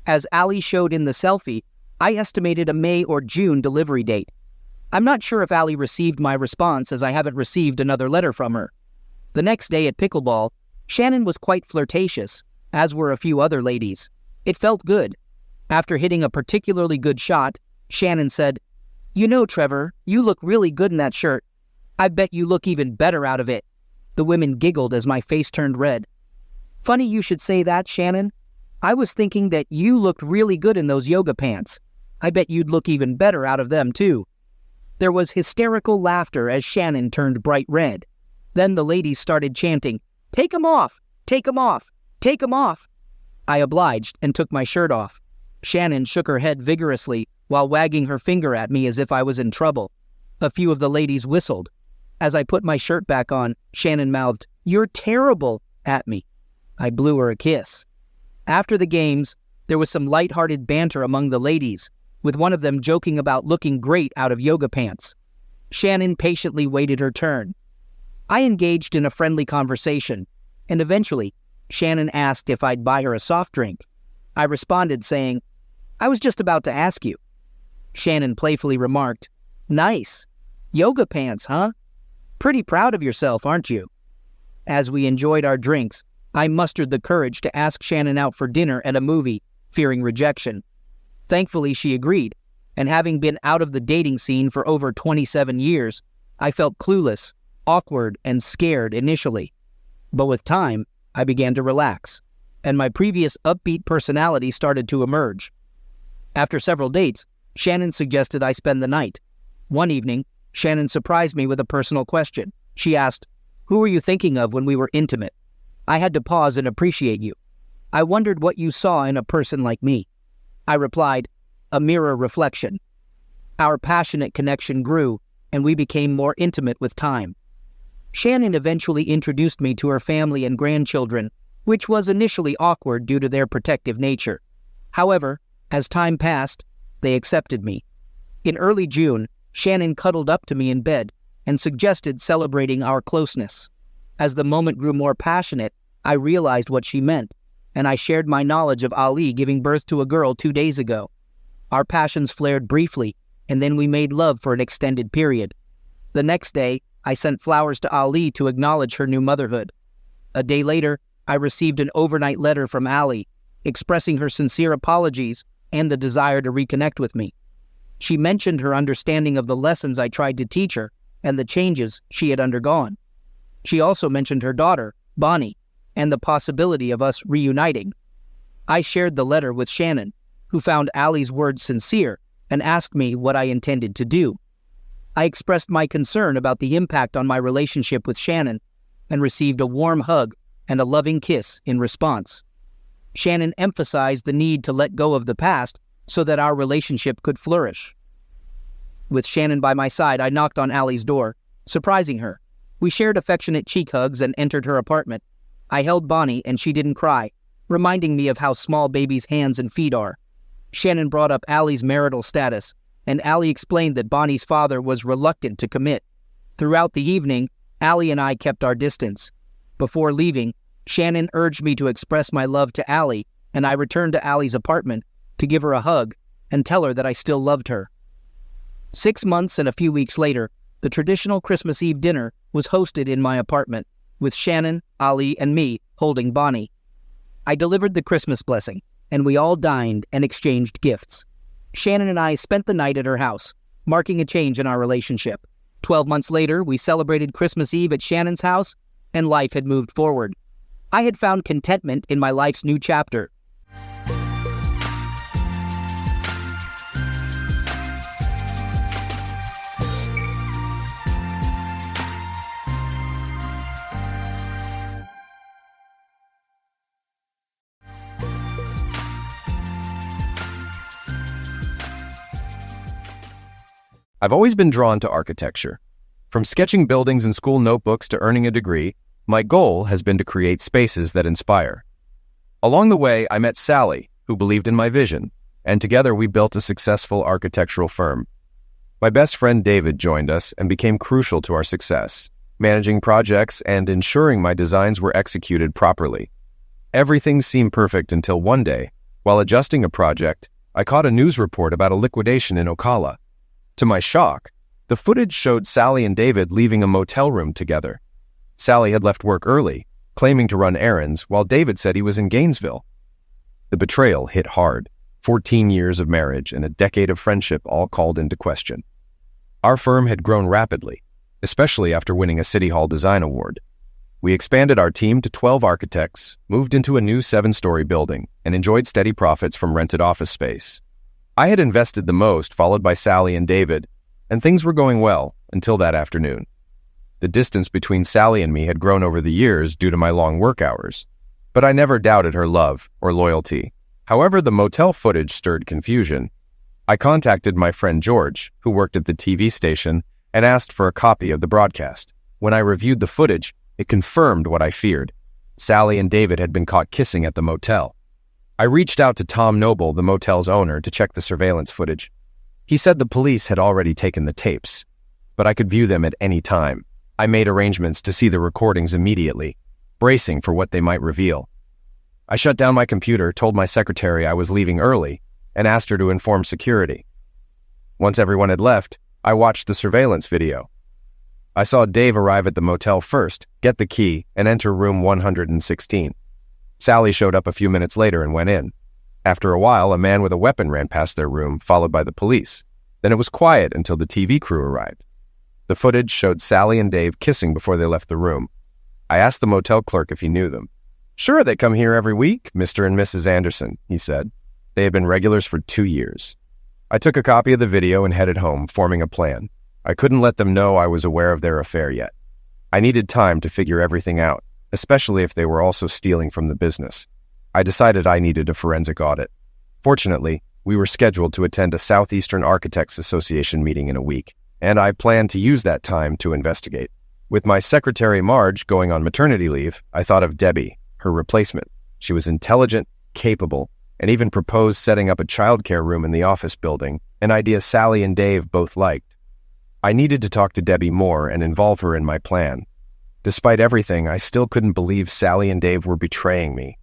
As Ali showed in the selfie, I estimated a May or June delivery date. I'm not sure if Allie received my response, as I haven't received another letter from her. The next day at pickleball, Shannon was quite flirtatious, as were a few other ladies. It felt good. After hitting a particularly good shot, Shannon said, "You know, Trevor, you look really good in that shirt. I bet you look even better out of it." The women giggled as my face turned red. "Funny you should say that, Shannon. I was thinking that you looked really good in those yoga pants. I bet you'd look even better out of them, too." There was hysterical laughter as Shannon turned bright red. Then the ladies started chanting, "Take 'em off! Take 'em off! Take 'em off!" I obliged and took my shirt off. Shannon shook her head vigorously while wagging her finger at me as if I was in trouble. A few of the ladies whistled. As I put my shirt back on, Shannon mouthed, "You're terrible," at me. I blew her a kiss. After the games, there was some light-hearted banter among the ladies, with one of them joking about looking great out of yoga pants. Shannon patiently waited her turn. I engaged in a friendly conversation, and eventually, Shannon asked if I'd buy her a soft drink. I responded saying, "I was just about to ask you." Shannon playfully remarked, "Nice. Yoga pants, huh? Pretty proud of yourself, aren't you?" As we enjoyed our drinks, I mustered the courage to ask Shannon out for dinner and a movie, fearing rejection. Thankfully, she agreed, and having been out of the dating scene for over 27 years, I felt clueless, awkward, and scared initially. But with time, I began to relax, and my previous upbeat personality started to emerge. After several dates, Shannon suggested I spend the night. One evening, Shannon surprised me with a personal question. She asked, "Who were you thinking of when we were intimate?" I had to pause and appreciate you. I wondered what you saw in a person like me. I replied, "A mirror reflection." Our passionate connection grew, and we became more intimate with time. Shannon eventually introduced me to her family and grandchildren, which was initially awkward due to their protective nature. However, as time passed, they accepted me. In early June, Shannon cuddled up to me in bed and suggested celebrating our closeness. As the moment grew more passionate, I realized what she meant, and I shared my knowledge of Ali giving birth to a girl 2 days ago. Our passions flared briefly, and then we made love for an extended period. The next day, I sent flowers to Ali to acknowledge her new motherhood. A day later, I received an overnight letter from Ali, expressing her sincere apologies and the desire to reconnect with me. She mentioned her understanding of the lessons I tried to teach her and the changes she had undergone. She also mentioned her daughter, Bonnie, and the possibility of us reuniting. I shared the letter with Shannon, who found Ali's words sincere and asked me what I intended to do. I expressed my concern about the impact on my relationship with Shannon and received a warm hug and a loving kiss in response. Shannon emphasized the need to let go of the past so that our relationship could flourish. With Shannon by my side, I knocked on Ali's door, surprising her. We shared affectionate cheek hugs and entered her apartment. I held Bonnie and she didn't cry, reminding me of how small babies' hands and feet are. Shannon brought up Ali's marital status, and Ali explained that Bonnie's father was reluctant to commit. Throughout the evening, Ali and I kept our distance. Before leaving, Shannon urged me to express my love to Ali, and I returned to Ali's apartment to give her a hug and tell her that I still loved her. 6 months and a few weeks later, the traditional Christmas Eve dinner was hosted in my apartment, with Shannon, Ali, and me holding Bonnie. I delivered the Christmas blessing, and we all dined and exchanged gifts. Shannon and I spent the night at her house, marking a change in our relationship. 12 months later, we celebrated Christmas Eve at Shannon's house, and life had moved forward. I had found contentment in my life's new chapter. I've always been drawn to architecture. From sketching buildings in school notebooks to earning a degree, my goal has been to create spaces that inspire. Along the way, I met Sally, who believed in my vision, and together we built a successful architectural firm. My best friend David joined us and became crucial to our success, managing projects and ensuring my designs were executed properly. Everything seemed perfect until one day, while adjusting a project, I caught a news report about a liquidation in Ocala. To my shock, The footage showed Sally and David leaving a motel room together. Sally had left work early, claiming to run errands, while David said he was in Gainesville. The betrayal hit hard. 14 years of marriage and a decade of friendship all called into question. Our firm had grown rapidly, especially after winning a City Hall Design Award. We expanded our team to 12 architects, moved into a new 7-story building, and enjoyed steady profits from rented office space. I had invested the most, followed by Sally and David, and things were going well until that afternoon. The distance between Sally and me had grown over the years due to my long work hours, but I never doubted her love or loyalty. However, the motel footage stirred confusion. I contacted my friend George, who worked at the TV station, and asked for a copy of the broadcast. When I reviewed the footage, it confirmed what I feared. Sally and David had been caught kissing at the motel. I reached out to Tom Noble, the motel's owner, to check the surveillance footage. He said the police had already taken the tapes, but I could view them at any time. I made arrangements to see the recordings immediately, bracing for what they might reveal. I shut down my computer, told my secretary I was leaving early, and asked her to inform security. Once everyone had left, I watched the surveillance video. I saw Dave arrive at the motel first, get the key, and enter room 116. Sally showed up a few minutes later and went in. After a while, a man with a weapon ran past their room, followed by the police. Then it was quiet until the TV crew arrived. The footage showed Sally and Dave kissing before they left the room. I asked the motel clerk if he knew them. "Sure, they come here every week, Mr. and Mrs. Anderson," he said. They had been regulars for 2 years. I took a copy of the video and headed home, forming a plan. I couldn't let them know I was aware of their affair yet. I needed time to figure everything out, especially if they were also stealing from the business. I decided I needed a forensic audit. Fortunately, we were scheduled to attend a Southeastern Architects Association meeting in a week, and I planned to use that time to investigate. With my secretary Marge going on maternity leave, I thought of Debbie, her replacement. She was intelligent, capable, and even proposed setting up a childcare room in the office building, an idea Sally and Dave both liked. I needed to talk to Debbie more and involve her in my plan. Despite everything, I still couldn't believe Sally and Dave were betraying me.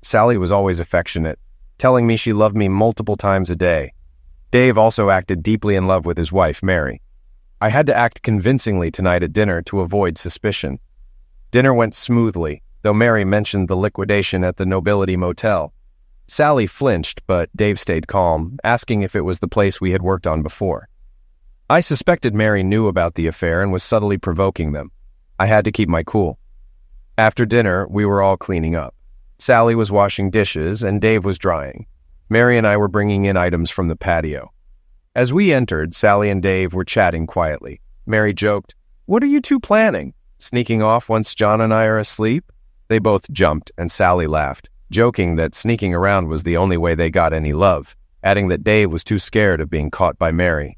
Sally was always affectionate, telling me she loved me multiple times a day. Dave also acted deeply in love with his wife, Mary. I had to act convincingly tonight at dinner to avoid suspicion. Dinner went smoothly, though Mary mentioned the liquidation at the Nobility Motel. Sally flinched, but Dave stayed calm, asking if it was the place we had worked on before. I suspected Mary knew about the affair and was subtly provoking them. I had to keep my cool. After dinner, we were all cleaning up. Sally was washing dishes and Dave was drying. Mary and I were bringing in items from the patio. As we entered, Sally and Dave were chatting quietly. Mary joked, "What are you two planning? Sneaking off once John and I are asleep?" They both jumped, and Sally laughed, joking that sneaking around was the only way they got any love, adding that Dave was too scared of being caught by Mary.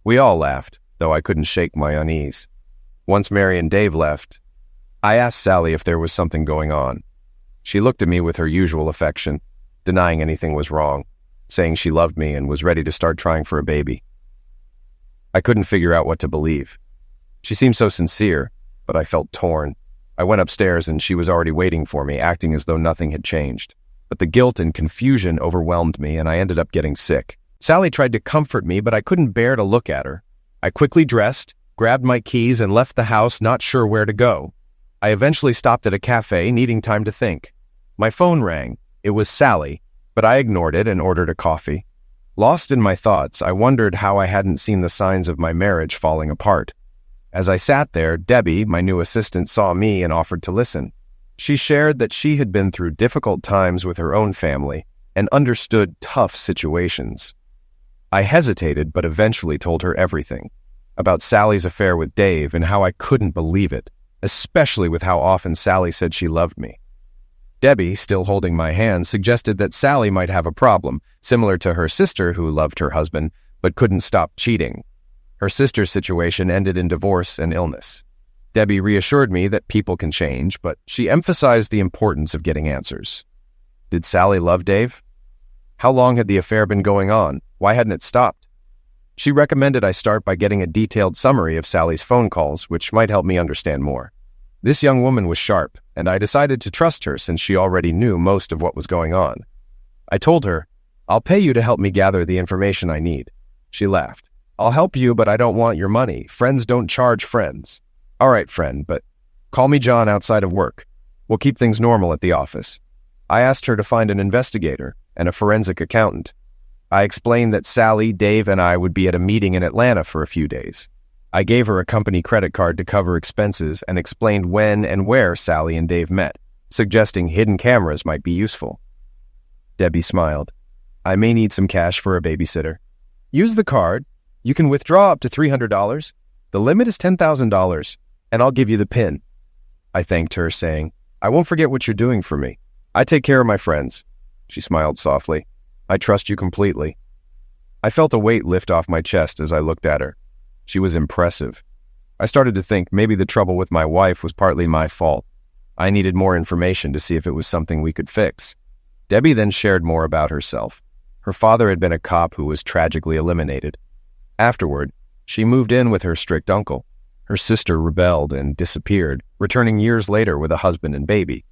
We all laughed, though I couldn't shake my unease. Once Mary and Dave left, I asked Sally if there was something going on. She looked at me with her usual affection, denying anything was wrong, saying she loved me and was ready to start trying for a baby. I couldn't figure out what to believe. She seemed so sincere, but I felt torn. I went upstairs and she was already waiting for me, acting as though nothing had changed. But the guilt and confusion overwhelmed me and I ended up getting sick. Sally tried to comfort me, but I couldn't bear to look at her. I quickly dressed, grabbed my keys, and left the house, not sure where to go. I eventually stopped at a cafe, needing time to think. My phone rang. It was Sally, but I ignored it and ordered a coffee. Lost in my thoughts, I wondered how I hadn't seen the signs of my marriage falling apart. As I sat there, Debbie, my new assistant, saw me and offered to listen. She shared that she had been through difficult times with her own family and understood tough situations. I hesitated, but eventually told her everything. About Sally's affair with Dave and how I couldn't believe it, especially with how often Sally said she loved me. Debbie, still holding my hand, suggested that Sally might have a problem, similar to her sister who loved her husband, but couldn't stop cheating. Her sister's situation ended in divorce and illness. Debbie reassured me that people can change, but she emphasized the importance of getting answers. Did Sally love Dave? How long had the affair been going on? Why hadn't it stopped? She recommended I start by getting a detailed summary of Sally's phone calls, which might help me understand more. This young woman was sharp, and I decided to trust her since she already knew most of what was going on. I told her, "I'll pay you to help me gather the information I need." She laughed. I'll help you, but I don't want your money. Friends don't charge friends. All right, friend, but call me John outside of work. We'll keep things normal at the office. I asked her to find an investigator and a forensic accountant. I explained that Sally, Dave, and I would be at a meeting in Atlanta for a few days. I gave her a company credit card to cover expenses and explained when and where Sally and Dave met, suggesting hidden cameras might be useful. Debbie smiled. I may need some cash for a babysitter. Use the card. You can withdraw up to $300. The limit is $10,000, and I'll give you the PIN. I thanked her, saying, I won't forget what you're doing for me. I take care of my friends. She smiled softly. I trust you completely. I felt a weight lift off my chest as I looked at her. She was impressive. I started to think maybe the trouble with my wife was partly my fault. I needed more information to see if it was something we could fix. Debbie then shared more about herself. Her father had been a cop who was tragically eliminated. Afterward, she moved in with her strict uncle. Her sister rebelled and disappeared, returning years later with a husband and baby.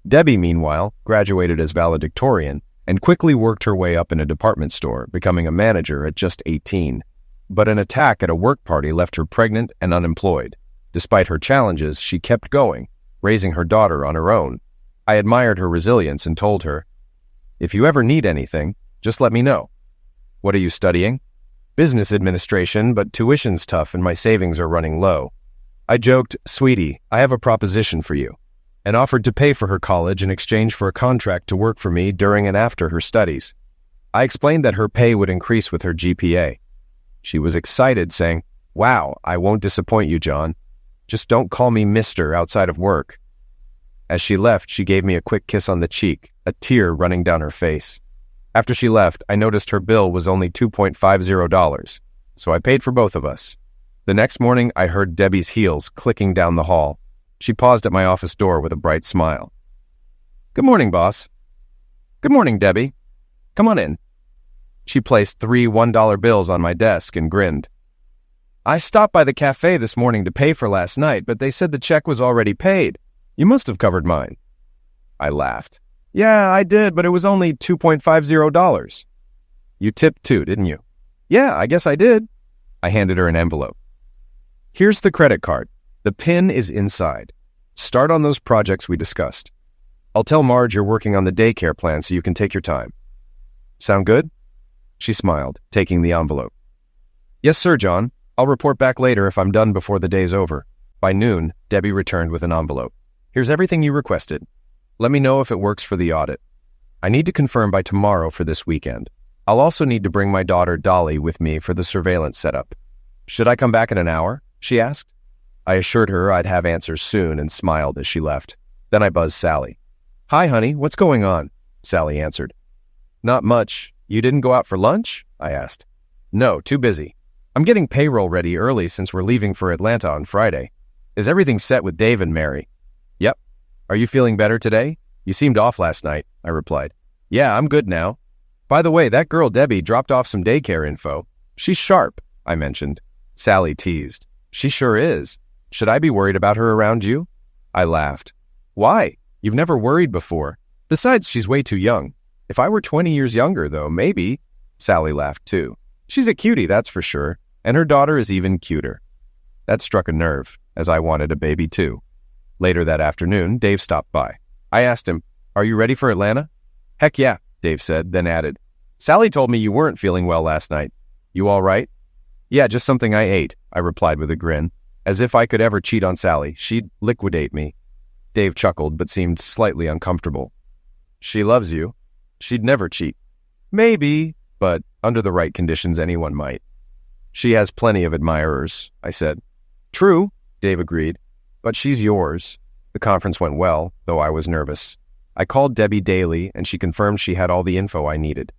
Debbie, meanwhile, graduated as valedictorian and quickly worked her way up in a department store, becoming a manager at just 18. But an attack at a work party left her pregnant and unemployed. Despite her challenges, she kept going, raising her daughter on her own. I admired her resilience and told her, if you ever need anything, just let me know. What are you studying? Business administration, but tuition's tough and my savings are running low. I joked, sweetie, I have a proposition for you, and offered to pay for her college in exchange for a contract to work for me during and after her studies. I explained that her pay would increase with her GPA. She was excited, saying, wow, I won't disappoint you, John. Just don't call me Mr. outside of work. As she left, she gave me a quick kiss on the cheek, a tear running down her face. After she left, I noticed her bill was only $2.50, so I paid for both of us. The next morning, I heard Debbie's heels clicking down the hall. She paused at my office door with a bright smile. Good morning, boss. Good morning, Debbie. Come on in. She placed 3 $1 bills on my desk and grinned. I stopped by the cafe this morning to pay for last night, but they said the check was already paid. You must have covered mine. I laughed. Yeah, I did, but it was only $2.50. You tipped too, didn't you? Yeah, I guess I did. I handed her an envelope. Here's the credit card. The PIN is inside. Start on those projects we discussed. I'll tell Marge you're working on the daycare plan so you can take your time. Sound good? She smiled, taking the envelope. Yes, sir, John. I'll report back later if I'm done before the day's over. By noon, Debbie returned with an envelope. Here's everything you requested. Let me know if it works for the audit. I need to confirm by tomorrow for this weekend. I'll also need to bring my daughter Dolly with me for the surveillance setup. Should I come back in an hour? She asked. I assured her I'd have answers soon and smiled as she left. Then I buzzed Sally. Hi, honey, what's going on? Sally answered. Not much. You didn't go out for lunch? I asked. No, too busy. I'm getting payroll ready early since we're leaving for Atlanta on Friday. Is everything set with Dave and Mary? Yep. Are you feeling better today? You seemed off last night, I replied. Yeah, I'm good now. By the way, that girl Debbie dropped off some daycare info. She's sharp, I mentioned. Sally teased. She sure is. Should I be worried about her around you? I laughed. Why? You've never worried before. Besides, she's way too young. If I were 20 years younger, though, maybe. Sally laughed too. She's a cutie, that's for sure. And her daughter is even cuter. That struck a nerve, as I wanted a baby too. Later that afternoon, Dave stopped by. I asked him, Are you ready for Atlanta? Heck yeah, Dave said, then added, Sally told me you weren't feeling well last night. You all right? Yeah, just something I ate, I replied with a grin. As if I could ever cheat on Sally, she'd liquidate me. Dave chuckled, but seemed slightly uncomfortable. She loves you. She'd never cheat. Maybe, but under the right conditions, anyone might. She has plenty of admirers, I said. True, Dave agreed, but she's yours. The conference went well, though I was nervous. I called Debbie daily, and she confirmed she had all the info I needed.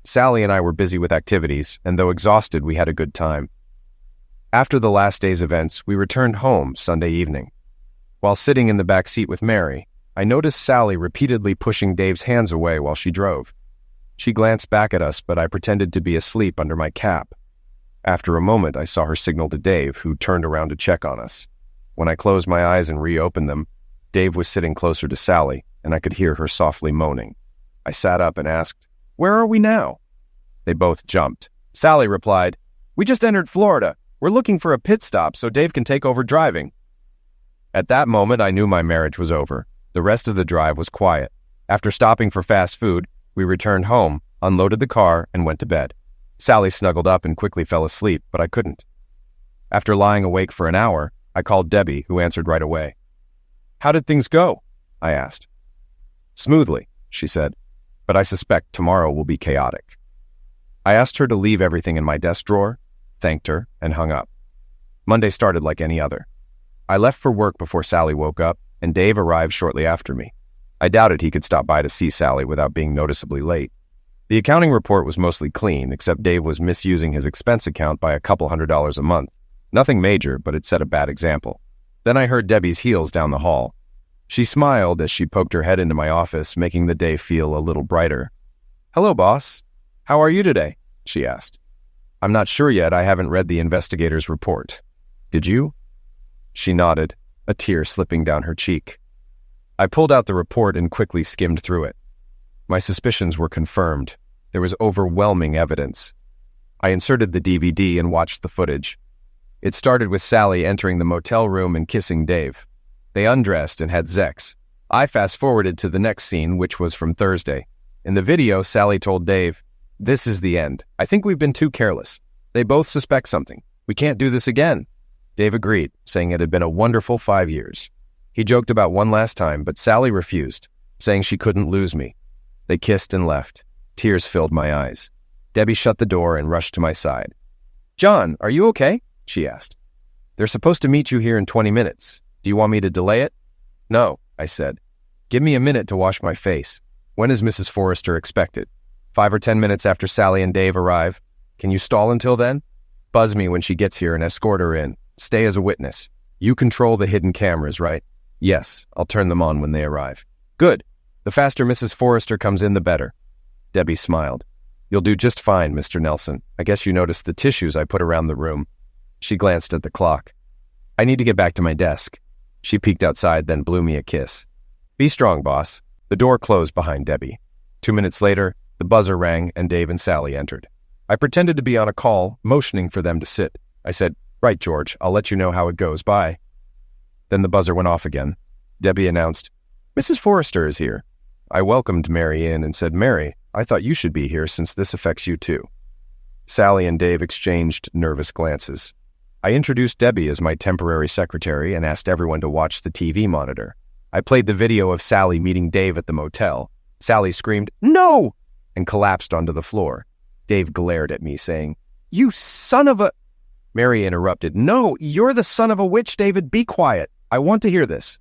Sally and I were busy with activities, and though exhausted, we had a good time. After the last day's events, we returned home Sunday evening. While sitting in the back seat with Mary, I noticed Sally repeatedly pushing Dave's hands away while she drove. She glanced back at us, but I pretended to be asleep under my cap. After a moment, I saw her signal to Dave, who turned around to check on us. When I closed my eyes and reopened them, Dave was sitting closer to Sally, and I could hear her softly moaning. I sat up and asked, Where are we now? They both jumped. Sally replied, "We just entered Florida. We're looking for a pit stop so Dave can take over driving." At that moment, I knew my marriage was over. The rest of the drive was quiet. After stopping for fast food, we returned home, unloaded the car, and went to bed. Sally snuggled up and quickly fell asleep, but I couldn't. After lying awake for an hour, I called Debbie, who answered right away. "How did things go?" I asked. "Smoothly," she said, "but I suspect tomorrow will be chaotic." I asked her to leave everything in my desk drawer, thanked her, and hung up. Monday started like any other. I left for work before Sally woke up, and Dave arrived shortly after me. I doubted he could stop by to see Sally without being noticeably late. The accounting report was mostly clean, except Dave was misusing his expense account by a couple $100s a month. Nothing major, but it set a bad example. Then I heard Debbie's heels down the hall. She smiled as she poked her head into my office, making the day feel a little brighter. "Hello, boss. How are you today?" she asked. "I'm not sure yet. I haven't read the investigator's report. Did you?" She nodded, a tear slipping down her cheek. I pulled out the report and quickly skimmed through it. My suspicions were confirmed. There was overwhelming evidence. I inserted the DVD and watched the footage. It started with Sally entering the motel room and kissing Dave. They undressed and had sex. I fast-forwarded to the next scene, which was from Thursday. In the video, Sally told Dave, "This is the end. I think we've been too careless. They both suspect something. We can't do this again." Dave agreed, saying it had been a wonderful 5 years. He joked about one last time, but Sally refused, saying she couldn't lose me. They kissed and left. Tears filled my eyes. Debbie shut the door and rushed to my side. "John, are you okay?" she asked. "They're supposed to meet you here in 20 minutes. Do you want me to delay it?" "No," I said. "Give me a minute to wash my face. When is Mrs. Forrester expected? 5 or 10 minutes after Sally and Dave arrive. Can you stall until then? Buzz me when she gets here and escort her in. Stay as a witness. You control the hidden cameras, right?" "Yes, I'll turn them on when they arrive." "Good. The faster Mrs. Forrester comes in, the better." Debbie smiled. "You'll do just fine, Mr. Nelson. I guess you noticed the tissues I put around the room." She glanced at the clock. "I need to get back to my desk." She peeked outside, then blew me a kiss. "Be strong, boss." The door closed behind Debbie. 2 minutes later, the buzzer rang and Dave and Sally entered. I pretended to be on a call, motioning for them to sit. I said, "Right, George, I'll let you know how it goes. Bye." Then the buzzer went off again. Debbie announced, "Mrs. Forrester is here." I welcomed Mary in and said, "Mary, I thought you should be here since this affects you too." Sally and Dave exchanged nervous glances. I introduced Debbie as my temporary secretary and asked everyone to watch the TV monitor. I played the video of Sally meeting Dave at the motel. Sally screamed, "No!" and collapsed onto the floor. Dave glared at me, saying, "You son of a—" Mary interrupted, "No, you're the son of a witch, David. Be quiet. I want to hear this."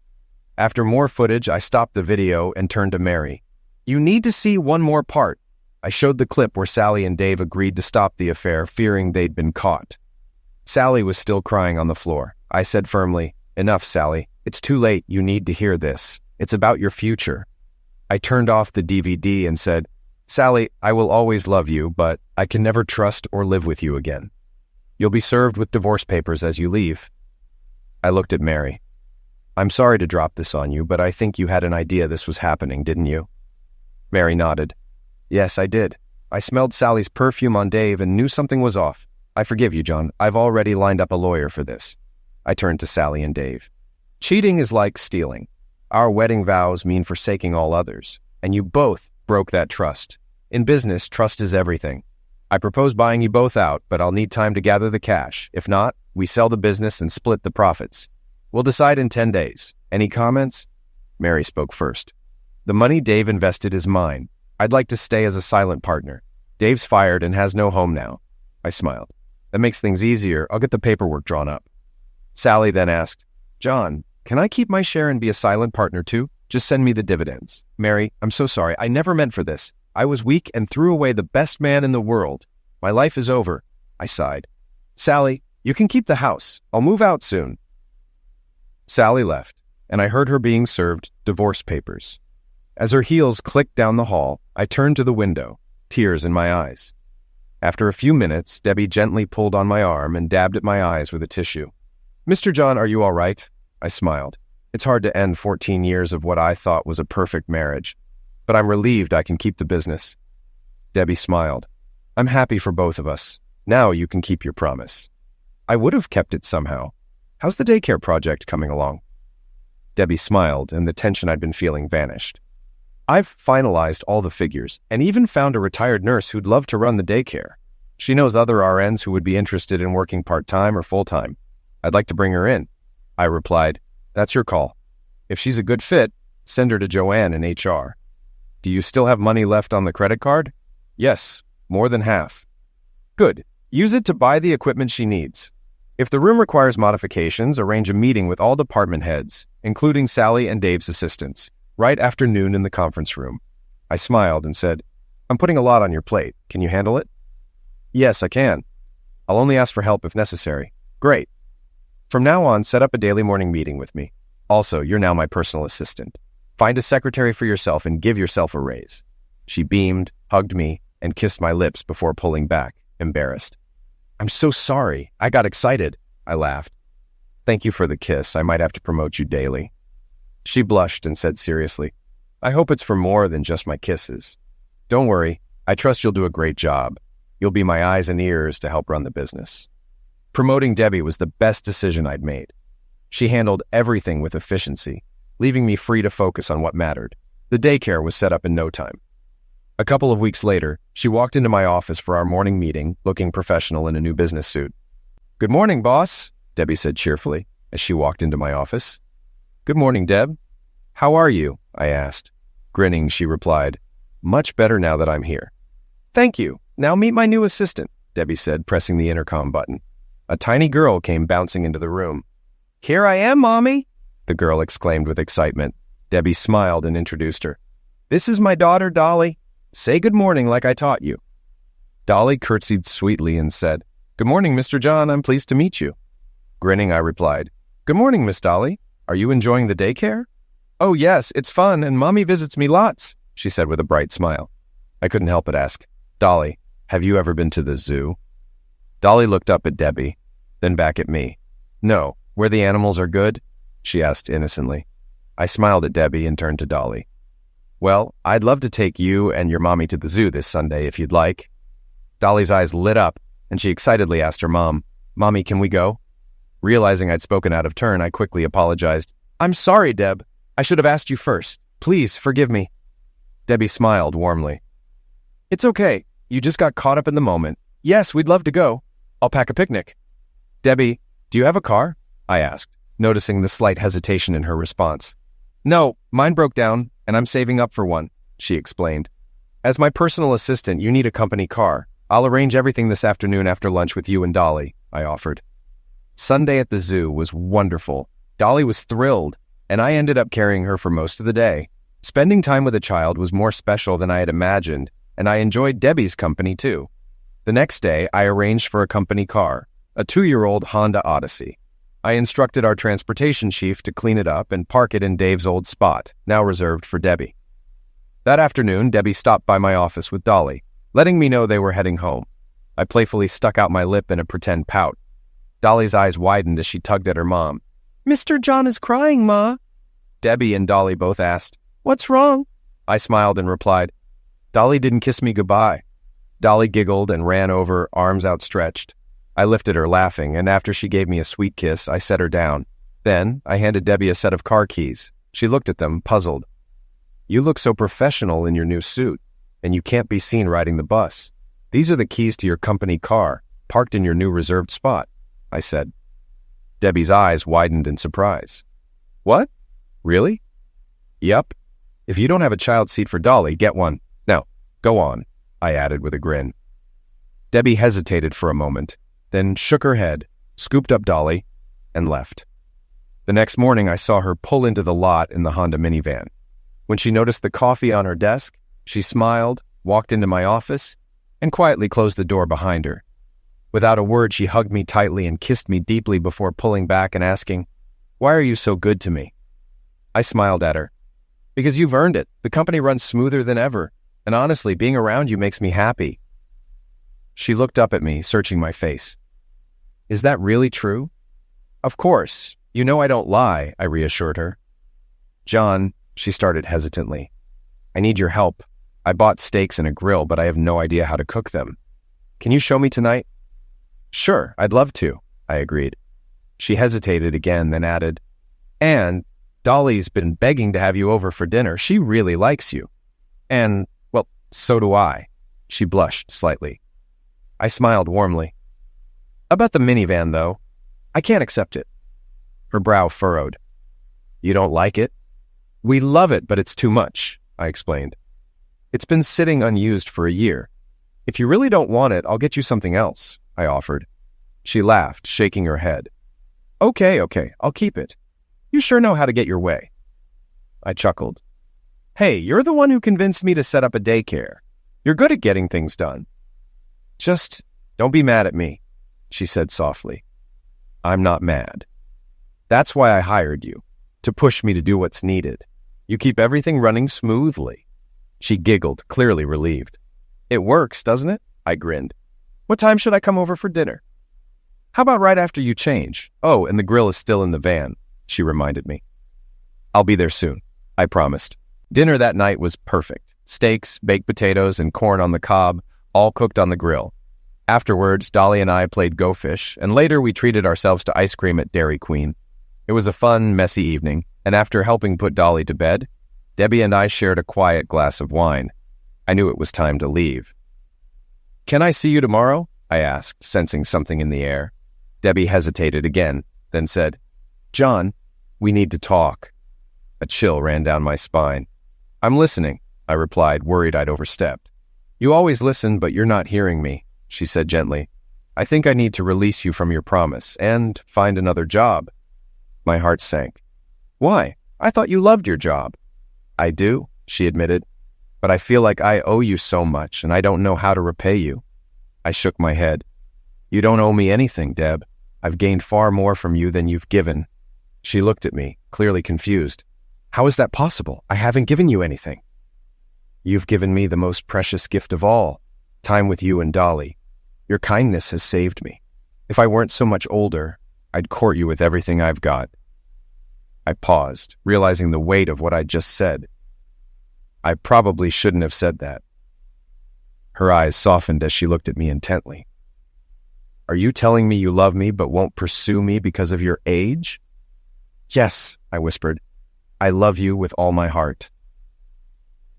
After more footage, I stopped the video and turned to Mary. "You need to see one more part." I showed the clip where Sally and Dave agreed to stop the affair, fearing they'd been caught. Sally was still crying on the floor. I said firmly, "Enough, Sally. It's too late. You need to hear this. It's about your future." I turned off the DVD and said, "Sally, I will always love you, but I can never trust or live with you again. You'll be served with divorce papers as you leave." I looked at Mary. "I'm sorry to drop this on you, but I think you had an idea this was happening, didn't you?" Mary nodded. "Yes, I did. I smelled Sally's perfume on Dave and knew something was off. I forgive you, John. I've already lined up a lawyer for this." I turned to Sally and Dave. "Cheating is like stealing. Our wedding vows mean forsaking all others, and you both broke that trust. In business, trust is everything. I propose buying you both out, but I'll need time to gather the cash. If not, we sell the business and split the profits. We'll decide in 10 days. Any comments?" Mary spoke first. "The money Dave invested is mine. I'd like to stay as a silent partner. Dave's fired and has no home now." I smiled. "That makes things easier. I'll get the paperwork drawn up." Sally then asked, "John, can I keep my share and be a silent partner too? Just send me the dividends." "Mary, I'm so sorry. I never meant for this. I was weak and threw away the best man in the world. My life is over." I sighed. "Sally, you can keep the house. I'll move out soon." Sally left, and I heard her being served divorce papers. As her heels clicked down the hall, I turned to the window, tears in my eyes. After a few minutes, Debbie gently pulled on my arm and dabbed at my eyes with a tissue. "Mr. John, are you all right?" I smiled. It's hard to end 14 years of what I thought was a perfect marriage, but I'm relieved I can keep the business. Debbie smiled. "I'm happy for both of us. Now you can keep your promise. I would have kept it somehow. How's the daycare project coming along? Debbie smiled, and the tension I'd been feeling vanished. I've finalized all the figures, and even found a retired nurse who'd love to run the daycare. She knows other RNs who would be interested in working part-time or full-time. I'd like to bring her in. I replied, "That's your call. If she's a good fit, send her to Joanne in HR. Do you still have money left on the credit card?" "Yes, more than half." "Good. Use it to buy the equipment she needs. If the room requires modifications, arrange a meeting with all department heads, including Sally and Dave's assistants, right after noon in the conference room." I smiled and said, "I'm putting a lot on your plate. Can you handle it?" "Yes, I can. I'll only ask for help if necessary." "Great. From now on, set up a daily morning meeting with me. Also, you're now my personal assistant. Find a secretary for yourself and give yourself a raise." She beamed, hugged me, and kissed my lips before pulling back, embarrassed. "I'm so sorry. I got excited," I laughed. "Thank you for the kiss. I might have to promote you daily." She blushed and said seriously, "I hope it's for more than just my kisses. Don't worry. I trust you'll do a great job. You'll be my eyes and ears to help run the business." Promoting Debbie was the best decision I'd made. She handled everything with efficiency, leaving me free to focus on what mattered. The daycare was set up in no time. A couple of weeks later, she walked into my office for our morning meeting, looking professional in a new business suit. "Good morning, boss," Debbie said cheerfully as she walked into my office. "Good morning, Deb. How are you?" I asked. Grinning, she replied, "Much better now that I'm here." "Thank you. Now meet my new assistant," Debbie said, pressing the intercom button. A tiny girl came bouncing into the room. "Here I am, Mommy," the girl exclaimed with excitement. Debbie smiled and introduced her. "This is my daughter, Dolly. Say good morning like I taught you." Dolly curtsied sweetly and said, "Good morning, Mr. John. I'm pleased to meet you." Grinning, I replied, "Good morning, Miss Dolly. Are you enjoying the daycare?" "Oh, yes, it's fun, and Mommy visits me lots," she said with a bright smile. I couldn't help but ask, "Dolly, have you ever been to the zoo?" Dolly looked up at Debbie, then back at me. "No, where the animals are good?" she asked innocently. I smiled at Debbie and turned to Dolly. "Well, I'd love to take you and your mommy to the zoo this Sunday if you'd like." Dolly's eyes lit up, and she excitedly asked her mom, "Mommy, can we go?" Realizing I'd spoken out of turn, I quickly apologized. "I'm sorry, Deb. I should have asked you first. Please forgive me." Debbie smiled warmly. "It's okay. You just got caught up in the moment. Yes, we'd love to go. I'll pack a picnic." "Debbie, do you have a car?" I asked, noticing the slight hesitation in her response. "No, mine broke down, and I'm saving up for one," she explained. "As my personal assistant, you need a company car. I'll arrange everything this afternoon after lunch with you and Dolly," I offered. Sunday at the zoo was wonderful. Dolly was thrilled, and I ended up carrying her for most of the day. Spending time with a child was more special than I had imagined, and I enjoyed Debbie's company too. The next day, I arranged for a company car, a 2-year-old Honda Odyssey. I instructed our transportation chief to clean it up and park it in Dave's old spot, now reserved for Debbie. That afternoon, Debbie stopped by my office with Dolly, letting me know they were heading home. I playfully stuck out my lip in a pretend pout. Dolly's eyes widened as she tugged at her mom. "Mr. John is crying, Ma." Debbie and Dolly both asked, "What's wrong?" I smiled and replied, "Dolly didn't kiss me goodbye." Dolly giggled and ran over, arms outstretched. I lifted her laughing, and after she gave me a sweet kiss, I set her down. Then I handed Debbie a set of car keys. She looked at them, puzzled. "You look so professional in your new suit, and you can't be seen riding the bus. These are the keys to your company car, parked in your new reserved spot," I said. Debbie's eyes widened in surprise. "What? Really?" "Yup. If you don't have a child seat for Dolly, get one. Now, go on," I added with a grin. Debbie hesitated for a moment, then shook her head, scooped up Dolly, and left. The next morning, I saw her pull into the lot in the Honda minivan. When she noticed the coffee on her desk, she smiled, walked into my office, and quietly closed the door behind her. Without a word, she hugged me tightly and kissed me deeply before pulling back and asking, "Why are you so good to me?" I smiled at her. "Because you've earned it. The company runs smoother than ever, and honestly, being around you makes me happy." She looked up at me, searching my face. "Is that really true?" "Of course. You know I don't lie," I reassured her. "John," she started hesitantly, "I need your help. I bought steaks and a grill, but I have no idea how to cook them. Can you show me tonight?" Sure, I'd love to, I agreed. She hesitated again, then added, and Dolly's been begging to have you over for dinner. She really likes you. And, well, so do I. She blushed slightly. I smiled warmly. About the minivan, though, I can't accept it. Her brow furrowed. You don't like it? We love it, but it's too much, I explained. It's been sitting unused for a year. If you really don't want it, I'll get you something else, I offered. She laughed, shaking her head. Okay, I'll keep it. You sure know how to get your way. I chuckled. Hey, you're the one who convinced me to set up a daycare. You're good at getting things done. Just don't be mad at me, she said softly. I'm not mad. That's why I hired you, to push me to do what's needed. You keep everything running smoothly. She giggled, clearly relieved. It works, doesn't it? I grinned. What time should I come over for dinner? How about right after you change? Oh, and the grill is still in the van, she reminded me. I'll be there soon, I promised. Dinner that night was perfect. Steaks, baked potatoes, and corn on the cob, all cooked on the grill. Afterwards, Dolly and I played Go Fish, and later we treated ourselves to ice cream at Dairy Queen. It was a fun, messy evening, and after helping put Dolly to bed, Debbie and I shared a quiet glass of wine. I knew it was time to leave. Can I see you tomorrow? I asked, sensing something in the air. Debbie hesitated again, then said, John, we need to talk. A chill ran down my spine. I'm listening, I replied, worried I'd overstepped. You always listen, but you're not hearing me, she said gently. I think I need to release you from your promise and find another job. My heart sank. Why? I thought you loved your job. I do, she admitted, but I feel like I owe you so much and I don't know how to repay you. I shook my head. You don't owe me anything, Deb. I've gained far more from you than you've given. She looked at me, clearly confused. How is that possible? I haven't given you anything. You've given me the most precious gift of all, time with you and Dolly. Your kindness has saved me. If I weren't so much older, I'd court you with everything I've got. I paused, realizing the weight of what I'd just said. I probably shouldn't have said that. Her eyes softened as she looked at me intently. Are you telling me you love me but won't pursue me because of your age? Yes, I whispered. I love you with all my heart.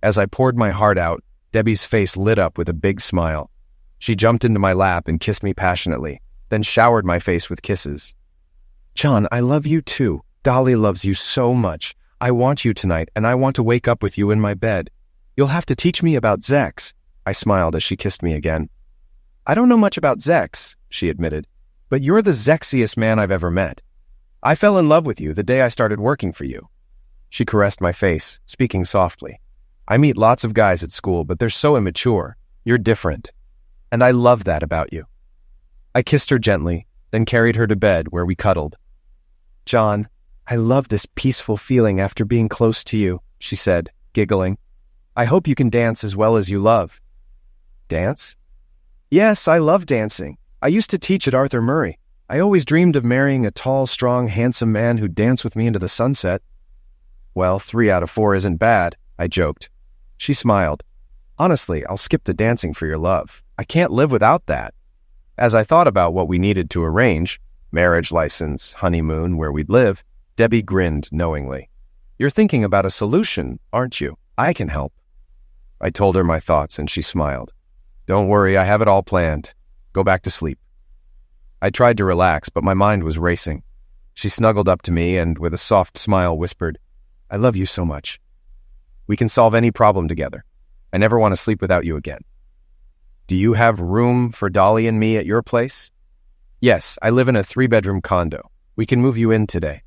As I poured my heart out, Debbie's face lit up with a big smile. She jumped into my lap and kissed me passionately, then showered my face with kisses. John, I love you too. Dolly loves you so much. I want you tonight, and I want to wake up with you in my bed. You'll have to teach me about Zex. I smiled as she kissed me again. I don't know much about Zex, she admitted, but you're the Zexiest man I've ever met. I fell in love with you the day I started working for you. She caressed my face, speaking softly. I meet lots of guys at school, but they're so immature. You're different. And I love that about you. I kissed her gently, then carried her to bed where we cuddled. John, I love this peaceful feeling after being close to you, she said, giggling. I hope you can dance as well as you love. Dance? Yes, I love dancing. I used to teach at Arthur Murray. I always dreamed of marrying a tall, strong, handsome man who'd dance with me into the sunset. Well, 3 out of 4 isn't bad, I joked. She smiled. Honestly, I'll skip the dancing for your love. I can't live without that. As I thought about what we needed to arrange, marriage license, honeymoon, where we'd live, Debbie grinned knowingly. You're thinking about a solution, aren't you? I can help. I told her my thoughts and she smiled. Don't worry, I have it all planned. Go back to sleep. I tried to relax, but my mind was racing. She snuggled up to me and, with a soft smile, whispered, I love you so much. We can solve any problem together. I never want to sleep without you again. Do you have room for Dolly and me at your place? Yes, I live in a 3-bedroom condo. We can move you in today.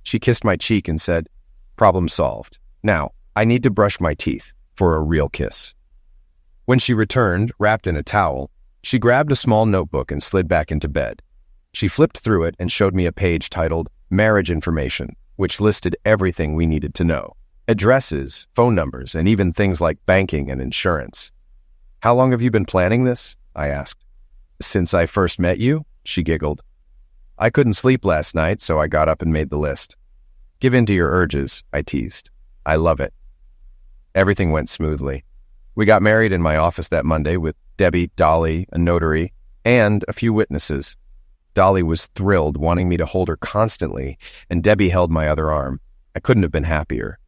She kissed my cheek and said, Problem solved. Now, I need to brush my teeth for a real kiss. When she returned, wrapped in a towel, she grabbed a small notebook and slid back into bed. She flipped through it and showed me a page titled Marriage Information, which listed everything we needed to know. Addresses, phone numbers, and even things like banking and insurance. How long have you been planning this? I asked. Since I first met you, she giggled. I couldn't sleep last night, so I got up and made the list. Give in to your urges, I teased. I love it. Everything went smoothly. We got married in my office that Monday with Debbie, Dolly, a notary, and a few witnesses. Dolly was thrilled, wanting me to hold her constantly, and Debbie held my other arm. I couldn't have been happier.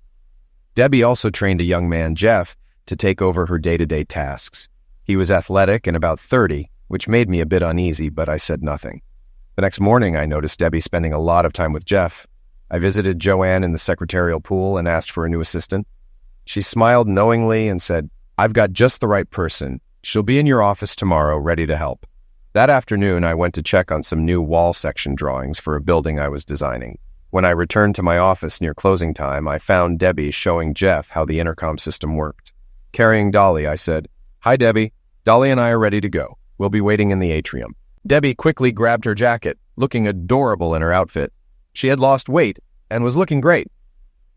Debbie also trained a young man, Jeff, to take over her day-to-day tasks. He was athletic and about 30, which made me a bit uneasy, but I said nothing. The next morning, I noticed Debbie spending a lot of time with Jeff. I visited Joanne in the secretarial pool and asked for a new assistant. She smiled knowingly and said, "I've got just the right person. She'll be in your office tomorrow, ready to help." That afternoon, I went to check on some new wall section drawings for a building I was designing. When I returned to my office near closing time, I found Debbie showing Jeff how the intercom system worked. Carrying Dolly, I said, "Hi, Debbie. Dolly and I are ready to go. We'll be waiting in the atrium." Debbie quickly grabbed her jacket, looking adorable in her outfit. She had lost weight and was looking great.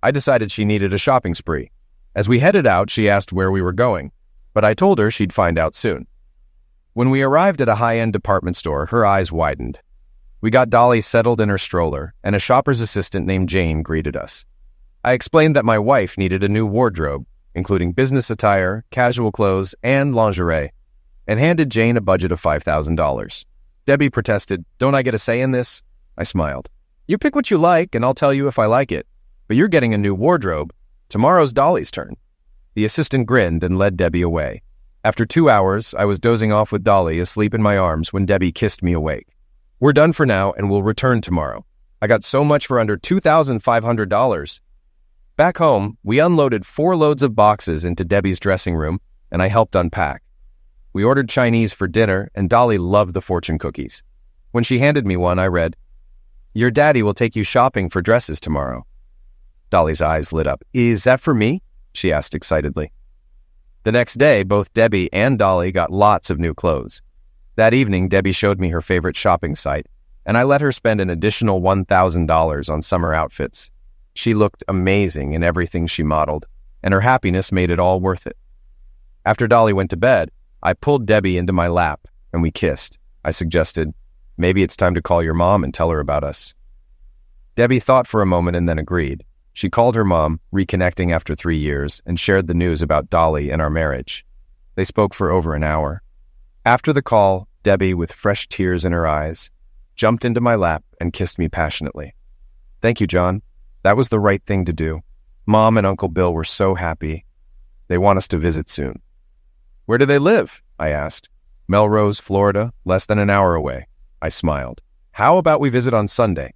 I decided she needed a shopping spree. As we headed out, she asked where we were going, but I told her she'd find out soon. When we arrived at a high-end department store, her eyes widened. We got Dolly settled in her stroller, and a shopper's assistant named Jane greeted us. I explained that my wife needed a new wardrobe, including business attire, casual clothes, and lingerie, and handed Jane a budget of $5,000. Debbie protested, "Don't I get a say in this?" I smiled. "You pick what you like, and I'll tell you if I like it. But you're getting a new wardrobe. Tomorrow's Dolly's turn." The assistant grinned and led Debbie away. After 2 hours, I was dozing off with Dolly asleep in my arms when Debbie kissed me awake. "We're done for now, and we'll return tomorrow. I got so much for under $2,500. Back home, we unloaded 4 loads of boxes into Debbie's dressing room, and I helped unpack. We ordered Chinese for dinner, and Dolly loved the fortune cookies. When she handed me one, I read, "Your daddy will take you shopping for dresses tomorrow." Dolly's eyes lit up. "Is that for me?" she asked excitedly. The next day, both Debbie and Dolly got lots of new clothes. That evening, Debbie showed me her favorite shopping site, and I let her spend an additional $1,000 on summer outfits. She looked amazing in everything she modeled, and her happiness made it all worth it. After Dolly went to bed, I pulled Debbie into my lap, and we kissed. I suggested, "Maybe it's time to call your mom and tell her about us." Debbie thought for a moment and then agreed. She called her mom, reconnecting after 3 years, and shared the news about Dolly and our marriage. They spoke for over an hour. After the call, Debbie, with fresh tears in her eyes, jumped into my lap and kissed me passionately. "Thank you, John. That was the right thing to do. Mom and Uncle Bill were so happy. They want us to visit soon." "Where do they live?" I asked. "Melrose, Florida, less than an hour away." I smiled. "How about we visit on Sunday?"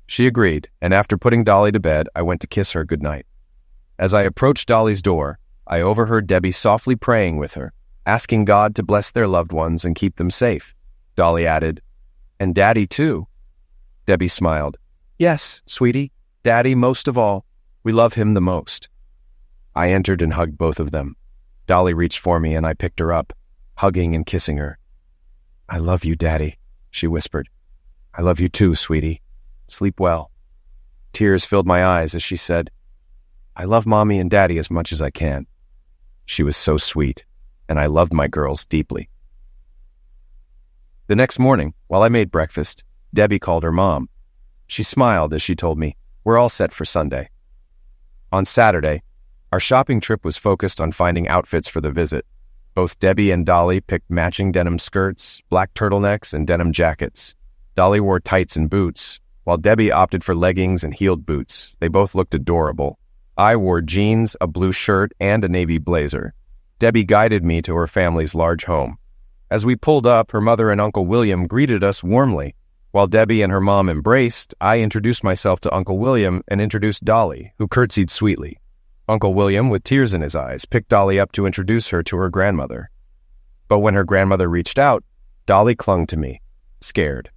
She agreed, and after putting Dolly to bed, I went to kiss her goodnight. As I approached Dolly's door, I overheard Debbie softly praying with her, asking God to bless their loved ones and keep them safe. Dolly added, "And Daddy too." Debbie smiled. "Yes, sweetie, Daddy most of all. We love him the most." I entered and hugged both of them. Dolly reached for me and I picked her up, hugging and kissing her. "I love you, Daddy," she whispered. "I love you too, sweetie. Sleep well." Tears filled my eyes as she said, "I love Mommy and Daddy as much as I can." She was so sweet, and I loved my girls deeply. The next morning, while I made breakfast, Debbie called her mom. She smiled as she told me, "We're all set for Sunday." On Saturday, our shopping trip was focused on finding outfits for the visit. Both Debbie and Dolly picked matching denim skirts, black turtlenecks, and denim jackets. Dolly wore tights and boots, while Debbie opted for leggings and heeled boots. They both looked adorable. I wore jeans, a blue shirt, and a navy blazer. Debbie guided me to her family's large home. As we pulled up, her mother and Uncle William greeted us warmly. While Debbie and her mom embraced, I introduced myself to Uncle William and introduced Dolly, who curtsied sweetly. Uncle William, with tears in his eyes, picked Dolly up to introduce her to her grandmother. But when her grandmother reached out, Dolly clung to me, scared.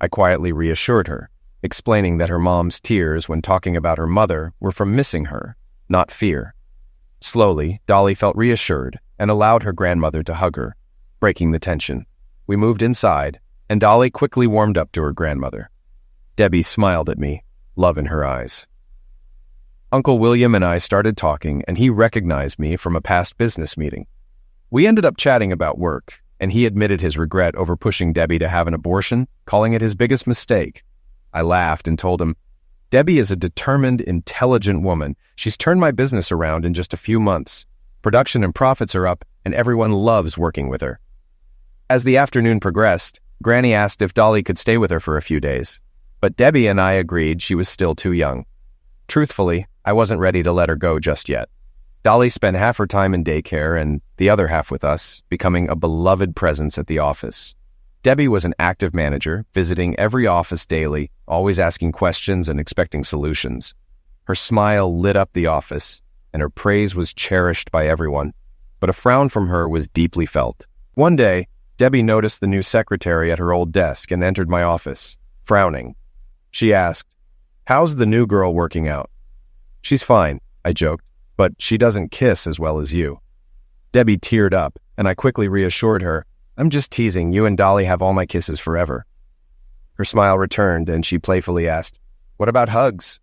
I quietly reassured her, explaining that her mom's tears when talking about her mother were from missing her, not fear. Slowly, Dolly felt reassured and allowed her grandmother to hug her, breaking the tension. We moved inside, and Dolly quickly warmed up to her grandmother. Debbie smiled at me, love in her eyes. Uncle William and I started talking, and he recognized me from a past business meeting. We ended up chatting about work, and he admitted his regret over pushing Debbie to have an abortion, calling it his biggest mistake. I laughed and told him, "Debbie is a determined, intelligent woman. She's turned my business around in just a few months. Production and profits are up, and everyone loves working with her." As the afternoon progressed, Granny asked if Dolly could stay with her for a few days, but Debbie and I agreed she was still too young. Truthfully, I wasn't ready to let her go just yet. Dolly spent half her time in daycare and the other half with us, becoming a beloved presence at the office. Debbie was an active manager, visiting every office daily, always asking questions and expecting solutions. Her smile lit up the office, and her praise was cherished by everyone, but a frown from her was deeply felt. One day, Debbie noticed the new secretary at her old desk and entered my office, frowning. She asked, "How's the new girl working out?" "She's fine," I joked, "but she doesn't kiss as well as you." Debbie teared up, and I quickly reassured her, "I'm just teasing, you and Dolly have all my kisses forever." Her smile returned, and she playfully asked, "What about hugs?"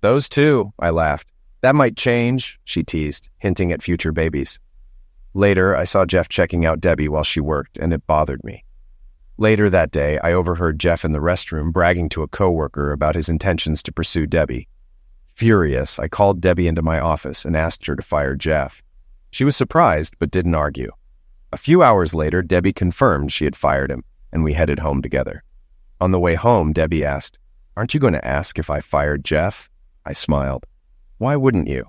"Those too," I laughed. "That might change," she teased, hinting at future babies. Later, I saw Jeff checking out Debbie while she worked, and it bothered me. Later that day, I overheard Jeff in the restroom bragging to a coworker about his intentions to pursue Debbie. Furious, I called Debbie into my office and asked her to fire Jeff. She was surprised, but didn't argue. A few hours later, Debbie confirmed she had fired him, and we headed home together. On the way home, Debbie asked, "Aren't you going to ask if I fired Jeff?" I smiled. "Why wouldn't you?"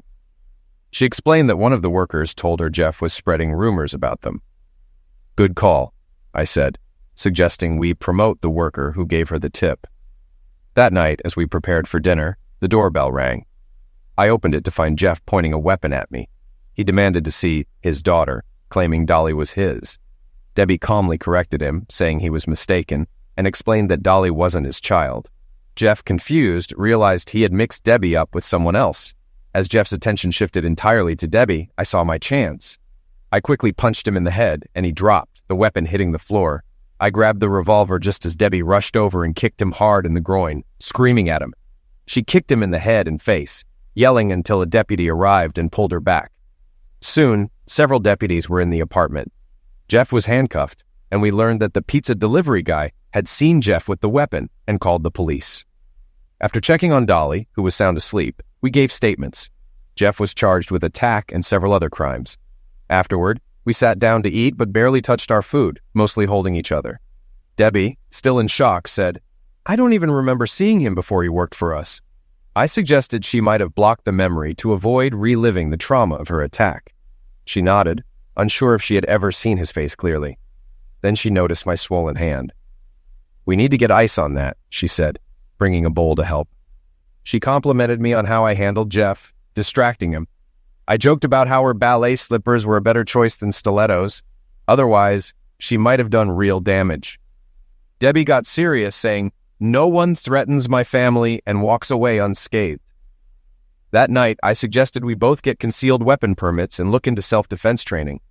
She explained that one of the workers told her Jeff was spreading rumors about them. "Good call," I said, suggesting we promote the worker who gave her the tip. That night, as we prepared for dinner, the doorbell rang. I opened it to find Jeff pointing a weapon at me. He demanded to see his daughter, claiming Dolly was his. Debbie calmly corrected him, saying he was mistaken, and explained that Dolly wasn't his child. Jeff, confused, realized he had mixed Debbie up with someone else. As Jeff's attention shifted entirely to Debbie, I saw my chance. I quickly punched him in the head, and he dropped, the weapon hitting the floor. I grabbed the revolver just as Debbie rushed over and kicked him hard in the groin, screaming at him. She kicked him in the head and face, yelling until a deputy arrived and pulled her back. Soon, several deputies were in the apartment. Jeff was handcuffed, and we learned that the pizza delivery guy had seen Jeff with the weapon and called the police. After checking on Dolly, who was sound asleep, we gave statements. Jeff was charged with attack and several other crimes. Afterward, we sat down to eat but barely touched our food, mostly holding each other. Debbie, still in shock, said, "I don't even remember seeing him before he worked for us." I suggested she might have blocked the memory to avoid reliving the trauma of her attack. She nodded, unsure if she had ever seen his face clearly. Then she noticed my swollen hand. "We need to get ice on that," she said, bringing a bowl to help. She complimented me on how I handled Jeff, distracting him. I joked about how her ballet slippers were a better choice than stilettos. Otherwise, she might have done real damage. Debbie got serious, saying, "No one threatens my family and walks away unscathed." That night, I suggested we both get concealed weapon permits and look into self-defense training.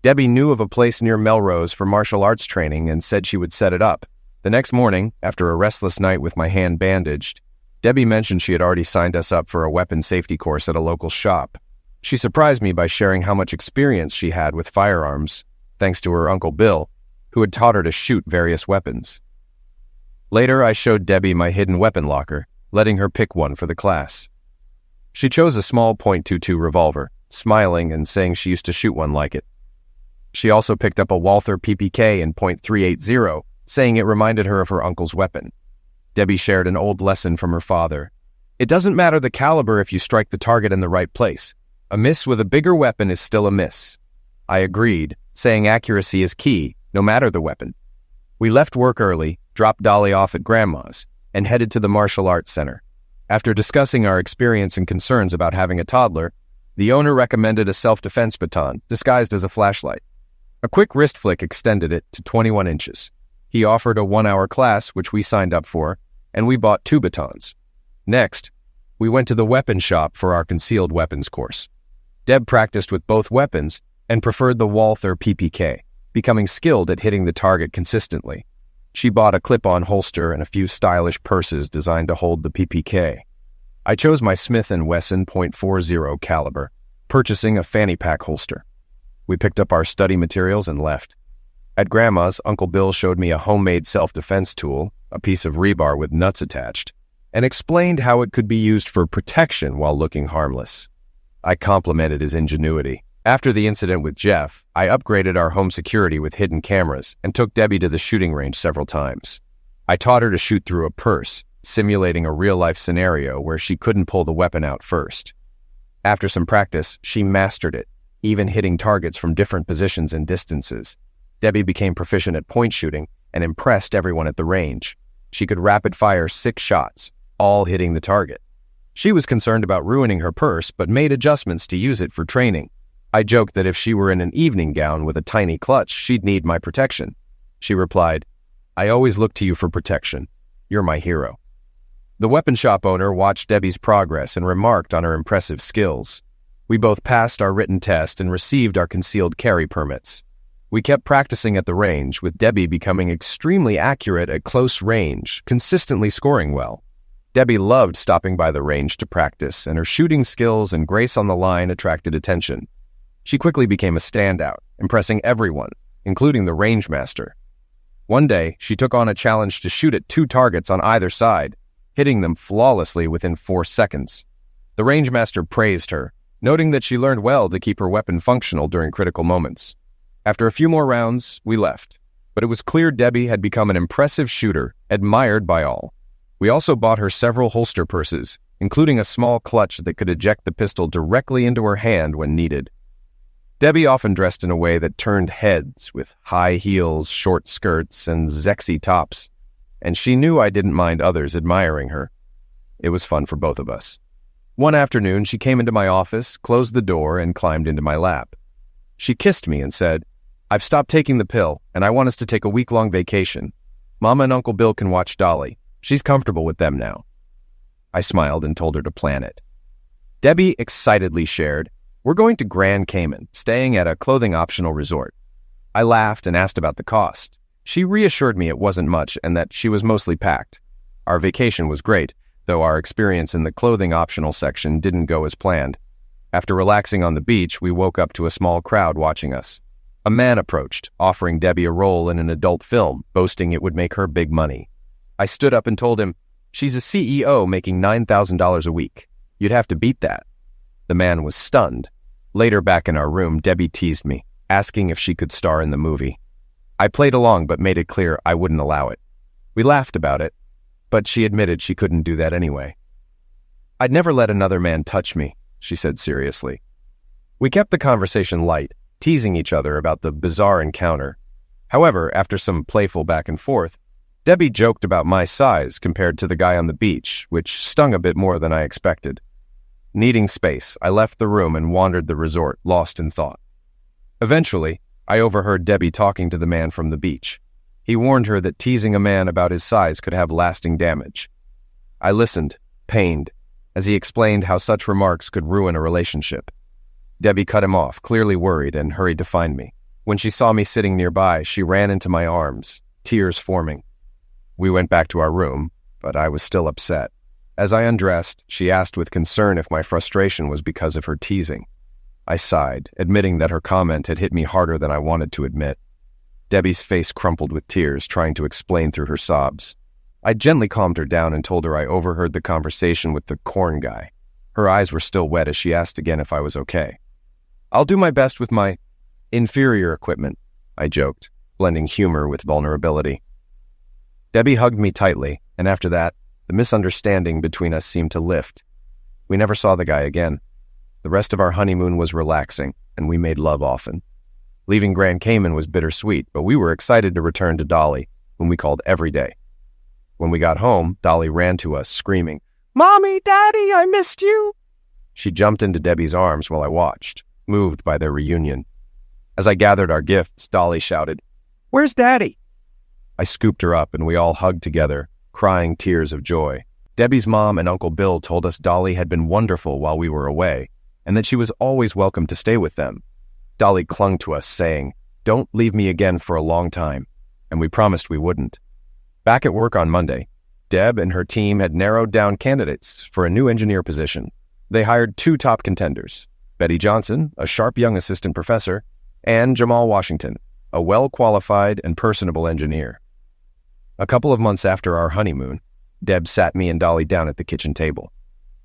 Debbie knew of a place near Melrose for martial arts training and said she would set it up. The next morning, after a restless night with my hand bandaged, Debbie mentioned she had already signed us up for a weapon safety course at a local shop. She surprised me by sharing how much experience she had with firearms, thanks to her Uncle Bill, who had taught her to shoot various weapons. Later, I showed Debbie my hidden weapon locker, letting her pick one for the class. She chose a small .22 revolver, smiling and saying she used to shoot one like it. She also picked up a Walther PPK in .380, saying it reminded her of her uncle's weapon. Debbie shared an old lesson from her father. "It doesn't matter the caliber if you strike the target in the right place. A miss with a bigger weapon is still a miss." I agreed, saying accuracy is key, no matter the weapon. We left work early, dropped Dolly off at Grandma's, and headed to the martial arts center. After discussing our experience and concerns about having a toddler, the owner recommended a self-defense baton, disguised as a flashlight. A quick wrist flick extended it to 21 inches. He offered a 1-hour class, which we signed up for, and we bought 2 batons. Next, we went to the weapon shop for our concealed weapons course. Deb practiced with both weapons and preferred the Walther PPK, becoming skilled at hitting the target consistently. She bought a clip-on holster and a few stylish purses designed to hold the PPK. I chose my Smith & Wesson .40 caliber, purchasing a fanny pack holster. We picked up our study materials and left. At Grandma's, Uncle Bill showed me a homemade self-defense tool, a piece of rebar with nuts attached, and explained how it could be used for protection while looking harmless. I complimented his ingenuity, After the incident with Jeff, I upgraded our home security with hidden cameras and took Debbie to the shooting range several times. I taught her to shoot through a purse, simulating a real-life scenario where she couldn't pull the weapon out first. After some practice, she mastered it, even hitting targets from different positions and distances. Debbie became proficient at point shooting and impressed everyone at the range. She could rapid-fire 6 shots, all hitting the target. She was concerned about ruining her purse, but made adjustments to use it for training. I joked that if she were in an evening gown with a tiny clutch, she'd need my protection. She replied, "I always look to you for protection. You're my hero." The weapon shop owner watched Debbie's progress and remarked on her impressive skills. We both passed our written test and received our concealed carry permits. We kept practicing at the range, with Debbie becoming extremely accurate at close range, consistently scoring well. Debbie loved stopping by the range to practice, and her shooting skills and grace on the line attracted attention. She quickly became a standout, impressing everyone, including the range master. One day, she took on a challenge to shoot at 2 targets on either side, hitting them flawlessly within 4 seconds. The range master praised her, noting that she learned well to keep her weapon functional during critical moments. After a few more rounds, we left, but it was clear Debbie had become an impressive shooter, admired by all. We also bought her several holster purses, including a small clutch that could eject the pistol directly into her hand when needed. Debbie often dressed in a way that turned heads, with high heels, short skirts, and sexy tops, and she knew I didn't mind others admiring her. It was fun for both of us. One afternoon, she came into my office, closed the door, and climbed into my lap. She kissed me and said, "I've stopped taking the pill, and I want us to take a week-long vacation. Mama and Uncle Bill can watch Dolly. She's comfortable with them now." I smiled and told her to plan it. Debbie excitedly shared, "We're going to Grand Cayman, staying at a clothing-optional resort." I laughed and asked about the cost. She reassured me it wasn't much and that she was mostly packed. Our vacation was great, though our experience in the clothing-optional section didn't go as planned. After relaxing on the beach, we woke up to a small crowd watching us. A man approached, offering Debbie a role in an adult film, boasting it would make her big money. I stood up and told him, "She's a CEO making $9,000 a week. You'd have to beat that." The man was stunned. Later, back in our room, Debbie teased me, asking if she could star in the movie. I played along but made it clear I wouldn't allow it. We laughed about it, but she admitted she couldn't do that anyway. "I'd never let another man touch me," she said seriously. We kept the conversation light, teasing each other about the bizarre encounter. However, after some playful back and forth, Debbie joked about my size compared to the guy on the beach, which stung a bit more than I expected. Needing space, I left the room and wandered the resort, lost in thought. Eventually, I overheard Debbie talking to the man from the beach. He warned her that teasing a man about his size could have lasting damage. I listened, pained, as he explained how such remarks could ruin a relationship. Debbie cut him off, clearly worried, and hurried to find me. When she saw me sitting nearby, she ran into my arms, tears forming. We went back to our room, but I was still upset. As I undressed, she asked with concern if my frustration was because of her teasing. I sighed, admitting that her comment had hit me harder than I wanted to admit. Debbie's face crumpled with tears, trying to explain through her sobs. I gently calmed her down and told her I overheard the conversation with the corn guy. Her eyes were still wet as she asked again if I was okay. "I'll do my best with my inferior equipment," I joked, blending humor with vulnerability. Debbie hugged me tightly, and after that, the misunderstanding between us seemed to lift. We never saw the guy again. The rest of our honeymoon was relaxing, and we made love often. Leaving Grand Cayman was bittersweet, but we were excited to return to Dolly, whom we called every day. When we got home, Dolly ran to us, screaming, "Mommy, Daddy, I missed you!" She jumped into Debbie's arms while I watched, moved by their reunion. As I gathered our gifts, Dolly shouted, "Where's Daddy?" I scooped her up, and we all hugged together, crying tears of joy. Debbie's mom and Uncle Bill told us Dolly had been wonderful while we were away, and that she was always welcome to stay with them. Dolly clung to us, saying, "Don't leave me again for a long time," and we promised we wouldn't. Back at work on Monday, Deb and her team had narrowed down candidates for a new engineer position. They hired 2 top contenders, Betty Johnson, a sharp young assistant professor, and Jamal Washington, a well-qualified and personable engineer. A couple of months after our honeymoon, Deb sat me and Dolly down at the kitchen table.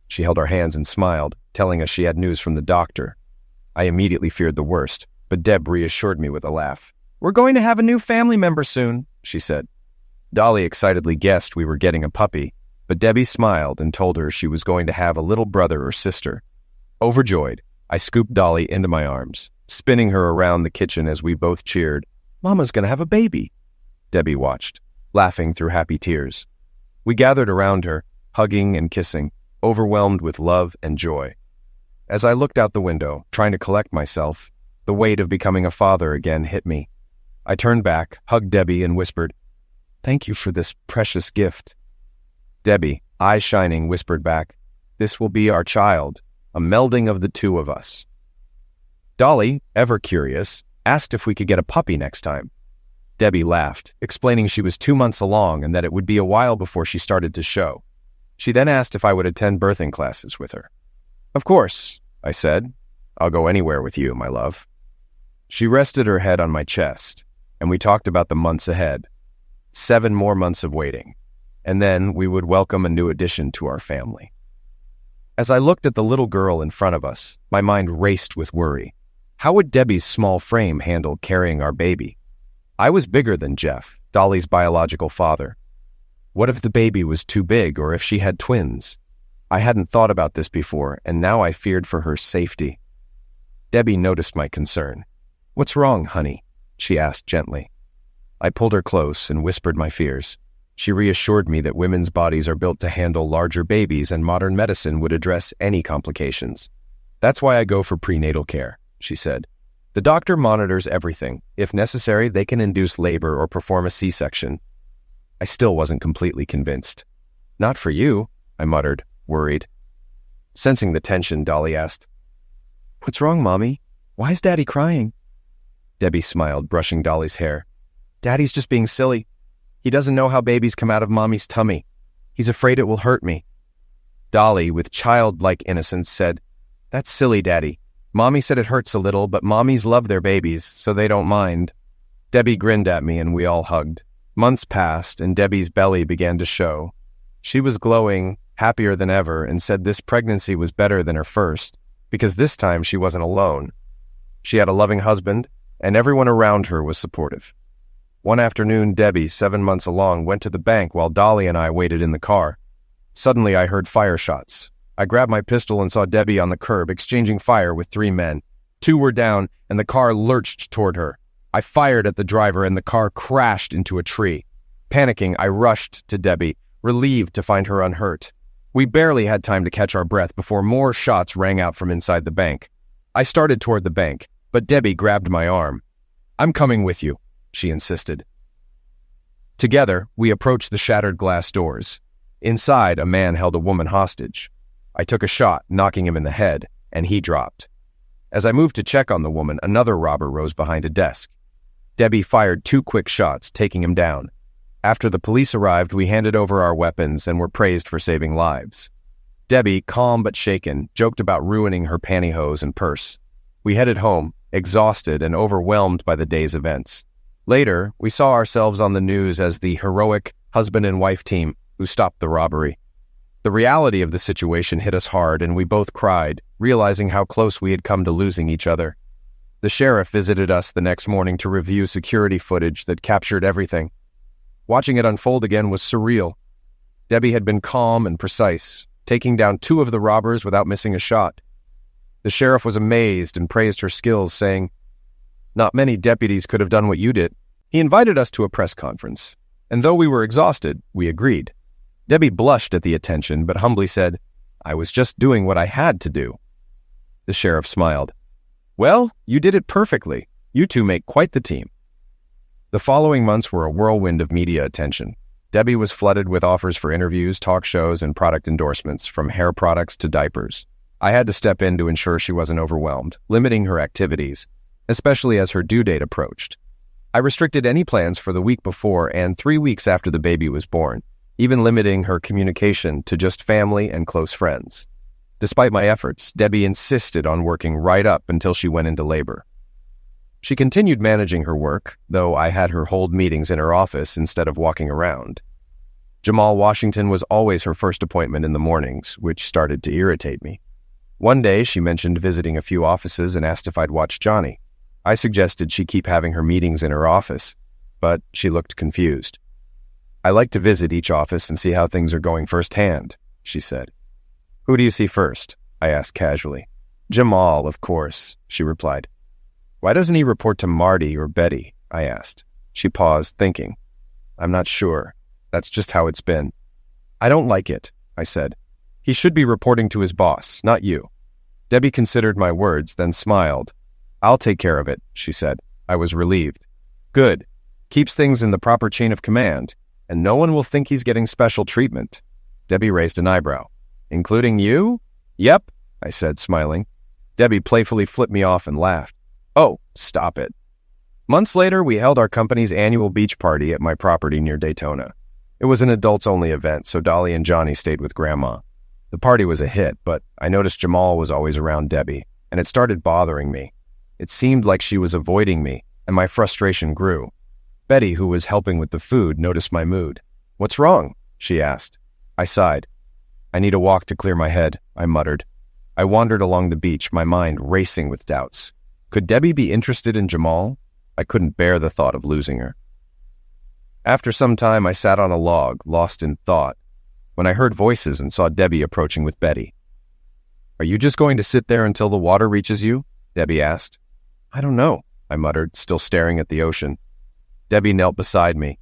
She held our hands and smiled, telling us she had news from the doctor. I immediately feared the worst, but Deb reassured me with a laugh. "We're going to have a new family member soon," she said. Dolly excitedly guessed we were getting a puppy, but Debbie smiled and told her she was going to have a little brother or sister. Overjoyed, I scooped Dolly into my arms, spinning her around the kitchen as we both cheered. "Mama's going to have a baby." Debbie watched, laughing through happy tears. We gathered around her, hugging and kissing, overwhelmed with love and joy. As I looked out the window, trying to collect myself, the weight of becoming a father again hit me. I turned back, hugged Debbie, and whispered, "Thank you for this precious gift." Debbie, eyes shining, whispered back, "This will be our child, a melding of the two of us." Dolly, ever curious, asked if we could get a puppy next time. Debbie laughed, explaining she was 2 months along and that it would be a while before she started to show. She then asked if I would attend birthing classes with her. "Of course," I said. "I'll go anywhere with you, my love." She rested her head on my chest, and we talked about the months ahead. 7 more months of waiting, and then we would welcome a new addition to our family. As I looked at the little girl in front of us, my mind raced with worry. How would Debbie's small frame handle carrying our baby? I was bigger than Jeff, Dolly's biological father. What if the baby was too big, or if she had twins? I hadn't thought about this before, and now I feared for her safety. Debbie noticed my concern. "What's wrong, honey?" she asked gently. I pulled her close and whispered my fears. She reassured me that women's bodies are built to handle larger babies and modern medicine would address any complications. "That's why I go for prenatal care," she said. "The doctor monitors everything. If necessary, they can induce labor or perform a C-section." I still wasn't completely convinced. "Not for you," I muttered, worried. Sensing the tension, Dolly asked, "What's wrong, Mommy? Why is Daddy crying?" Debbie smiled, brushing Dolly's hair. "Daddy's just being silly. He doesn't know how babies come out of Mommy's tummy. He's afraid it will hurt me." Dolly, with childlike innocence, said, "That's silly, Daddy. Mommy said it hurts a little, but mommies love their babies, so they don't mind." Debbie grinned at me and we all hugged. Months passed and Debbie's belly began to show. She was glowing, happier than ever, and said this pregnancy was better than her first, because this time she wasn't alone. She had a loving husband, and everyone around her was supportive. One afternoon, Debbie, 7 months along, went to the bank while Dolly and I waited in the car. Suddenly, I heard fire shots. I grabbed my pistol and saw Debbie on the curb exchanging fire with 3 men. 2 were down, and the car lurched toward her. I fired at the driver, and the car crashed into a tree. Panicking, I rushed to Debbie, relieved to find her unhurt. We barely had time to catch our breath before more shots rang out from inside the bank. I started toward the bank, but Debbie grabbed my arm. "I'm coming with you," she insisted. Together, we approached the shattered glass doors. Inside, a man held a woman hostage. I took a shot, knocking him in the head, and he dropped. As I moved to check on the woman, another robber rose behind a desk. Debbie fired 2 quick shots, taking him down. After the police arrived, we handed over our weapons and were praised for saving lives. Debbie, calm but shaken, joked about ruining her pantyhose and purse. We headed home, exhausted and overwhelmed by the day's events. Later, we saw ourselves on the news as the heroic husband and wife team who stopped the robbery. The reality of the situation hit us hard, and we both cried, realizing how close we had come to losing each other. The sheriff visited us the next morning to review security footage that captured everything. Watching it unfold again was surreal. Debbie had been calm and precise, taking down 2 of the robbers without missing a shot. The sheriff was amazed and praised her skills, saying, "Not many deputies could have done what you did." He invited us to a press conference, and though we were exhausted, we agreed. Debbie blushed at the attention, but humbly said, "I was just doing what I had to do." The sheriff smiled. "Well, you did it perfectly. You two make quite the team." The following months were a whirlwind of media attention. Debbie was flooded with offers for interviews, talk shows, and product endorsements, from hair products to diapers. I had to step in to ensure she wasn't overwhelmed, limiting her activities, especially as her due date approached. I restricted any plans for the week before and 3 weeks after the baby was born, even limiting her communication to just family and close friends. Despite my efforts, Debbie insisted on working right up until she went into labor. She continued managing her work, though I had her hold meetings in her office instead of walking around. Jamal Washington was always her first appointment in the mornings, which started to irritate me. One day, she mentioned visiting a few offices and asked if I'd watch Johnny. I suggested she keep having her meetings in her office, but she looked confused. I like to visit each office and see how things are going firsthand, she said. Who do you see first? I asked casually. Jamal, of course, she replied. Why doesn't he report to Marty or Betty? I asked. She paused, thinking. I'm not sure. That's just how it's been. I don't like it, I said. He should be reporting to his boss, not you. Debbie considered my words, then smiled. I'll take care of it, she said. I was relieved. Good. Keeps things in the proper chain of command, and no one will think he's getting special treatment. Debbie raised an eyebrow. Including you? Yep, I said, smiling. Debbie playfully flipped me off and laughed. Oh, stop it. Months later, we held our company's annual beach party at my property near Daytona. It was an adults-only event, so Dolly and Johnny stayed with Grandma. The party was a hit, but I noticed Jamal was always around Debbie, and it started bothering me. It seemed like she was avoiding me, and my frustration grew. Betty, who was helping with the food, noticed my mood. What's wrong? She asked. I sighed. I need a walk to clear my head, I muttered. I wandered along the beach, my mind racing with doubts. Could Debbie be interested in Jamal? I couldn't bear the thought of losing her. After some time, I sat on a log, lost in thought, when I heard voices and saw Debbie approaching with Betty. Are you just going to sit there until the water reaches you? Debbie asked. I don't know, I muttered, still staring at the ocean. Debbie knelt beside me.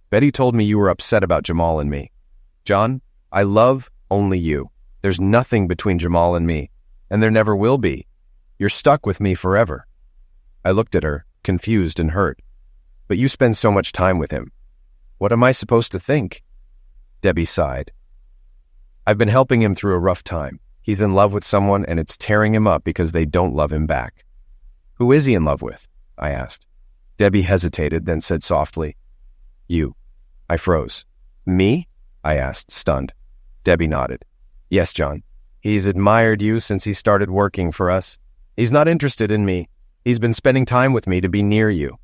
Betty told me you were upset about Jamal and me. John, I love only you. There's nothing between Jamal and me, and there never will be. You're stuck with me forever. I looked at her, confused and hurt. But you spend so much time with him. What am I supposed to think? Debbie sighed. I've been helping him through a rough time. He's in love with someone, and it's tearing him up because they don't love him back. Who is he in love with? I asked. Debbie hesitated, then said softly, You. I froze. Me? I asked, stunned. Debbie nodded. Yes, John. He's admired you since he started working for us. He's not interested in me. He's been spending time with me to be near you.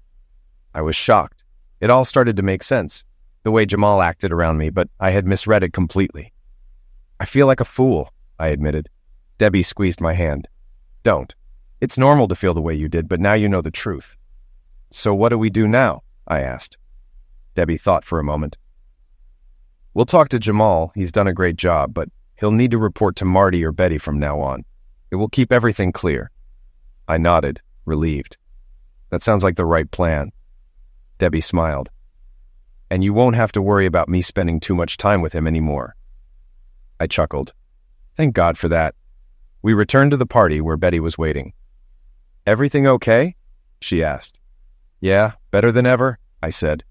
I was shocked. It all started to make sense, the way Jamal acted around me, but I had misread it completely. I feel like a fool, I admitted. Debbie squeezed my hand. Don't. It's normal to feel the way you did, but now you know the truth. So what do we do now? I asked. Debbie thought for a moment. We'll talk to Jamal. He's done a great job, but he'll need to report to Marty or Betty from now on. It will keep everything clear. I nodded, relieved. That sounds like the right plan. Debbie smiled. And you won't have to worry about me spending too much time with him anymore. I chuckled. Thank God for that. We returned to the party where Betty was waiting. Everything okay? She asked. Yeah, better than ever, I said.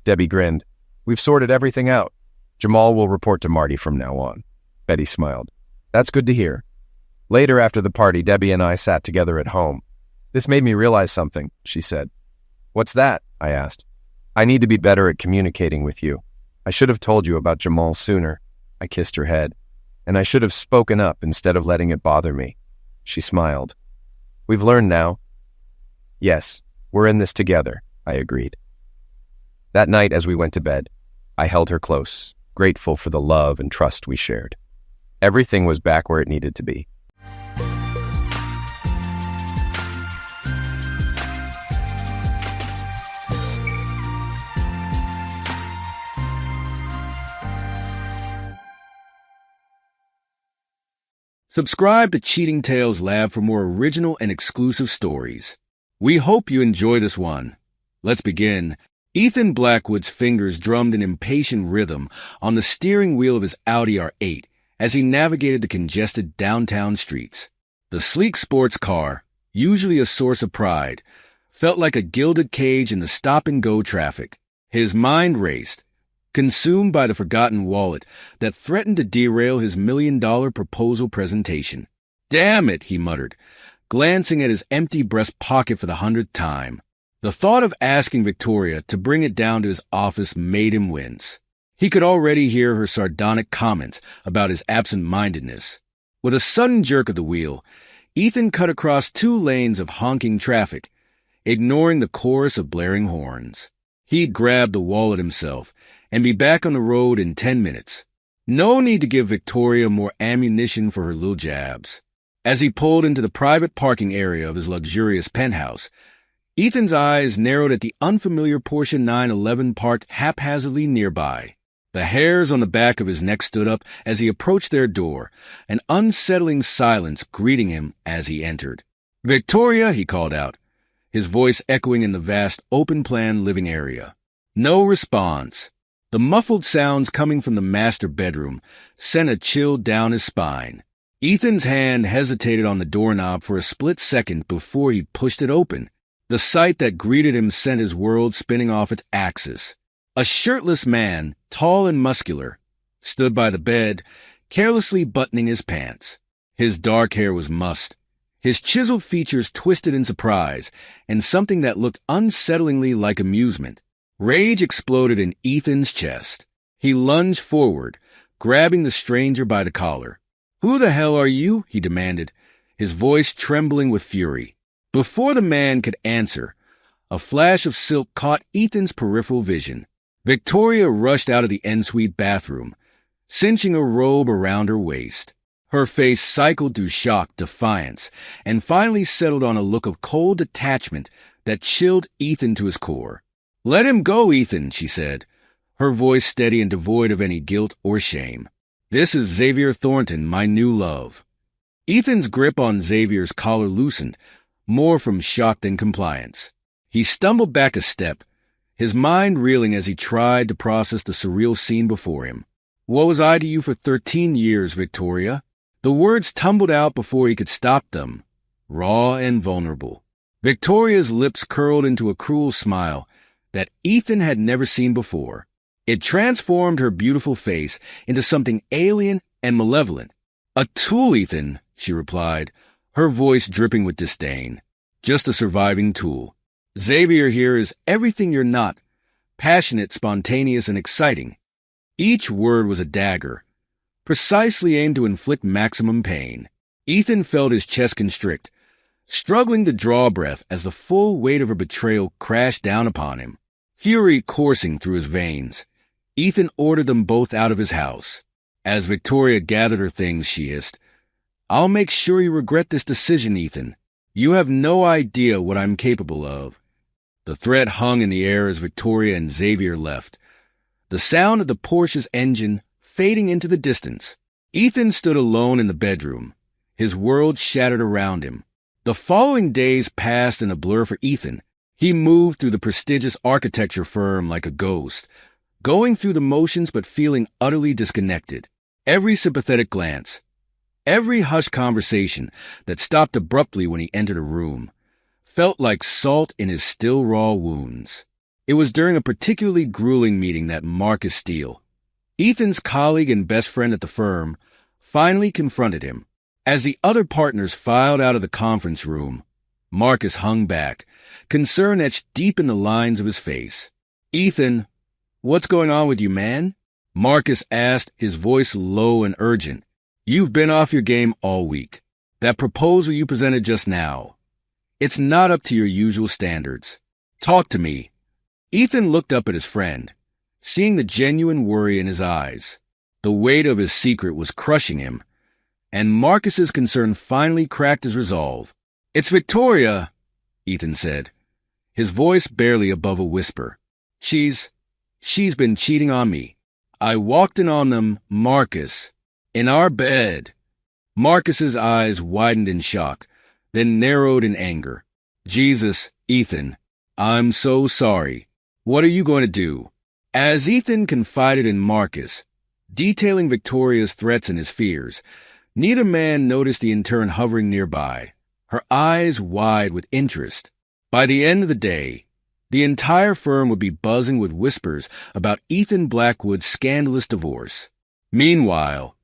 Debbie grinned. We've sorted everything out. Jamal will report to Marty from now on. Betty smiled. That's good to hear. Later after the party, Debbie and I sat together at home. This made me realize something, she said. What's that? I asked. I need to be better at communicating with you. I should have told you about Jamal sooner. I kissed her head. And I should have spoken up instead of letting it bother me. She smiled. We've learned now. Yes, we're in this together, I agreed. That night as we went to bed, I held her close, grateful for the love and trust we shared. Everything was back where it needed to be. Subscribe to Cheating Tales Lab for more original and exclusive stories. We hope you enjoy this one. Let's begin. Ethan Blackwood's fingers drummed an impatient rhythm on the steering wheel of his Audi R8 as he navigated the congested downtown streets. The sleek sports car, usually a source of pride, felt like a gilded cage in the stop-and-go traffic. His mind raced, consumed by the forgotten wallet that threatened to derail his $1 million proposal presentation. Damn it, he muttered, glancing at his empty breast pocket for the 100th time. The thought of asking Victoria to bring it down to his office made him wince. He could already hear her sardonic comments about his absent-mindedness. With a sudden jerk of the wheel, Ethan cut across 2 lanes of honking traffic, ignoring the chorus of blaring horns. He'd grab the wallet himself and be back on the road in 10 minutes. No need to give Victoria more ammunition for her little jabs. As he pulled into the private parking area of his luxurious penthouse, Ethan's eyes narrowed at the unfamiliar Porsche 911 parked haphazardly nearby. The hairs on the back of his neck stood up as he approached their door, an unsettling silence greeting him as he entered. "Victoria," he called out, his voice echoing in the vast open-plan living area. No response. The muffled sounds coming from the master bedroom sent a chill down his spine. Ethan's hand hesitated on the doorknob for a split second before he pushed it open. The sight that greeted him sent his world spinning off its axis. A shirtless man, tall and muscular, stood by the bed, carelessly buttoning his pants. His dark hair was mussed, his chiseled features twisted in surprise, and something that looked unsettlingly like amusement. Rage exploded in Ethan's chest. He lunged forward, grabbing the stranger by the collar. "Who the hell are you?" he demanded, his voice trembling with fury. Before the man could answer, a flash of silk caught Ethan's peripheral vision. Victoria rushed out of the ensuite bathroom, cinching a robe around her waist. Her face cycled through shock, defiance, and finally settled on a look of cold detachment that chilled Ethan to his core. "Let him go, Ethan," she said, her voice steady and devoid of any guilt or shame. "This is Xavier Thornton, my new love." Ethan's grip on Xavier's collar loosened, more from shock than compliance. He stumbled back a step, his mind reeling as he tried to process the surreal scene before him. "What was I to you for 13 years, Victoria?" The words tumbled out before he could stop them, raw and vulnerable. Victoria's lips curled into a cruel smile that Ethan had never seen before. It transformed her beautiful face into something alien and malevolent. "A tool, Ethan," she replied, her voice dripping with disdain. "Just a surviving tool. Xavier here is everything you're not, passionate, spontaneous, and exciting." Each word was a dagger, precisely aimed to inflict maximum pain. Ethan felt his chest constrict, struggling to draw breath as the full weight of her betrayal crashed down upon him. Fury coursing through his veins, Ethan ordered them both out of his house. As Victoria gathered her things, she hissed, "I'll make sure you regret this decision, Ethan. You have no idea what I'm capable of." The threat hung in the air as Victoria and Xavier left, the sound of the Porsche's engine fading into the distance. Ethan stood alone in the bedroom, his world shattered around him. The following days passed in a blur for Ethan. He moved through the prestigious architecture firm like a ghost, going through the motions but feeling utterly disconnected. Every sympathetic glance, every hushed conversation that stopped abruptly when he entered a room, felt like salt in his still raw wounds. It was during a particularly grueling meeting that Marcus Steele, Ethan's colleague and best friend at the firm, finally confronted him. As the other partners filed out of the conference room, Marcus hung back, concern etched deep in the lines of his face. "Ethan, what's going on with you, man?" Marcus asked, his voice low and urgent. "You've been off your game all week. That proposal you presented just now, it's not up to your usual standards. Talk to me." Ethan looked up at his friend, seeing the genuine worry in his eyes. The weight of his secret was crushing him, and Marcus's concern finally cracked his resolve. "It's Victoria," Ethan said, his voice barely above a whisper. She's been cheating on me. I walked in on them, Marcus, in our bed." Marcus's eyes widened in shock, then narrowed in anger. "Jesus, Ethan, I'm so sorry. What are you going to do?" As Ethan confided in Marcus, detailing Victoria's threats and his fears, neither man noticed the intern hovering nearby, her eyes wide with interest. By the end of the day, the entire firm would be buzzing with whispers about Ethan Blackwood's scandalous divorce. Meanwhile,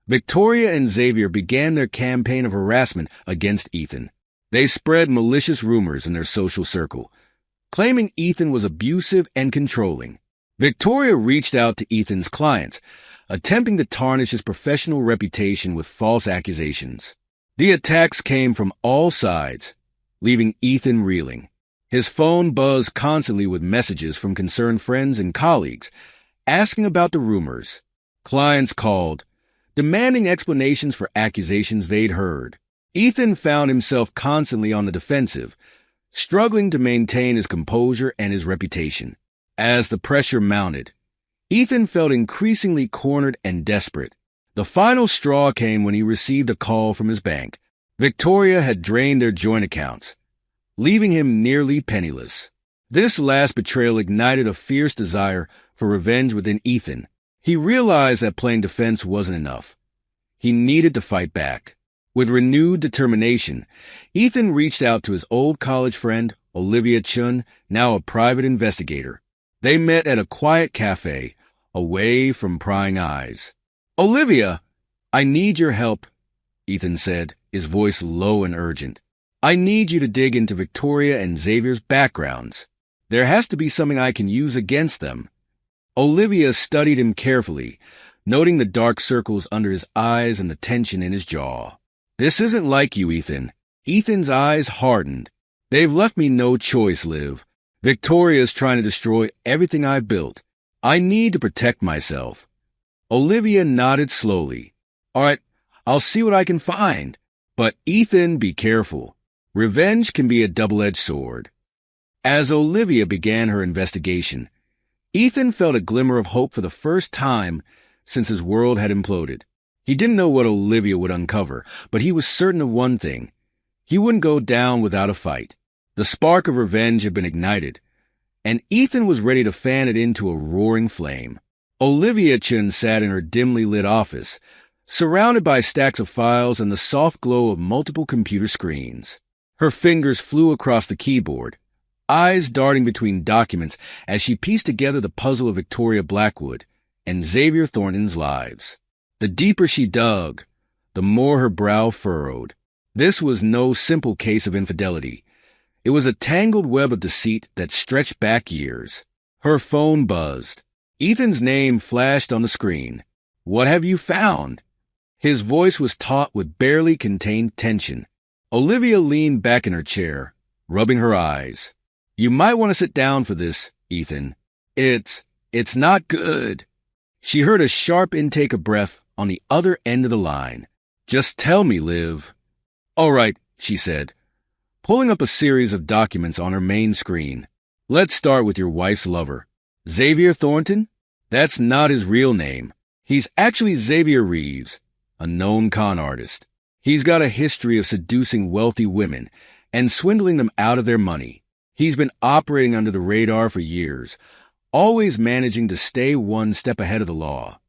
Victoria and Xavier began their campaign of harassment against Ethan. They spread malicious rumors in their social circle, claiming Ethan was abusive and controlling. Victoria reached out to Ethan's clients, attempting to tarnish his professional reputation with false accusations. The attacks came from all sides, leaving Ethan reeling. His phone buzzed constantly with messages from concerned friends and colleagues, asking about the rumors. Clients called, demanding explanations for accusations they'd heard. Ethan found himself constantly on the defensive, struggling to maintain his composure and his reputation. As the pressure mounted, Ethan felt increasingly cornered and desperate. The final straw came when he received a call from his bank. Victoria had drained their joint accounts, leaving him nearly penniless. This last betrayal ignited a fierce desire for revenge within Ethan. He realized that playing defense wasn't enough. He needed to fight back. With renewed determination, Ethan reached out to his old college friend, Olivia Chun, now a private investigator. They met at a quiet cafe, away from prying eyes. "Olivia, I need your help," Ethan said, his voice low and urgent. "I need you to dig into Victoria and Xavier's backgrounds. There has to be something I can use against them." Olivia studied him carefully, noting the dark circles under his eyes and the tension in his jaw. "This isn't like you, Ethan." Ethan's eyes hardened. "They've left me no choice, Liv. Victoria's trying to destroy everything I've built. I need to protect myself." Olivia nodded slowly. "All right, I'll see what I can find. But Ethan, be careful. Revenge can be a double-edged sword." As Olivia began her investigation, Ethan felt a glimmer of hope for the first time since his world had imploded. He didn't know what Olivia would uncover, but he was certain of one thing. He wouldn't go down without a fight. The spark of revenge had been ignited, and Ethan was ready to fan it into a roaring flame. Olivia Chun sat in her dimly lit office, surrounded by stacks of files and the soft glow of multiple computer screens. Her fingers flew across the keyboard, eyes darting between documents as she pieced together the puzzle of Victoria Blackwood and Xavier Thornton's lives. The deeper she dug, the more her brow furrowed. This was no simple case of infidelity. It was a tangled web of deceit that stretched back years. Her phone buzzed. Ethan's name flashed on the screen. "What have you found?" His voice was taut with barely contained tension. Olivia leaned back in her chair, rubbing her eyes. "You might want to sit down for this, Ethan. It's not good." She heard a sharp intake of breath on the other end of the line. "Just tell me, Liv." "All right," she said, pulling up a series of documents on her main screen. "Let's start with your wife's lover. Xavier Thornton? That's not his real name. He's actually Xavier Reeves, a known con artist. He's got a history of seducing wealthy women and swindling them out of their money. He's been operating under the radar for years, always managing to stay one step ahead of the law."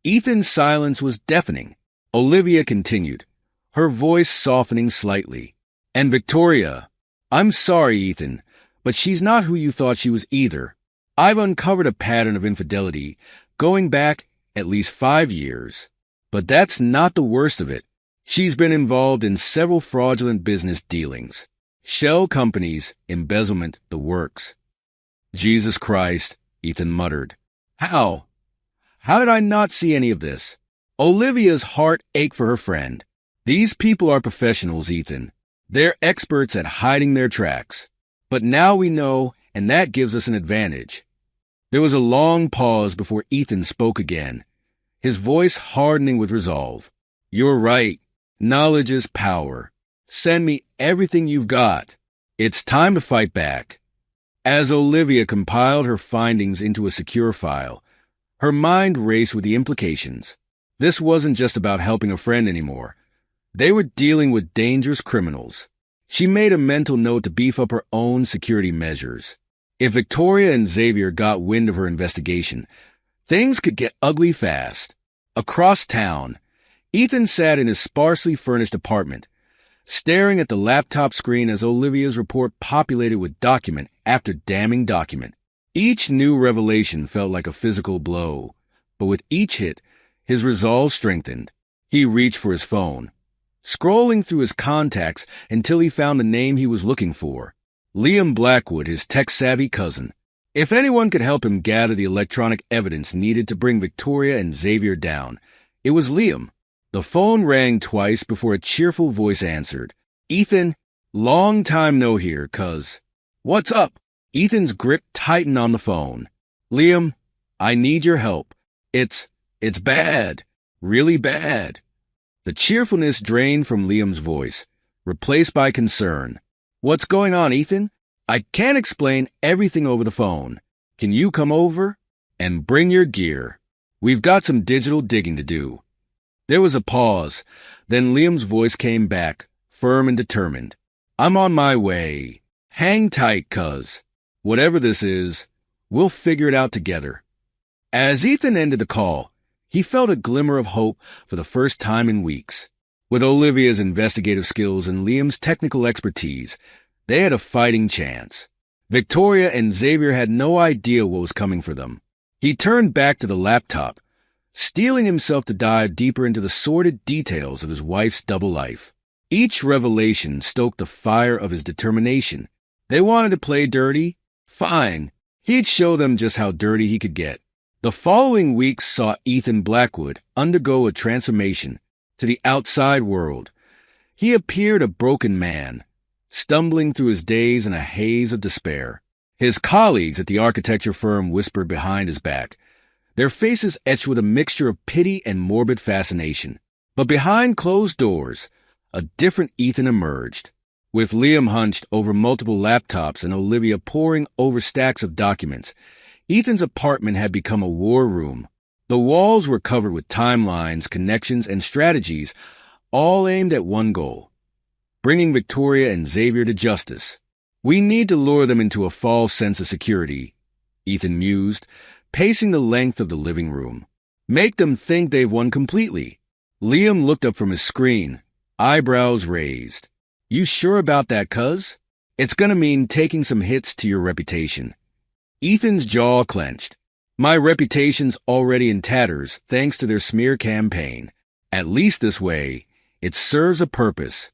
Ethan's silence was deafening. Olivia continued, her voice softening slightly. "And Victoria, I'm sorry, Ethan, but she's not who you thought she was either. I've uncovered a pattern of infidelity going back at least 5 years. But that's not the worst of it. She's been involved in several fraudulent business dealings. Shell companies, embezzlement, the works." "Jesus Christ," Ethan muttered. How? How did I not see any of this?" Olivia's heart ached for her friend. "These people are professionals, Ethan. They're experts at hiding their tracks. But now we know, and that gives us an advantage." There was a long pause before Ethan spoke again, his voice hardening with resolve. "You're right. Knowledge is power. Send me everything you've got. It's time to fight back." As Olivia compiled her findings into a secure file, her mind raced with the implications. This wasn't just about helping a friend anymore. They were dealing with dangerous criminals. She made a mental note to beef up her own security measures. If Victoria and Xavier got wind of her investigation, things could get ugly fast. Across town, Ethan sat in his sparsely furnished apartment, staring at the laptop screen as Olivia's report populated with document after damning document. Each new revelation felt like a physical blow, but with each hit, his resolve strengthened. He reached for his phone, scrolling through his contacts until he found the name he was looking for. Liam Blackwood, his tech-savvy cousin. If anyone could help him gather the electronic evidence needed to bring Victoria and Xavier down, it was Liam. The phone rang twice before a cheerful voice answered. "Ethan, long time no hear, cuz." "What's up?" Ethan's grip tightened on the phone. "Liam, I need your help. It's bad. Really bad." The cheerfulness drained from Liam's voice, replaced by concern. "What's going on, Ethan? I can't explain everything over the phone. Can you come over? And bring your gear. We've got some digital digging to do." There was a pause. Then Liam's voice came back, firm and determined. "I'm on my way. Hang tight, cuz. Whatever this is, we'll figure it out together." As Ethan ended the call, he felt a glimmer of hope for the first time in weeks. With Olivia's investigative skills and Liam's technical expertise, they had a fighting chance. Victoria and Xavier had no idea what was coming for them. He turned back to the laptop, steeling himself to dive deeper into the sordid details of his wife's double life. Each revelation stoked the fire of his determination. They wanted to play dirty? Fine. He'd show them just how dirty he could get. The following weeks saw Ethan Blackwood undergo a transformation to the outside world. He appeared a broken man, stumbling through his days in a haze of despair. His colleagues at the architecture firm whispered behind his back, their faces etched with a mixture of pity and morbid fascination. But behind closed doors, a different Ethan emerged. With Liam hunched over multiple laptops and Olivia poring over stacks of documents, Ethan's apartment had become a war room. The walls were covered with timelines, connections, and strategies, all aimed at one goal: bringing Victoria and Xavier to justice. "We need to lure them into a false sense of security," Ethan mused, pacing the length of the living room. "Make them think they've won completely." Liam looked up from his screen, eyebrows raised. "You sure about that, cuz? It's gonna mean taking some hits to your reputation." Ethan's jaw clenched. "My reputation's already in tatters thanks to their smear campaign. At least this way, it serves a purpose."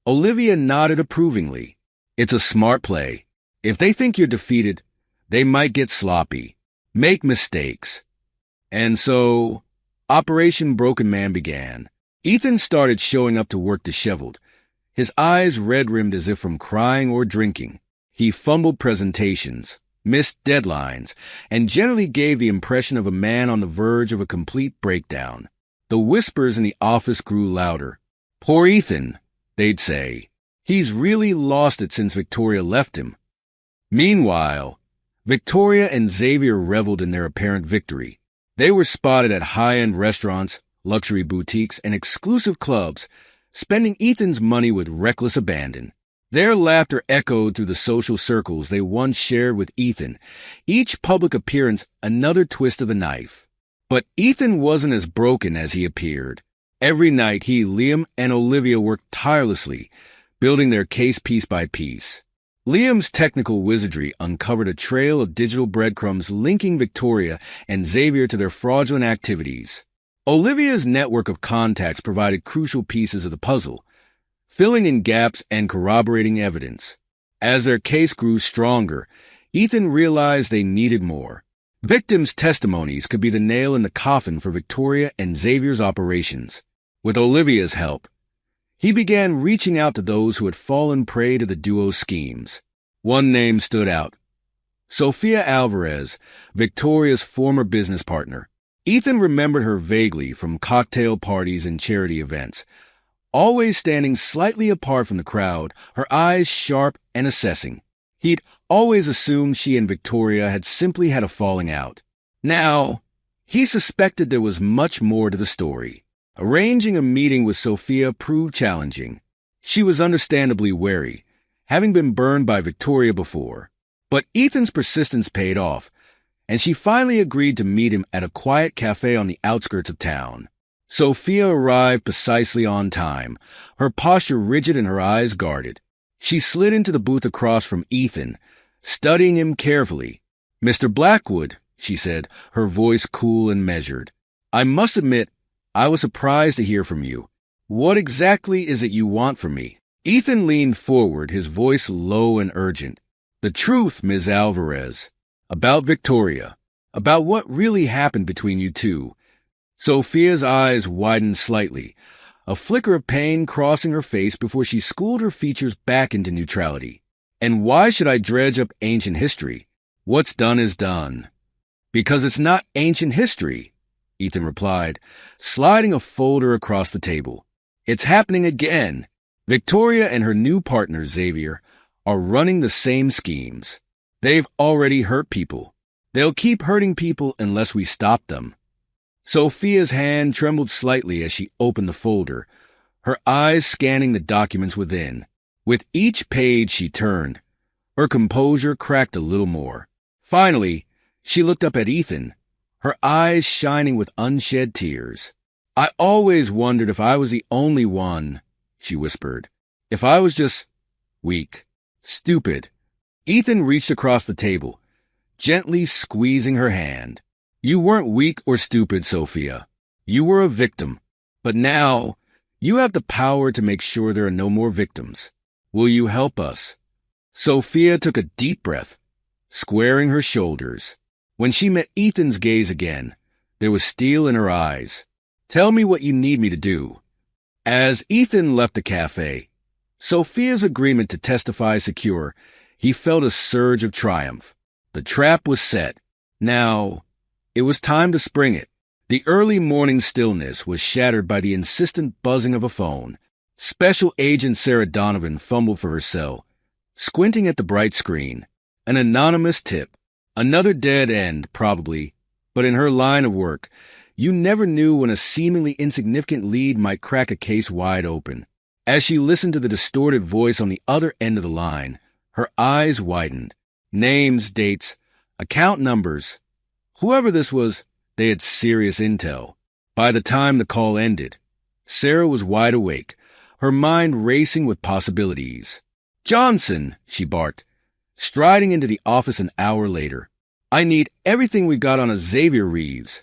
Olivia nodded approvingly. "It's a smart play. If they think you're defeated, they might get sloppy, make mistakes." And so, Operation Broken Man began. Ethan started showing up to work disheveled, his eyes red-rimmed as if from crying or drinking. He fumbled presentations, missed deadlines, and generally gave the impression of a man on the verge of a complete breakdown. The whispers in the office grew louder. "Poor Ethan," they'd say. "He's really lost it since Victoria left him." Meanwhile, Victoria and Xavier reveled in their apparent victory. They were spotted at high-end restaurants, luxury boutiques, and exclusive clubs, spending Ethan's money with reckless abandon. Their laughter echoed through the social circles they once shared with Ethan, each public appearance another twist of the knife. But Ethan wasn't as broken as he appeared. Every night he, Liam, and Olivia worked tirelessly, building their case piece by piece. Liam's technical wizardry uncovered a trail of digital breadcrumbs linking Victoria and Xavier to their fraudulent activities. Olivia's network of contacts provided crucial pieces of the puzzle, filling in gaps and corroborating evidence. As their case grew stronger, Ethan realized they needed more. Victims' testimonies could be the nail in the coffin for Victoria and Xavier's operations. With Olivia's help, he began reaching out to those who had fallen prey to the duo's schemes. One name stood out: Sofia Alvarez, Victoria's former business partner. Ethan remembered her vaguely from cocktail parties and charity events, always standing slightly apart from the crowd, her eyes sharp and assessing. He'd always assumed she and Victoria had simply had a falling out. Now, he suspected there was much more to the story. Arranging a meeting with Sofia proved challenging. She was understandably wary, having been burned by Victoria before. But Ethan's persistence paid off, and she finally agreed to meet him at a quiet cafe on the outskirts of town. Sofia arrived precisely on time, her posture rigid and her eyes guarded. She slid into the booth across from Ethan, studying him carefully. "Mr. Blackwood," she said, her voice cool and measured. "I must admit, I was surprised to hear from you. What exactly is it you want from me?" Ethan leaned forward, his voice low and urgent. "The truth, Ms. Alvarez. About Victoria. About what really happened between you two." Sofia's eyes widened slightly, a flicker of pain crossing her face before she schooled her features back into neutrality. "And why should I dredge up ancient history? What's done is done." "Because it's not ancient history," Ethan replied, sliding a folder across the table. It's happening again. Victoria and her new partner, Xavier, are running the same schemes. They've already hurt people. They'll keep hurting people unless we stop them. Sophia's hand trembled slightly as she opened the folder, her eyes scanning the documents within. With each page she turned, her composure cracked a little more. Finally, she looked up at Ethan, her eyes shining with unshed tears. "I always wondered if I was the only one," she whispered. "If I was just weak, stupid." Ethan reached across the table, gently squeezing her hand. "You weren't weak or stupid, Sophia. You were a victim. But now, you have the power to make sure there are no more victims. Will you help us?" Sophia took a deep breath, squaring her shoulders. When she met Ethan's gaze again, there was steel in her eyes. "Tell me what you need me to do." As Ethan left the cafe, Sophia's agreement to testify secure, he felt a surge of triumph. The trap was set. Now, it was time to spring it. The early morning stillness was shattered by the insistent buzzing of a phone. Special Agent Sarah Donovan fumbled for her cell, squinting at the bright screen. An anonymous tip. Another dead end, probably, but in her line of work, you never knew when a seemingly insignificant lead might crack a case wide open. As she listened to the distorted voice on the other end of the line, her eyes widened. Names, dates, account numbers. Whoever this was, they had serious intel. By the time the call ended, Sarah was wide awake, her mind racing with possibilities. "Johnson," she barked, striding into the office an hour later. "I need everything we got on a Xavier Reeves,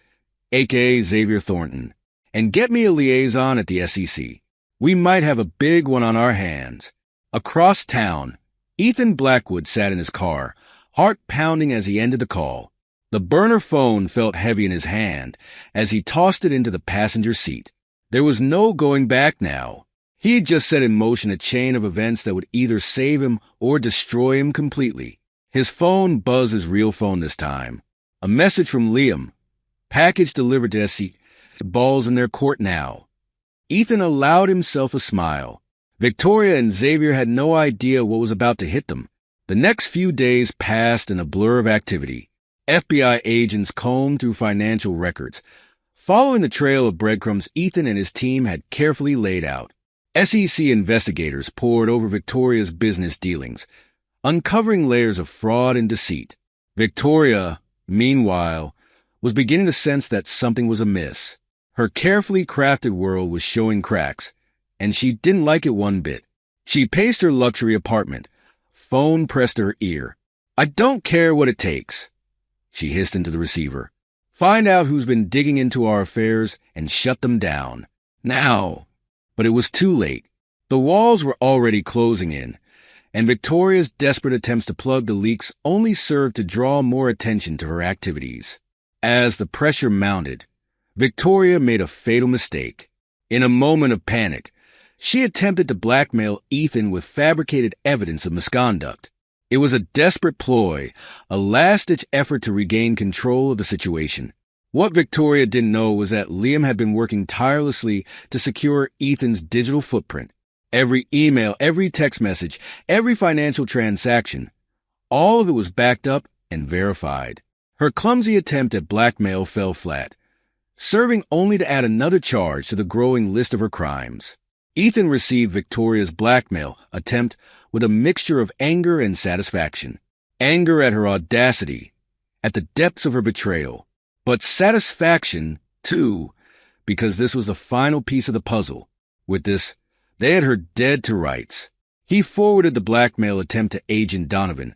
a.k.a. Xavier Thornton, and get me a liaison at the SEC. We might have a big one on our hands." Across town, Ethan Blackwood sat in his car, heart pounding as he ended the call. The burner phone felt heavy in his hand as he tossed it into the passenger seat. There was no going back now. He had just set in motion a chain of events that would either save him or destroy him completely. His phone buzzed his real phone this time. A message from Liam. Package delivered to SC. Ball's in their court now. Ethan allowed himself a smile. Victoria and Xavier had no idea what was about to hit them. The next few days passed in a blur of activity. FBI agents combed through financial records, following the trail of breadcrumbs Ethan and his team had carefully laid out. SEC investigators pored over Victoria's business dealings, uncovering layers of fraud and deceit. Victoria, meanwhile, was beginning to sense that something was amiss. Her carefully crafted world was showing cracks, and she didn't like it one bit. She paced her luxury apartment, phone pressed to her ear. "I don't care what it takes," she hissed into the receiver. "Find out who's been digging into our affairs and shut them down. Now." But it was too late. The walls were already closing in, and Victoria's desperate attempts to plug the leaks only served to draw more attention to her activities. As the pressure mounted, Victoria made a fatal mistake. In a moment of panic, she attempted to blackmail Ethan with fabricated evidence of misconduct. It was a desperate ploy, a last-ditch effort to regain control of the situation. What Victoria didn't know was that Liam had been working tirelessly to secure Ethan's digital footprint. Every email, every text message, every financial transaction, all of it was backed up and verified. Her clumsy attempt at blackmail fell flat, serving only to add another charge to the growing list of her crimes. Ethan received Victoria's blackmail attempt with a mixture of anger and satisfaction. Anger at her audacity, at the depths of her betrayal. But satisfaction, too, because this was the final piece of the puzzle. With this, they had her dead to rights. He forwarded the blackmail attempt to Agent Donovan,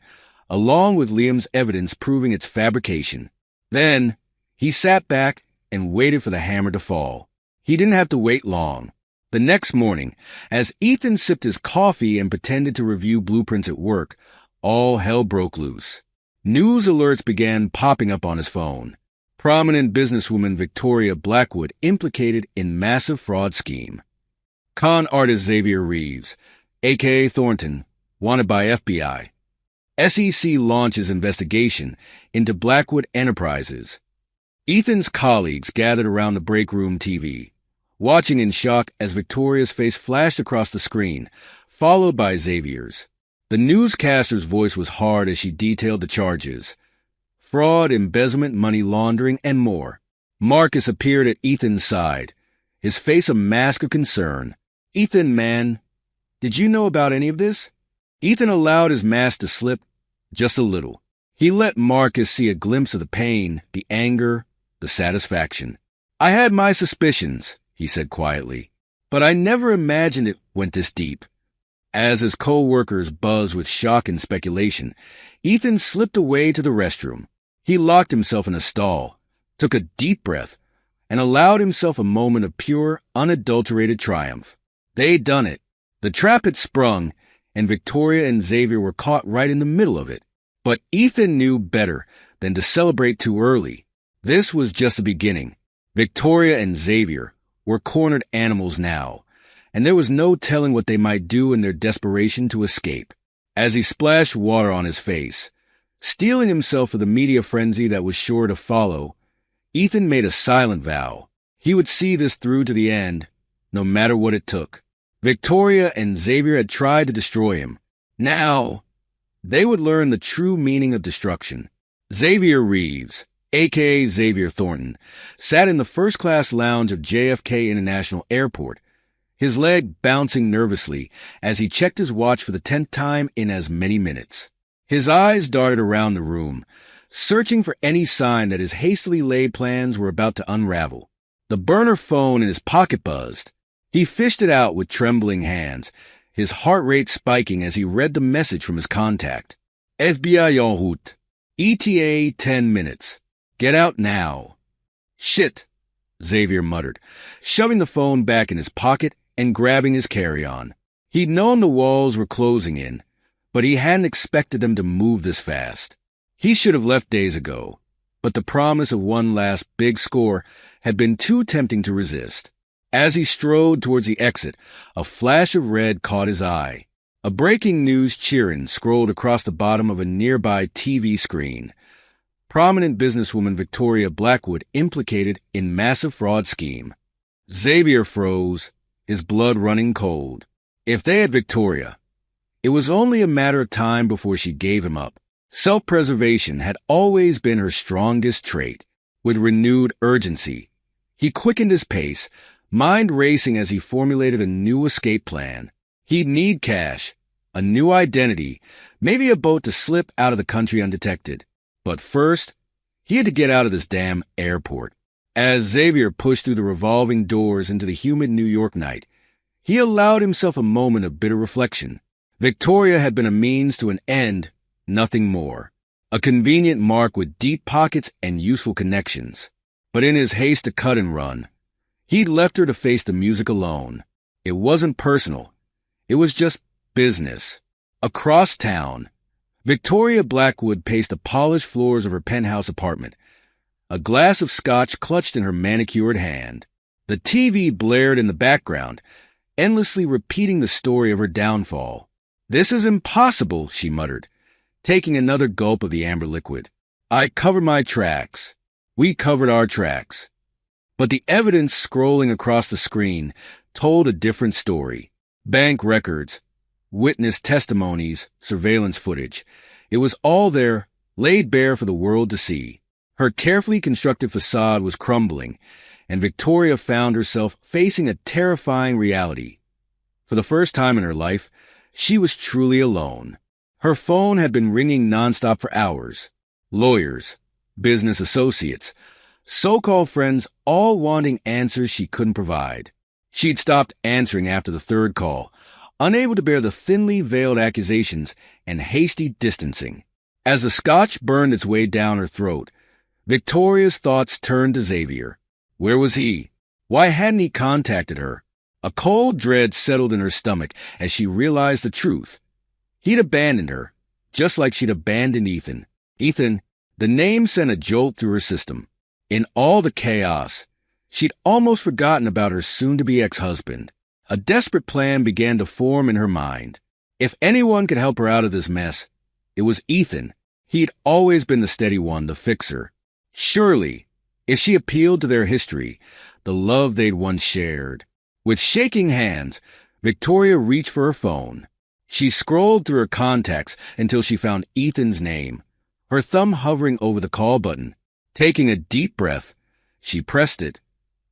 along with Liam's evidence proving its fabrication. Then, he sat back and waited for the hammer to fall. He didn't have to wait long. The next morning, as Ethan sipped his coffee and pretended to review blueprints at work, all hell broke loose. News alerts began popping up on his phone. Prominent businesswoman Victoria Blackwood implicated in massive fraud scheme. Con artist Xavier Reeves, a.k.a. Thornton, wanted by FBI. SEC launches investigation into Blackwood Enterprises. Ethan's colleagues gathered around the break room TV, watching in shock as Victoria's face flashed across the screen, followed by Xavier's. The newscaster's voice was hard as she detailed the charges: fraud, embezzlement, money laundering, and more. Marcus appeared at Ethan's side, his face a mask of concern. "Ethan, man, did you know about any of this?" Ethan allowed his mask to slip just a little. He let Marcus see a glimpse of the pain, the anger, the satisfaction. "I had my suspicions," he said quietly, "but I never imagined it went this deep." As his co-workers buzzed with shock and speculation, Ethan slipped away to the restroom. He locked himself in a stall, took a deep breath, and allowed himself a moment of pure, unadulterated triumph. They'd done it. The trap had sprung, and Victoria and Xavier were caught right in the middle of it. But Ethan knew better than to celebrate too early. This was just the beginning. Victoria and Xavier were cornered animals now, and there was no telling what they might do in their desperation to escape. As he splashed water on his face, steeling himself for the media frenzy that was sure to follow, Ethan made a silent vow. He would see this through to the end, no matter what it took. Victoria and Xavier had tried to destroy him. Now, they would learn the true meaning of destruction. Xavier Reeves, a.k.a. Xavier Thornton, sat in the first-class lounge of JFK International Airport, his leg bouncing nervously as he checked his watch for the 10th time in as many minutes. His eyes darted around the room, searching for any sign that his hastily laid plans were about to unravel. The burner phone in his pocket buzzed. He fished it out with trembling hands, his heart rate spiking as he read the message from his contact. FBI en route. ETA 10 minutes. Get out now. Shit, Xavier muttered, shoving the phone back in his pocket and grabbing his carry-on. He'd known the walls were closing in, but he hadn't expected them to move this fast. He should have left days ago, but the promise of one last big score had been too tempting to resist. As he strode towards the exit, a flash of red caught his eye. A breaking news cheering scrolled across the bottom of a nearby TV screen. Prominent businesswoman Victoria Blackwood implicated in massive fraud scheme. Xavier froze, his blood running cold. If they had Victoria, it was only a matter of time before she gave him up. Self-preservation had always been her strongest trait. With renewed urgency, he quickened his pace, mind racing as he formulated a new escape plan. He'd need cash, a new identity, maybe a boat to slip out of the country undetected. But first, he had to get out of this damn airport. As Xavier pushed through the revolving doors into the humid New York night, he allowed himself a moment of bitter reflection. Victoria had been a means to an end, nothing more. A convenient mark with deep pockets and useful connections. But in his haste to cut and run, he'd left her to face the music alone. It wasn't personal. It was just business. Across town, Victoria Blackwood paced the polished floors of her penthouse apartment, a glass of scotch clutched in her manicured hand. The TV blared in the background, endlessly repeating the story of her downfall. "This is impossible," she muttered, taking another gulp of the amber liquid. "I cover my tracks. We covered our tracks." But the evidence scrolling across the screen told a different story. Bank records, witness testimonies, surveillance footage. It was all there, laid bare for the world to see. Her carefully constructed facade was crumbling, and Victoria found herself facing a terrifying reality. For the first time in her life, she was truly alone. Her phone had been ringing nonstop for hours. Lawyers, business associates, so-called friends, all wanting answers she couldn't provide. She'd stopped answering after the third call, unable to bear the thinly veiled accusations and hasty distancing. As the scotch burned its way down her throat, Victoria's thoughts turned to Xavier. Where was he? Why hadn't he contacted her? A cold dread settled in her stomach as she realized the truth. He'd abandoned her, just like she'd abandoned Ethan. Ethan, the name sent a jolt through her system. In all the chaos, she'd almost forgotten about her soon-to-be ex-husband. A desperate plan began to form in her mind. If anyone could help her out of this mess, it was Ethan. He'd always been the steady one, the fixer. Surely, If she appealed to their history, the love they'd once shared. With shaking hands, Victoria reached for her phone. She scrolled through her contacts until she found Ethan's name, her thumb hovering over the call button. Taking a deep breath, she pressed it,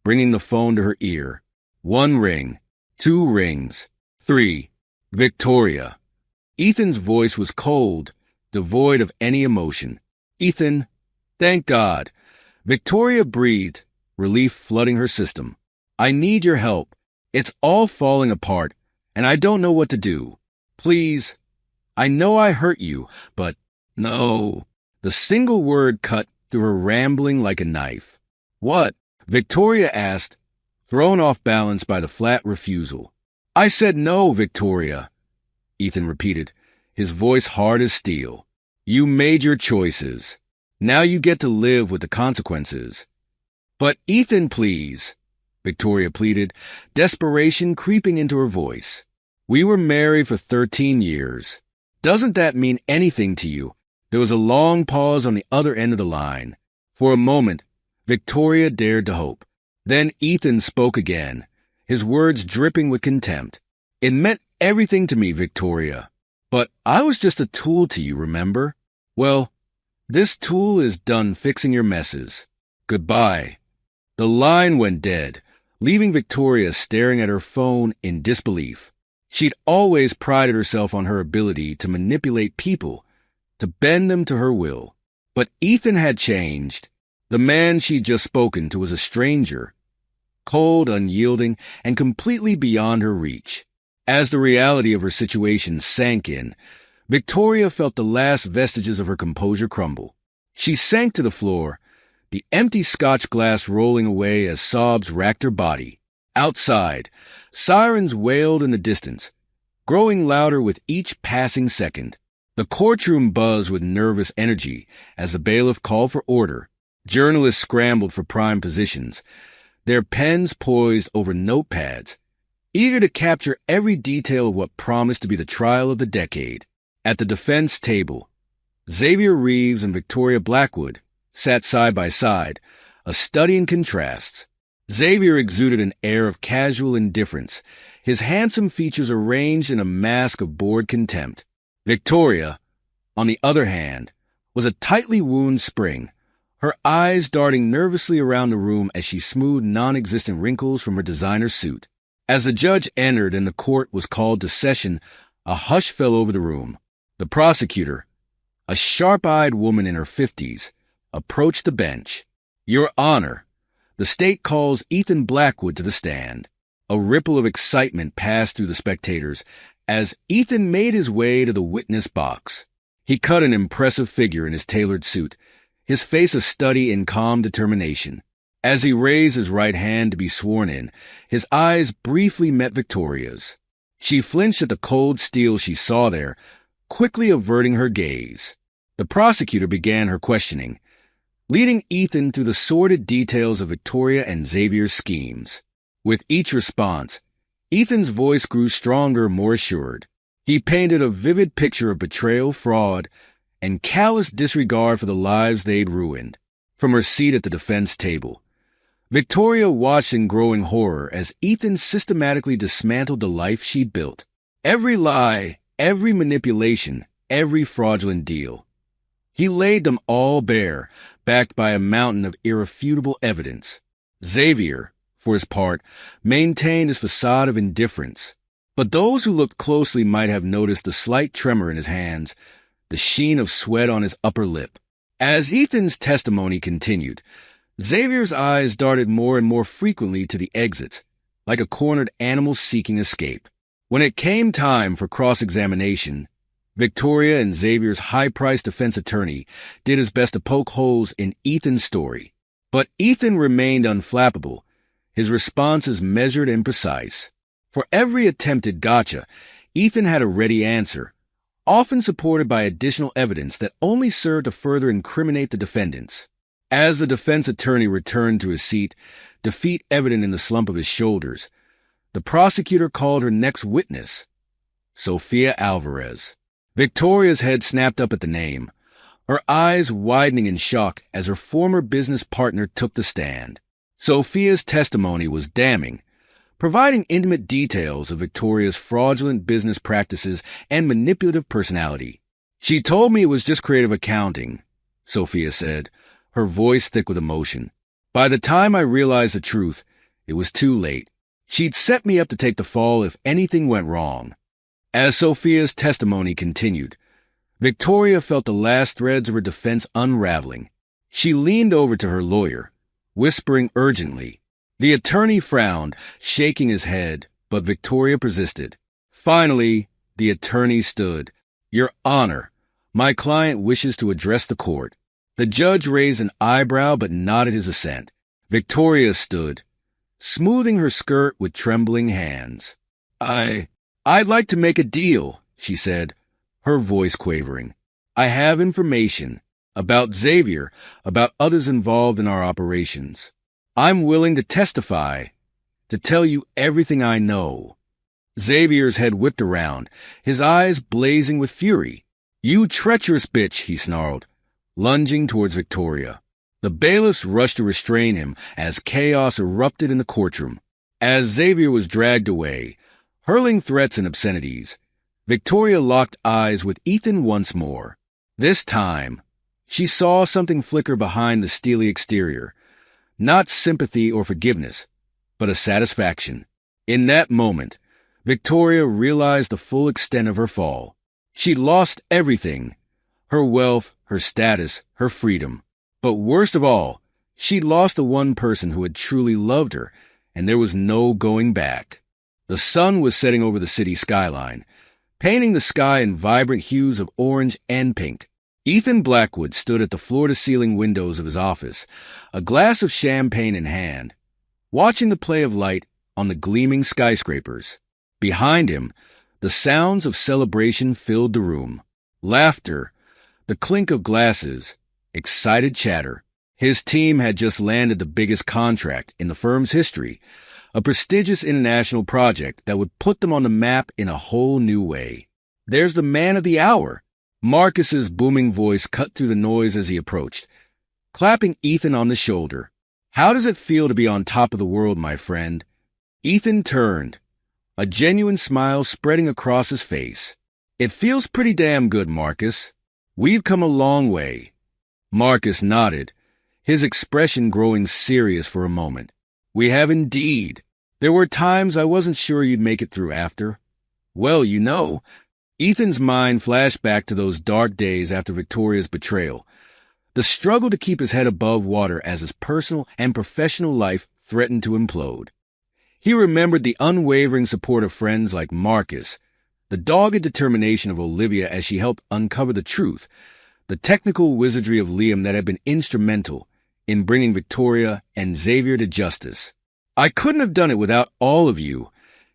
bringing the phone to her ear. 1 ring, 2 rings, 3. Victoria. Ethan's voice was cold, devoid of any emotion. "Ethan, thank God." Victoria breathed, relief flooding her system. "I need your help. It's all falling apart, and I don't know what to do. Please. I know I hurt you, but no." The single word cut through her rambling like a knife. "What?" Victoria asked, thrown off balance by the flat refusal. "I said no, Victoria," Ethan repeated, his voice hard as steel. "You made your choices. Now you get to live with the consequences." "But Ethan, please," Victoria pleaded, desperation creeping into her voice. "We were married for 13 years. Doesn't that mean anything to you?" There was a long pause on the other end of the line. For a moment, Victoria dared to hope. Then Ethan spoke again, his words dripping with contempt. "It meant everything to me, Victoria. But I was just a tool to you, remember? Well, this tool is done fixing your messes. Goodbye." The line went dead, leaving Victoria staring at her phone in disbelief. She'd always prided herself on her ability to manipulate people, to bend them to her will. But Ethan had changed. The man she'd just spoken to was a stranger, cold, unyielding, and completely beyond her reach. As the reality of her situation sank in, Victoria felt the last vestiges of her composure crumble. She sank to the floor, the empty Scotch glass rolling away as sobs racked her body. Outside, sirens wailed in the distance, growing louder with each passing second. The courtroom buzzed with nervous energy as the bailiff called for order. Journalists scrambled for prime positions, their pens poised over notepads, eager to capture every detail of what promised to be the trial of the decade. At the defense table, Xavier Reeves and Victoria Blackwood sat side by side, a study in contrasts. Xavier exuded an air of casual indifference, his handsome features arranged in a mask of bored contempt. Victoria, on the other hand, was a tightly wound spring, her eyes darting nervously around the room as she smoothed non-existent wrinkles from her designer suit. As the judge entered and the court was called to session, a hush fell over the room. The prosecutor, a sharp-eyed woman in her 50s, approached the bench. "Your Honor, the state calls Ethan Blackwood to the stand." A ripple of excitement passed through the spectators as Ethan made his way to the witness box. He cut an impressive figure in his tailored suit, his face a study in calm determination. As he raised his right hand to be sworn in, his eyes briefly met Victoria's. She flinched at the cold steel she saw there, quickly averting her gaze. The prosecutor began her questioning, leading Ethan through the sordid details of Victoria and Xavier's schemes. With each response, Ethan's voice grew stronger, more assured. He painted a vivid picture of betrayal, fraud, and callous disregard for the lives they'd ruined. From her seat at the defense table, Victoria watched in growing horror as Ethan systematically dismantled the life she'd built. Every lie, every manipulation, every fraudulent deal. He laid them all bare, backed by a mountain of irrefutable evidence. Xavier, for his part, maintained his facade of indifference. But those who looked closely might have noticed the slight tremor in his hands, the sheen of sweat on his upper lip. As Ethan's testimony continued, Xavier's eyes darted more and more frequently to the exits, like a cornered animal seeking escape. When it came time for cross-examination, Victoria and Xavier's high-priced defense attorney did his best to poke holes in Ethan's story. But Ethan remained unflappable, his responses measured and precise. For every attempted gotcha, Ethan had a ready answer, often supported by additional evidence that only served to further incriminate the defendants. As the defense attorney returned to his seat, defeat evident in the slump of his shoulders, the prosecutor called her next witness, Sofia Alvarez. Victoria's head snapped up at the name. her eyes widening in shock as her former business partner took the stand. Sophia's testimony was damning, providing intimate details of Victoria's fraudulent business practices and manipulative personality. "She told me it was just creative accounting," Sophia said, her voice thick with emotion. "By the time I realized the truth, it was too late. She'd set me up to take the fall if anything went wrong." As Sophia's testimony continued, Victoria felt the last threads of her defense unraveling. She leaned over to her lawyer, whispering urgently. The attorney frowned, shaking his head, but Victoria persisted. Finally, the attorney stood. "Your Honor, my client wishes to address the court." The judge raised an eyebrow but nodded his assent. Victoria stood, smoothing her skirt with trembling hands. I'd like to make a deal," she said, her voice quavering. "I have information about Xavier, about others involved in our operations. I'm willing to testify, to tell you everything I know." Xavier's head whipped around, his eyes blazing with fury. "You treacherous bitch," he snarled, lunging towards Victoria. The bailiffs rushed to restrain him as chaos erupted in the courtroom. As Xavier was dragged away, hurling threats and obscenities, Victoria locked eyes with Ethan once more. This time, she saw something flicker behind the steely exterior. Not sympathy or forgiveness, but a satisfaction. In that moment, Victoria realized the full extent of her fall. She'd lost everything: her wealth, her status, her freedom. But worst of all, she'd lost the one person who had truly loved her, and there was no going back. The sun was setting over the city skyline, painting the sky in vibrant hues of orange and pink. Ethan Blackwood stood at the floor-to-ceiling windows of his office, a glass of champagne in hand, watching the play of light on the gleaming skyscrapers. Behind him, the sounds of celebration filled the room. Laughter, the clink of glasses, excited chatter. His team had just landed the biggest contract in the firm's history, a prestigious international project that would put them on the map in a whole new way. "There's the man of the hour." Marcus's booming voice cut through the noise as he approached, clapping Ethan on the shoulder. "How does it feel to be on top of the world, my friend?" Ethan turned, a genuine smile spreading across his face. "It feels pretty damn good, Marcus. We've come a long way." Marcus nodded, his expression growing serious for a moment. "We have indeed. There were times I wasn't sure you'd make it through after. Well, you know." Ethan's mind flashed back to those dark days after Victoria's betrayal, the struggle to keep his head above water as his personal and professional life threatened to implode. He remembered the unwavering support of friends like Marcus, the dogged determination of Olivia as she helped uncover the truth, the technical wizardry of Liam that had been instrumental in bringing Victoria and Xavier to justice. "I couldn't have done it without all of you,"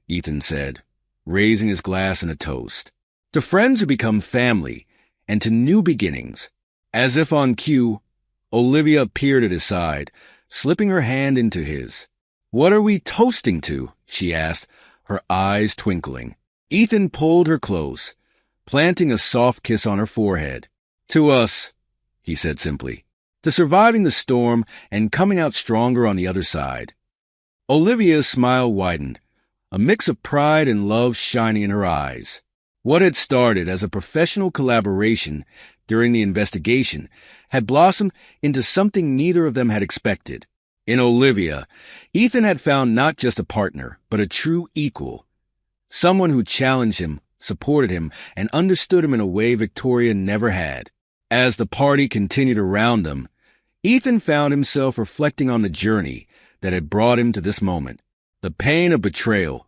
Ethan said, raising his glass in a toast. "To friends who become family, and to new beginnings." As if on cue, Olivia appeared at his side, slipping her hand into his. "What are we toasting to?" she asked, her eyes twinkling. Ethan pulled her close, planting a soft kiss on her forehead. "To us," he said simply. "To surviving the storm and coming out stronger on the other side." Olivia's smile widened, a mix of pride and love shining in her eyes. What had started as a professional collaboration during the investigation had blossomed into something neither of them had expected. In Olivia, Ethan had found not just a partner, but a true equal. Someone who challenged him, supported him, and understood him in a way Victoria never had. As the party continued around them, Ethan found himself reflecting on the journey that had brought him to this moment. The pain of betrayal,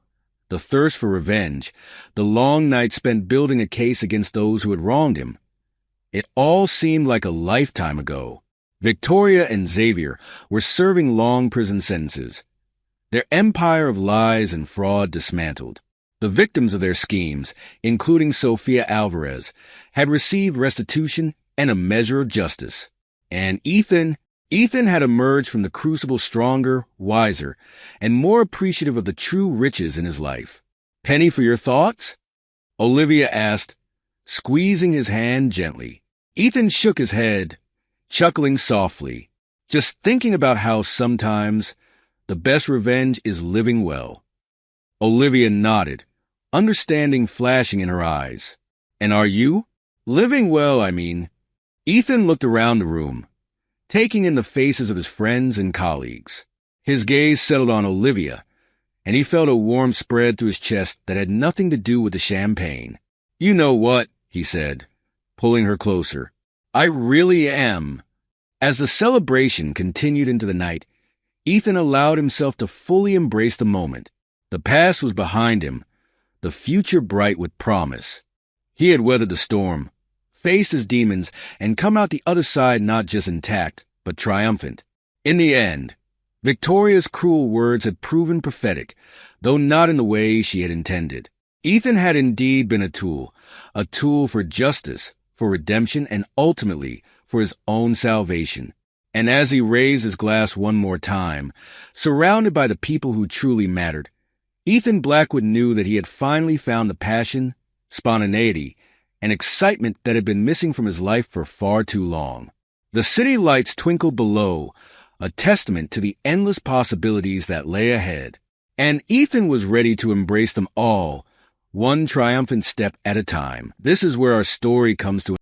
the thirst for revenge, the long nights spent building a case against those who had wronged him. It all seemed like a lifetime ago. Victoria and Xavier were serving long prison sentences, their empire of lies and fraud dismantled. The victims of their schemes, including Sofia Alvarez, had received restitution and a measure of justice. And Ethan had emerged from the crucible stronger, wiser, and more appreciative of the true riches in his life. "Penny for your thoughts?" Olivia asked, squeezing his hand gently. Ethan shook his head, chuckling softly, just thinking about how sometimes the best revenge is living well. Olivia nodded, understanding flashing in her eyes. And are you? Living well, I mean. Ethan looked around the room, taking in the faces of his friends and colleagues. His gaze settled on Olivia, and he felt a warmth spread through his chest that had nothing to do with the champagne. You know what, he said, pulling her closer. I really am. As the celebration continued into the night, Ethan allowed himself to fully embrace the moment. The past was behind him, the future bright with promise. He had weathered the storm, faced his demons, and come out the other side not just intact, but triumphant. In the end, Victoria's cruel words had proven prophetic, though not in the way she had intended. Ethan had indeed been a tool for justice, for redemption, and ultimately for his own salvation. And as he raised his glass one more time, surrounded by the people who truly mattered, Ethan Blackwood knew that he had finally found the passion, spontaneity, and excitement that had been missing from his life for far too long. The city lights twinkled below, a testament to the endless possibilities that lay ahead, and Ethan was ready to embrace them all, one triumphant step at a time. This is where our story comes to